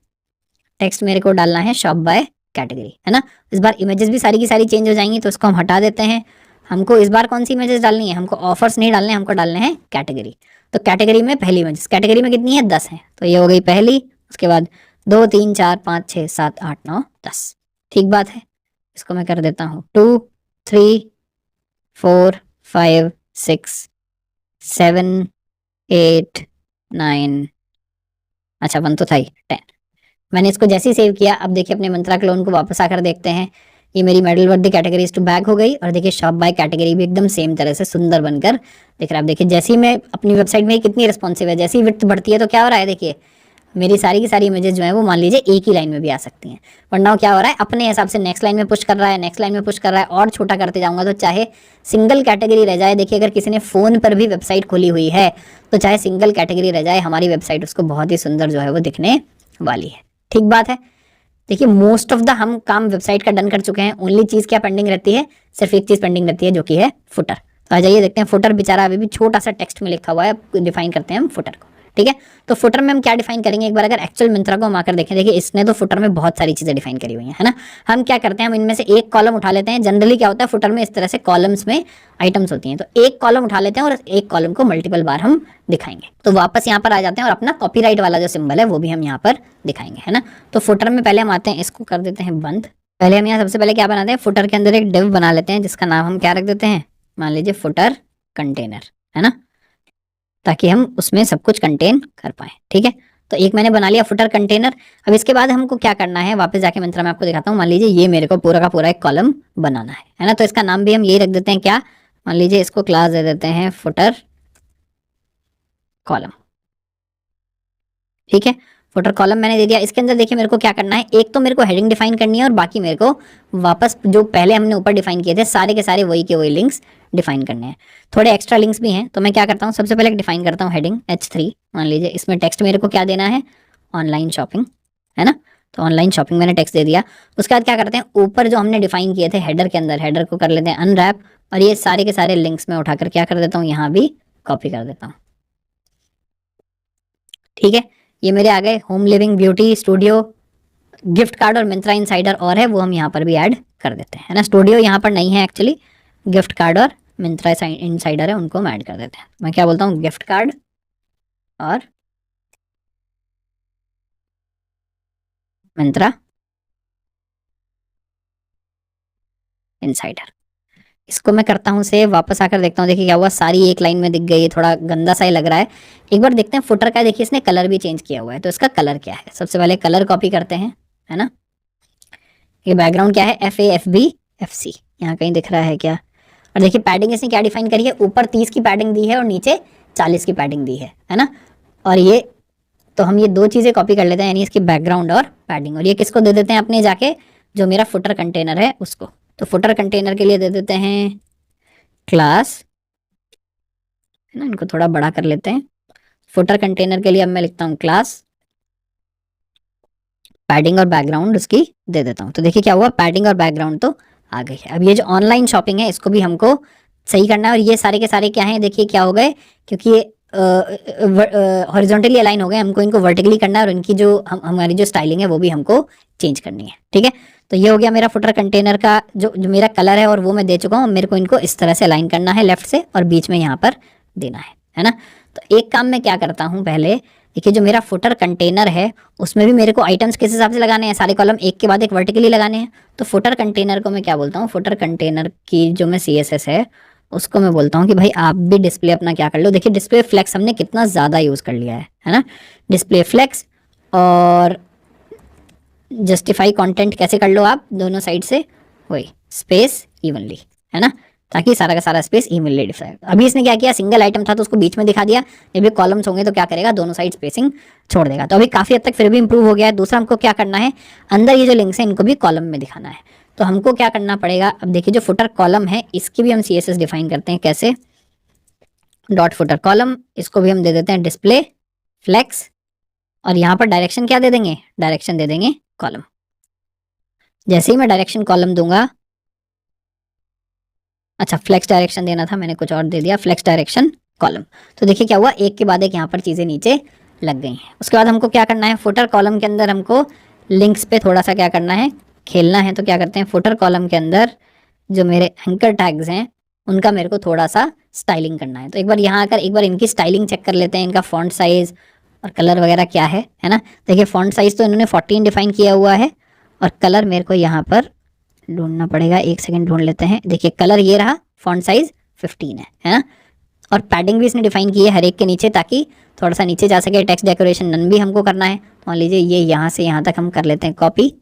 टेक्स्ट मेरे को डालना है शॉप बाय कैटेगरी, है ना। इस बार इमेजेस भी सारी की सारी चेंज हो जाएंगी, तो इसको हम हटा देते हैं। हमको इस बार कौन सी इमेजेस डालनी है, हमको ऑफर्स नहीं डालने, हमको डालने हैं कैटेगरी। तो कैटेगरी में पहली इमेजेस, कैटेगरी में कितनी है, 10 है। तो ये हो गई पहली, उसके बाद 2 3 4 5 6 7 8 9 10, ठीक बात है। इसको मैं कर देता हूँ 2 3 4 5 6 7 8 9, अच्छा 1 तो था ही, 10। मैंने इसको जैसे ही सेव किया, अब देखिए अपने मंत्रा क्लोन को वापस आकर देखते हैं। ये मेरी मेडल वर्दी कैटेगरीज टू बैक हो गई, और देखिए शॉप बाय कैटेगरी भी एकदम सेम तरह से सुंदर बनकर दिख रहा है। अब देखिए जैसे ही मैं अपनी वेबसाइट में कितनी रिस्पॉन्सिव है, जैसे ही विड्थ बढ़ती है तो क्या हो रहा है, देखिए मेरी सारी की सारी इमेजेस जो है वो मान लीजिए एक ही लाइन में भी आ सकती हैं। वरना क्या हो रहा है, अपने हिसाब से नेक्स्ट लाइन में पुश कर रहा है, नेक्स्ट लाइन में पुश कर रहा है, और छोटा करते जाऊंगा तो चाहे सिंगल कैटेगरी रह जाए। देखिए अगर किसी ने फोन पर भी वेबसाइट खोली हुई है, तो चाहे सिंगल कैटेगरी रह जाए, हमारी वेबसाइट उसको बहुत ही सुंदर जो है वो दिखने वाली है, ठीक बात है। देखिए मोस्ट ऑफ द हम काम वेबसाइट का डन कर चुके हैं। ओनली चीज क्या पेंडिंग रहती है, सिर्फ एक चीज पेंडिंग रहती है, जो कि है फुटर। तो आ जाइए देखते हैं फुटर, बेचारा अभी भी छोटा सा टेक्स्ट में लिखा हुआ है, डिफाइन करते हैं हम फुटर को, ठीक है। तो फुटर में हम क्या डिफाइन करेंगे, एक बार अगर एक्चुअल मिंत्रा को हम आकर देखें, देखिए इसने तो फुटर में बहुत सारी चीजें डिफाइन करी हुई है ना। हम क्या करते हैं, हम इनमें से एक कॉलम उठा लेते हैं। जनरली क्या होता है फुटर में इस तरह से कॉलम्स में आइटम्स होती हैं, तो एक कॉलम उठा लेते हैं और एक कॉलम को मल्टीपल बार हम दिखाएंगे। तो वापस यहाँ पर आ जाते हैं और अपना कॉपीराइट वाला जो सिंबल है वो भी हम यहाँ पर दिखाएंगे, है ना। तो फुटर में पहले हम आते हैं, इसको कर देते हैं बंद। पहले हम यहाँ सबसे पहले क्या बनाते हैं, फुटर के अंदर एक डिव बना लेते हैं जिसका नाम हम क्या रख देते हैं, मान लीजिए फुटर कंटेनर, है ना, ताकि हम उसमें सब कुछ कंटेन कर पाए। ठीक है, तो एक मैंने बना लिया फुटर कंटेनर। अब इसके बाद हमको क्या करना है, वापस जाके मंत्रा में आपको दिखाता हूँ। मान लीजिए ये मेरे को पूरा का पूरा एक कॉलम बनाना है ना। तो इसका नाम भी हम यही रख देते हैं, क्या, मान लीजिए इसको क्लास दे देते हैं फुटर कॉलम। ठीक है, फुटर कॉलम मैंने दे दिया। इसके अंदर देखिए मेरे को क्या करना है, एक तो मेरे को हेडिंग डिफाइन करनी है और बाकी मेरे को वापस जो पहले हमने ऊपर डिफाइन किए थे सारे के सारे वही के वही लिंक्स डिफाइन करने हैं। थोड़े एक्स्ट्रा लिंक्स भी हैं, तो मैं क्या करता हूँ, सबसे पहले डिफाइन करता हूँ हेडिंग H3। मान लीजिए इसमें टेक्स्ट मेरे को क्या देना है, ऑनलाइन शॉपिंग, है ना। तो ऑनलाइन शॉपिंग मैंने टेक्स्ट दे दिया। उसके बाद क्या करते हैं, ऊपर जो हमने डिफाइन किए थे हेडर के अंदर, हेडर को कर लेते हैं अनरैप और ये सारे के सारे लिंक्स में उठाकर क्या कर देता हूँ, यहाँ भी कॉपी कर देता हूँ। ठीक है, ये मेरे आ गए home living, beauty, studio, gift card और मिंत्रा इनसाइडर और है वो हम यहाँ पर भी ऐड कर देते हैं, है ना। स्टूडियो यहाँ पर नहीं है एक्चुअली, गिफ्ट कार्ड और मिंत्रा इनसाइडर है, उनको हम ऐड कर देते हैं। मैं क्या बोलता हूँ, गिफ्ट कार्ड और मिंत्रा इनसाइडर। इसको मैं करता हूँ सेव, वापस आकर देखता हूँ, देखिए क्या हुआ, सारी एक लाइन में दिख गई है। थोड़ा गंदा सा ही लग रहा है। एक बार देखते हैं फुटर का, देखिए इसने कलर भी चेंज किया हुआ है, तो इसका कलर क्या है, सबसे पहले कलर कॉपी करते हैं, है ना। ये बैकग्राउंड क्या है, FAFBFC, यहाँ कहीं दिख रहा है क्या। और देखिए पैडिंग इसने क्या डिफाइन करी है, ऊपर 30 की पैडिंग दी है और नीचे 40 की पैडिंग दी है ना। और ये तो हम ये दो चीज़ें कॉपी कर लेते हैं, यानी इसकी बैकग्राउंड और पैडिंग। और ये किसको दे देते हैं अपने जाके, जो मेरा फुटर कंटेनर है उसको। तो फुटर कंटेनर के लिए दे देते हैं क्लास, है ना, इनको थोड़ा बड़ा कर लेते हैं। फुटर कंटेनर के लिए अब मैं लिखता हूँ क्लास, पैडिंग और बैकग्राउंड उसकी दे देता हूँ। तो देखिए क्या हुआ, पैडिंग और बैकग्राउंड तो आ गई है। अब ये जो ऑनलाइन शॉपिंग है इसको भी हमको सही करना है। और ये सारे के सारे क्या हैं, देखिए क्या हो गए, क्योंकि ये हॉरिजॉन्टली अलाइन हो गए, हमको इनको वर्टिकली करना है और इनकी जो हमारी जो स्टाइलिंग है वो भी हमको चेंज करनी है। ठीक है, तो ये हो गया मेरा फुटर कंटेनर का जो मेरा कलर है और वो मैं दे चुका हूँ। मेरे को इनको इस तरह से अलाइन करना है लेफ्ट से और बीच में यहाँ पर देना है ना। तो एक काम मैं क्या करता हूँ, पहले देखिए जो मेरा फुटर कंटेनर है उसमें भी मेरे को आइटम्स किस हिसाब से लगाने हैं, सारे कॉलम एक के बाद एक वर्टिकली लगाने हैं। तो फुटर कंटेनर को मैं क्या बोलता हूँ, फुटर कंटेनर की जो मैं CSS है उसको मैं बोलता हूँ कि भाई आप भी डिस्प्ले अपना क्या कर लो। देखिए डिस्प्ले फ्लेक्स हमने कितना ज़्यादा यूज़ कर लिया है ना। डिस्प्ले फ्लेक्स और जस्टिफाई कंटेंट कैसे कर लो आप, दोनों साइड से वही स्पेस इवनली, है ना, ताकि सारा का सारा स्पेस इवनली डिफाइन। अभी इसने क्या किया, सिंगल आइटम था तो उसको बीच में दिखा दिया, जब भी कॉलम्स होंगे तो क्या करेगा, दोनों साइड स्पेसिंग छोड़ देगा। तो अभी काफ़ी हद तक फिर भी इंप्रूव हो गया है। दूसरा हमको क्या करना है, अंदर ये जो लिंक्स हैं इनको भी कॉलम में दिखाना है। तो हमको क्या करना पड़ेगा, अब देखिए जो फुटर कॉलम है इसकी भी हम CSS डिफाइन करते हैं, कैसे, डॉट फुटर कॉलम, इसको भी हम दे देते हैं डिस्प्ले फ्लेक्स और यहाँ पर डायरेक्शन क्या दे देंगे, डायरेक्शन दे देंगे कॉलम। जैसे ही मैं डायरेक्शन कॉलम दूंगा, अच्छा फ्लेक्स डायरेक्शन देना था, मैंने कुछ और दे दिया, फ्लेक्स डायरेक्शन कॉलम। तो देखिए क्या हुआ, एक के बाद एक यहाँ पर चीज़ें नीचे लग गई हैं। उसके बाद हमको क्या करना है, फुटर कॉलम के अंदर हमको लिंक्स पे थोड़ा सा क्या करना है, खेलना है। तो क्या करते हैं, फुटर कॉलम के अंदर जो मेरे एंकर टैग्स हैं उनका मेरे को थोड़ा सा स्टाइलिंग करना है। तो एक बार यहाँ आकर एक बार इनकी स्टाइलिंग चेक कर लेते हैं, इनका फॉन्ट साइज़ और कलर वगैरह क्या है ना। देखिए फॉन्ट साइज़ तो इन्होंने 14 डिफाइन किया हुआ है और कलर मेरे को यहाँ पर ढूंढना पड़ेगा, एक सेकंड ढूंढ लेते हैं। देखिए कलर ये रहा, फॉन्ट साइज 15 है ना। और पैडिंग भी इसने डिफाइन की है हर एक के नीचे, ताकि थोड़ा सा नीचे जा सके। टेक्स्ट डेकोरेशन नन भी हमको करना है। मान लीजिए ये यहाँ से यहाँ तक हम कर लेते हैं कॉपी,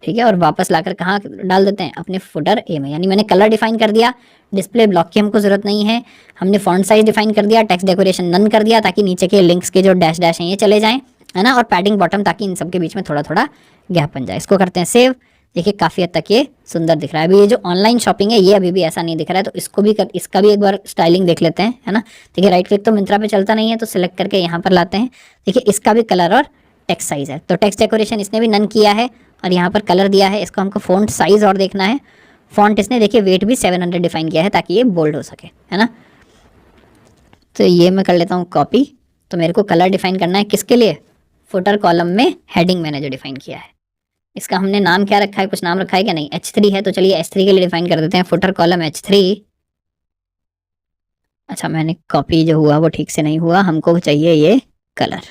ठीक है, और वापस लाकर कहाँ डाल देते हैं, अपने फुटर ए में। यानी मैंने कलर डिफाइन कर दिया, डिस्प्ले ब्लॉक की हमको जरूरत नहीं है, हमने फॉन्ट साइज डिफाइन कर दिया, टेक्स्ट डेकोरेशन नन कर दिया ताकि नीचे के लिंक्स के जो डैश डैश हैं ये चले जाएं, है ना, और पैडिंग बॉटम ताकि इन सब के बीच में थोड़ा थोड़ा गैप बन जाए। इसको करते हैं सेव। देखिए काफ़ी हद तक ये सुंदर दिख रहा है। अभी ये जो ऑनलाइन शॉपिंग है ये अभी भी ऐसा नहीं दिख रहा है, तो इसको भी इसका भी एक बार स्टाइलिंग देख लेते हैं, है ना। देखिए राइट क्लिक तो मिंत्रा पे चलता नहीं है, तो सिलेक्ट करके यहाँ पर लाते हैं। देखिए इसका भी कलर और टेक्स्ट साइज है, तो टेक्स्ट डेकोरेशन इसने भी नन किया है और यहाँ पर कलर दिया है। इसको हमको फॉन्ट साइज और देखना है। फॉन्ट इसने देखिए वेट भी 700 डिफाइन किया है ताकि ये बोल्ड हो सके, है ना। तो ये मैं कर लेता हूँ कॉपी। तो मेरे को कलर डिफाइन करना है किसके लिए, फुटर कॉलम में हेडिंग मैंने जो डिफाइन किया है। इसका हमने नाम क्या रखा है, कुछ नाम रखा है क्या, नहीं, H3 है, तो चलिए H3 के लिए डिफाइन कर देते हैं फुटर कॉलम H3। अच्छा, मैंने कॉपी जो हुआ वो ठीक से नहीं हुआ, हमको चाहिए ये कलर।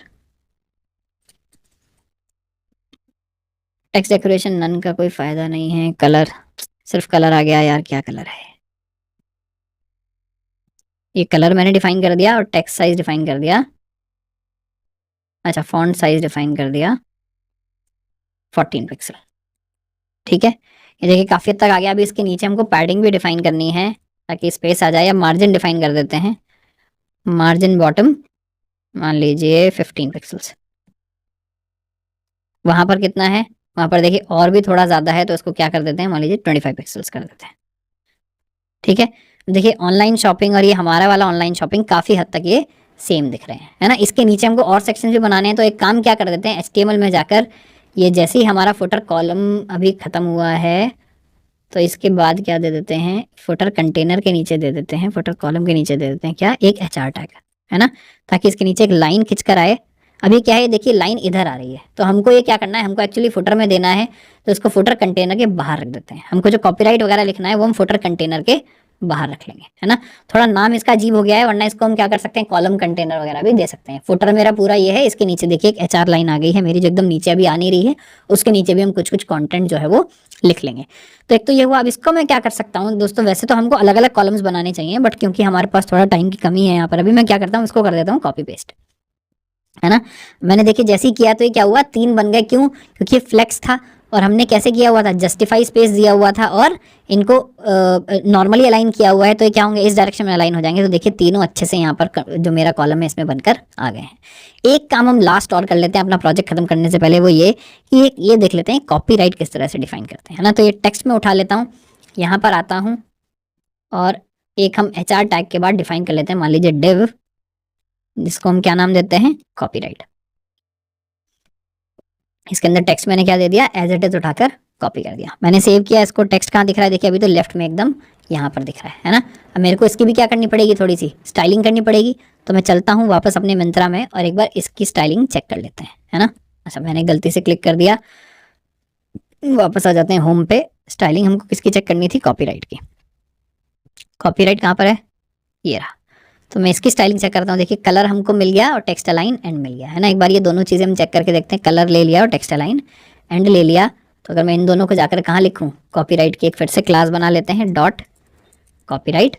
टेक्स्ट डेकोरेशन नन का कोई फायदा नहीं है, कलर, सिर्फ कलर आ गया यार, क्या कलर है। ये कलर मैंने डिफाइन कर दिया और टेक्स्ट साइज डिफाइन कर दिया। अच्छा, फॉन्ट साइज डिफाइन कर दिया 14 पिक्सल। ठीक है, ये देखिए काफी हद तक आ गया। अभी इसके नीचे हमको पैडिंग भी डिफाइन करनी है ताकि स्पेस आ जाए, या मार्जिन डिफाइन कर देते हैं, मार्जिन बॉटम मान लीजिए 15 पिक्सल्स। वहां पर कितना है, वहां पर देखिए और भी थोड़ा ज्यादा है, तो इसको क्या कर देते हैं, मान लीजिए 25 पिक्सल्स कर देते हैं। ठीक है, देखिए ऑनलाइन शॉपिंग और ये हमारा वाला ऑनलाइन शॉपिंग काफी हद तक ये सेम दिख रहे हैं, है ना। इसके नीचे हमको और सेक्शन भी बनाने हैं, तो एक काम क्या कर देते हैं, HTML में जाकर ये जैसे ही हमारा फुटर कॉलम अभी खत्म हुआ है, तो इसके बाद क्या दे देते हैं, फुटर कंटेनर के नीचे दे देते हैं, फुटर कॉलम के नीचे दे देते हैं क्या, एक HR टैग, है ना, ताकि इसके नीचे एक लाइन खिंच कर आए। अभी क्या है, देखिए लाइन इधर आ रही है, तो हमको ये क्या करना है, हमको एक्चुअली फुटर में देना है, तो इसको फुटर कंटेनर के बाहर रख देते हैं। हमको जो कॉपीराइट वगैरह लिखना है वो हम फुटर कंटेनर के बाहर रख लेंगे, है ना। थोड़ा नाम इसका अजीब हो गया है, वरना इसको हम क्या कर सकते हैं, कॉलम कंटेनर वगैरह भी दे सकते हैं। फुटर मेरा पूरा ये है, इसके नीचे देखिए एक HR लाइन आ गई है मेरी, जो एकदम नीचे अभी आ नहीं रही है, उसके नीचे भी हम कुछ कुछ कंटेंट जो है वो लिख लेंगे। तो एक तो ये हुआ। अब इसको मैं क्या कर सकता हूँ दोस्तों, वैसे तो हमको अलग अलग कॉलम्स बनाने चाहिए, बट क्योंकि हमारे पास थोड़ा टाइम की कमी है यहाँ पर, अभी मैं क्या करता हूँ, इसको कर देता हूँ कॉपी पेस्ट, है ना। मैंने देखिए जैसे ही किया तो ये क्या हुआ, 3 बन गए, क्यों, क्योंकि फ्लेक्स था और हमने कैसे किया हुआ था, जस्टिफाई स्पेस दिया हुआ था और इनको नॉर्मली अलाइन किया हुआ है, तो ये क्या होंगे, इस डायरेक्शन में अलाइन हो जाएंगे। तो देखिए तीनों अच्छे से यहाँ पर जो मेरा कॉलम है इसमें बनकर आ गए हैं। एक काम हम लास्ट और कर लेते हैं अपना प्रोजेक्ट खत्म करने से पहले, वो ये कि ये देख लेते हैं कॉपीराइट किस तरह से डिफाइन करते हैं, है ना। तो ये टेक्स्ट में उठा लेता हूँ, यहाँ पर आता हूँ और एक हम HR टैग के बाद डिफाइन कर लेते हैं, मान लीजिए डिव, जिसको हम क्या नाम देते हैं, कॉपीराइट। इसके अंदर टेक्स्ट मैंने क्या दे दिया, एज इट इज उठाकर कॉपी कर दिया। मैंने सेव किया इसको, टेक्स्ट कहाँ दिख रहा है, देखिए अभी तो लेफ्ट में एकदम यहाँ पर दिख रहा है ना। अब मेरे को इसकी भी क्या करनी पड़ेगी, थोड़ी सी स्टाइलिंग करनी पड़ेगी। तो मैं चलता हूँ वापस अपने मिंत्रा में और एक बार इसकी स्टाइलिंग चेक कर लेते हैं, है ना। अच्छा, मैंने गलती से क्लिक कर दिया, वापस आ जाते हैं होम पे। स्टाइलिंग हमको किसकी चेक करनी थी, कॉपीराइट की। कॉपीराइट कहाँ पर है, ये रहा। तो मैं इसकी स्टाइलिंग चेक करता हूँ, देखिए कलर हमको मिल गया और टेक्स्ट अलाइन एंड मिल गया, है ना। एक बार ये दोनों चीज़ें हम चेक करके देखते हैं, कलर ले लिया और टेक्स्ट अलाइन एंड ले लिया। तो अगर मैं इन दोनों को जाकर कहाँ लिखूँ, कॉपीराइट की एक फिर से क्लास बना लेते हैं, डॉट कॉपीराइट।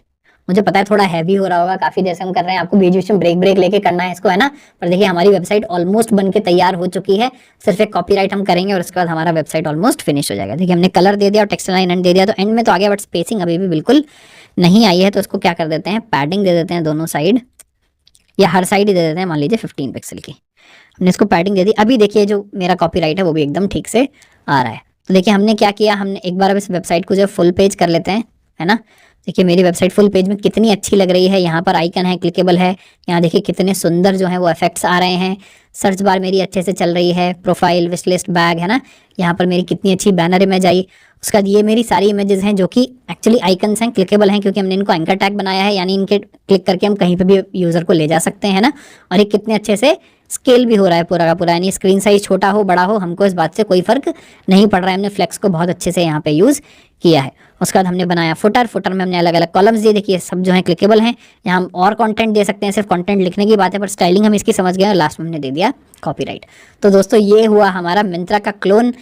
मुझे पता है थोड़ा हैवी हो रहा होगा, काफी जैसे हम कर रहे हैं, आपको बीच बीच में ब्रेक ब्रेक लेके करना है इसको, है ना। पर देखिए हमारी वेबसाइट ऑलमोस्ट बन के तैयार हो चुकी है, सिर्फ एक कॉपीराइट हम करेंगे और उसके बाद हमारा वेबसाइट ऑलमोस्ट फिनिश हो जाएगा। देखिए हमने कलर दे दिया और टेक्स्ट लाइन एंड दे दिया, तो एंड में तो आ गया, बट स्पेसिंग अभी भी बिल्कुल नहीं आई है। तो उसको क्या कर देते हैं, पैडिंग दे देते हैं दोनों साइड, या हर साइड ही दे देते हैं, मान लीजिए 15 पिक्सल की। हमने इसको पैडिंग दे दी। अभी देखिए जो मेरा कॉपीराइट है वो भी एकदम ठीक से आ रहा है। तो देखिए हमने क्या किया, हमने एक बार अब इस वेबसाइट को जो फुल पेज कर लेते हैं, है ना। देखिए मेरी वेबसाइट फुल पेज में कितनी अच्छी लग रही है, यहाँ पर आइकन है, क्लिकेबल है, यहाँ देखिए कितने सुंदर जो है वो इफेक्ट्स आ रहे हैं। सर्च बार मेरी अच्छे से चल रही है, प्रोफाइल, विश लिस्ट, बैग, है ना। यहाँ पर मेरी कितनी अच्छी बैनर इमेज आई। उसका ये मेरी सारी इमेजेस हैं जो कि एक्चुअली आइकन्स हैं, क्लिकेबल हैं, क्योंकि हमने इनको एंकर टैग बनाया है, यानी इनके क्लिक करके हम कहीं पे भी यूजर को ले जा सकते हैं ना। और ये कितने अच्छे से स्केल भी हो रहा है पूरा का पूरा, यानी स्क्रीन साइज छोटा हो बड़ा हो हमको इस बात से कोई फर्क नहीं पड़ रहा है। हमने फ्लेक्स को बहुत अच्छे से यहाँ पे यूज किया है। उसके बाद हमने बनाया फुटर, फुटर में हमने अलग अलग कॉलम्स दिए, देखिए सब जो है क्लिकेबल हैं। यहाँ हम और कंटेंट दे सकते हैं, सिर्फ कंटेंट लिखने की बात है, पर स्टाइलिंग हम इसकी समझ गए और लास्ट में हमने दे दिया कॉपीराइट। तो दोस्तों ये हुआ हमारा मिंत्रा का क्लोन।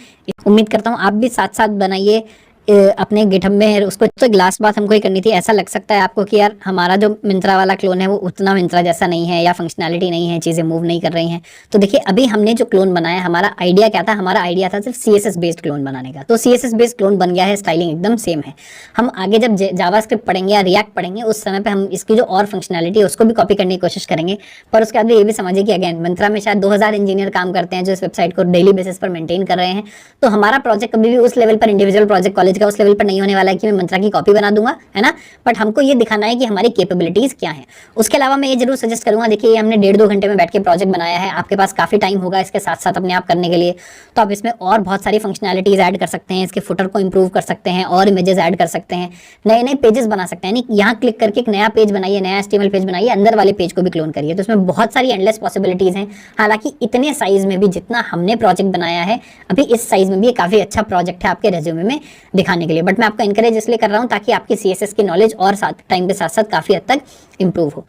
उम्मीद करता हूँ आप भी साथ साथ बनाइए अपने गिटहब में उसको। तो लास्ट बात हमको ही करनी थी, ऐसा लग सकता है आपको कि यार हमारा जो मिंत्रा वाला क्लोन है वो उतना मिंत्रा जैसा नहीं है, या फंक्शनैलिटी नहीं है, चीज़ें मूव नहीं कर रही हैं। तो देखिए अभी हमने जो क्लोन बनाया, हमारा आइडिया क्या था, हमारा आइडिया था सिर्फ CSS बेस्ड क्लोन बनाने का। तो CSS बेस्ड क्लोन बन गया है, स्टाइलिंग एकदम सेम है। हम आगे जब जावास्क्रिप्ट पढ़ेंगे या रिएक्ट पढ़ेंगे, उस समय पे हम इसकी जो और फंक्शनैलिटी है उसको भी कॉपी करने की कोशिश करेंगे। पर उसके बाद ये भी समझिए कि अगेन मिंत्रा में शायद 2000 इंजीनियर काम करते हैं जो इस वेबसाइट को डेली बेसिस पर मेंटेन कर रहे हैं। तो हमारा प्रोजेक्ट कभी भी उस लेवल पर इंडिविजुअल प्रोजेक्ट कॉलेज पहुंच गया उस लेवल पर नहीं होने वाला है कि मैं मंत्रा की कॉपी बना दूंगा, है ना, बट हमको ये दिखाना है कि हमारी कैपेबिलिटीज क्या है। उसके अलावा मैं ये जरूर सजेस्ट करूंगा, देखिए ये हमने 1.5-2 घंटे में बैठ के प्रोजेक्ट बनाया है, आपके पास काफी टाइम होगा इसके साथ साथ अपने आप करने के लिए, तो आप इसमें और बहुत सारी फंक्शनैलिटीज ऐड कर सकते हैं, इसके फुटर को इंप्रूव कर सकते हैं और इमेजेस ऐड कर सकते हैं, नए नए पेजेस बना सकते हैं। यानी यहाँ क्लिक करके एक नया पेज बनाइए, नया HTML पेज बनाइए, अंदर वाले पेज को भी क्लोन करिए। तो इसमें बहुत सारी एंडलेस पॉसिबिलिटीज हैं। हालांकि इतने साइज में भी जितना हमने प्रोजेक्ट बनाया है अभी इस साइज में भी काफी अच्छा प्रोजेक्ट है आपके रेज्यूमे में दिखाने के लिए, बट मैं आपको एनकरेज इसलिए कर रहा हूँ ताकि आपकी CSS की नॉलेज और टाइम के साथ साथ काफी हद तक इंप्रूव हो।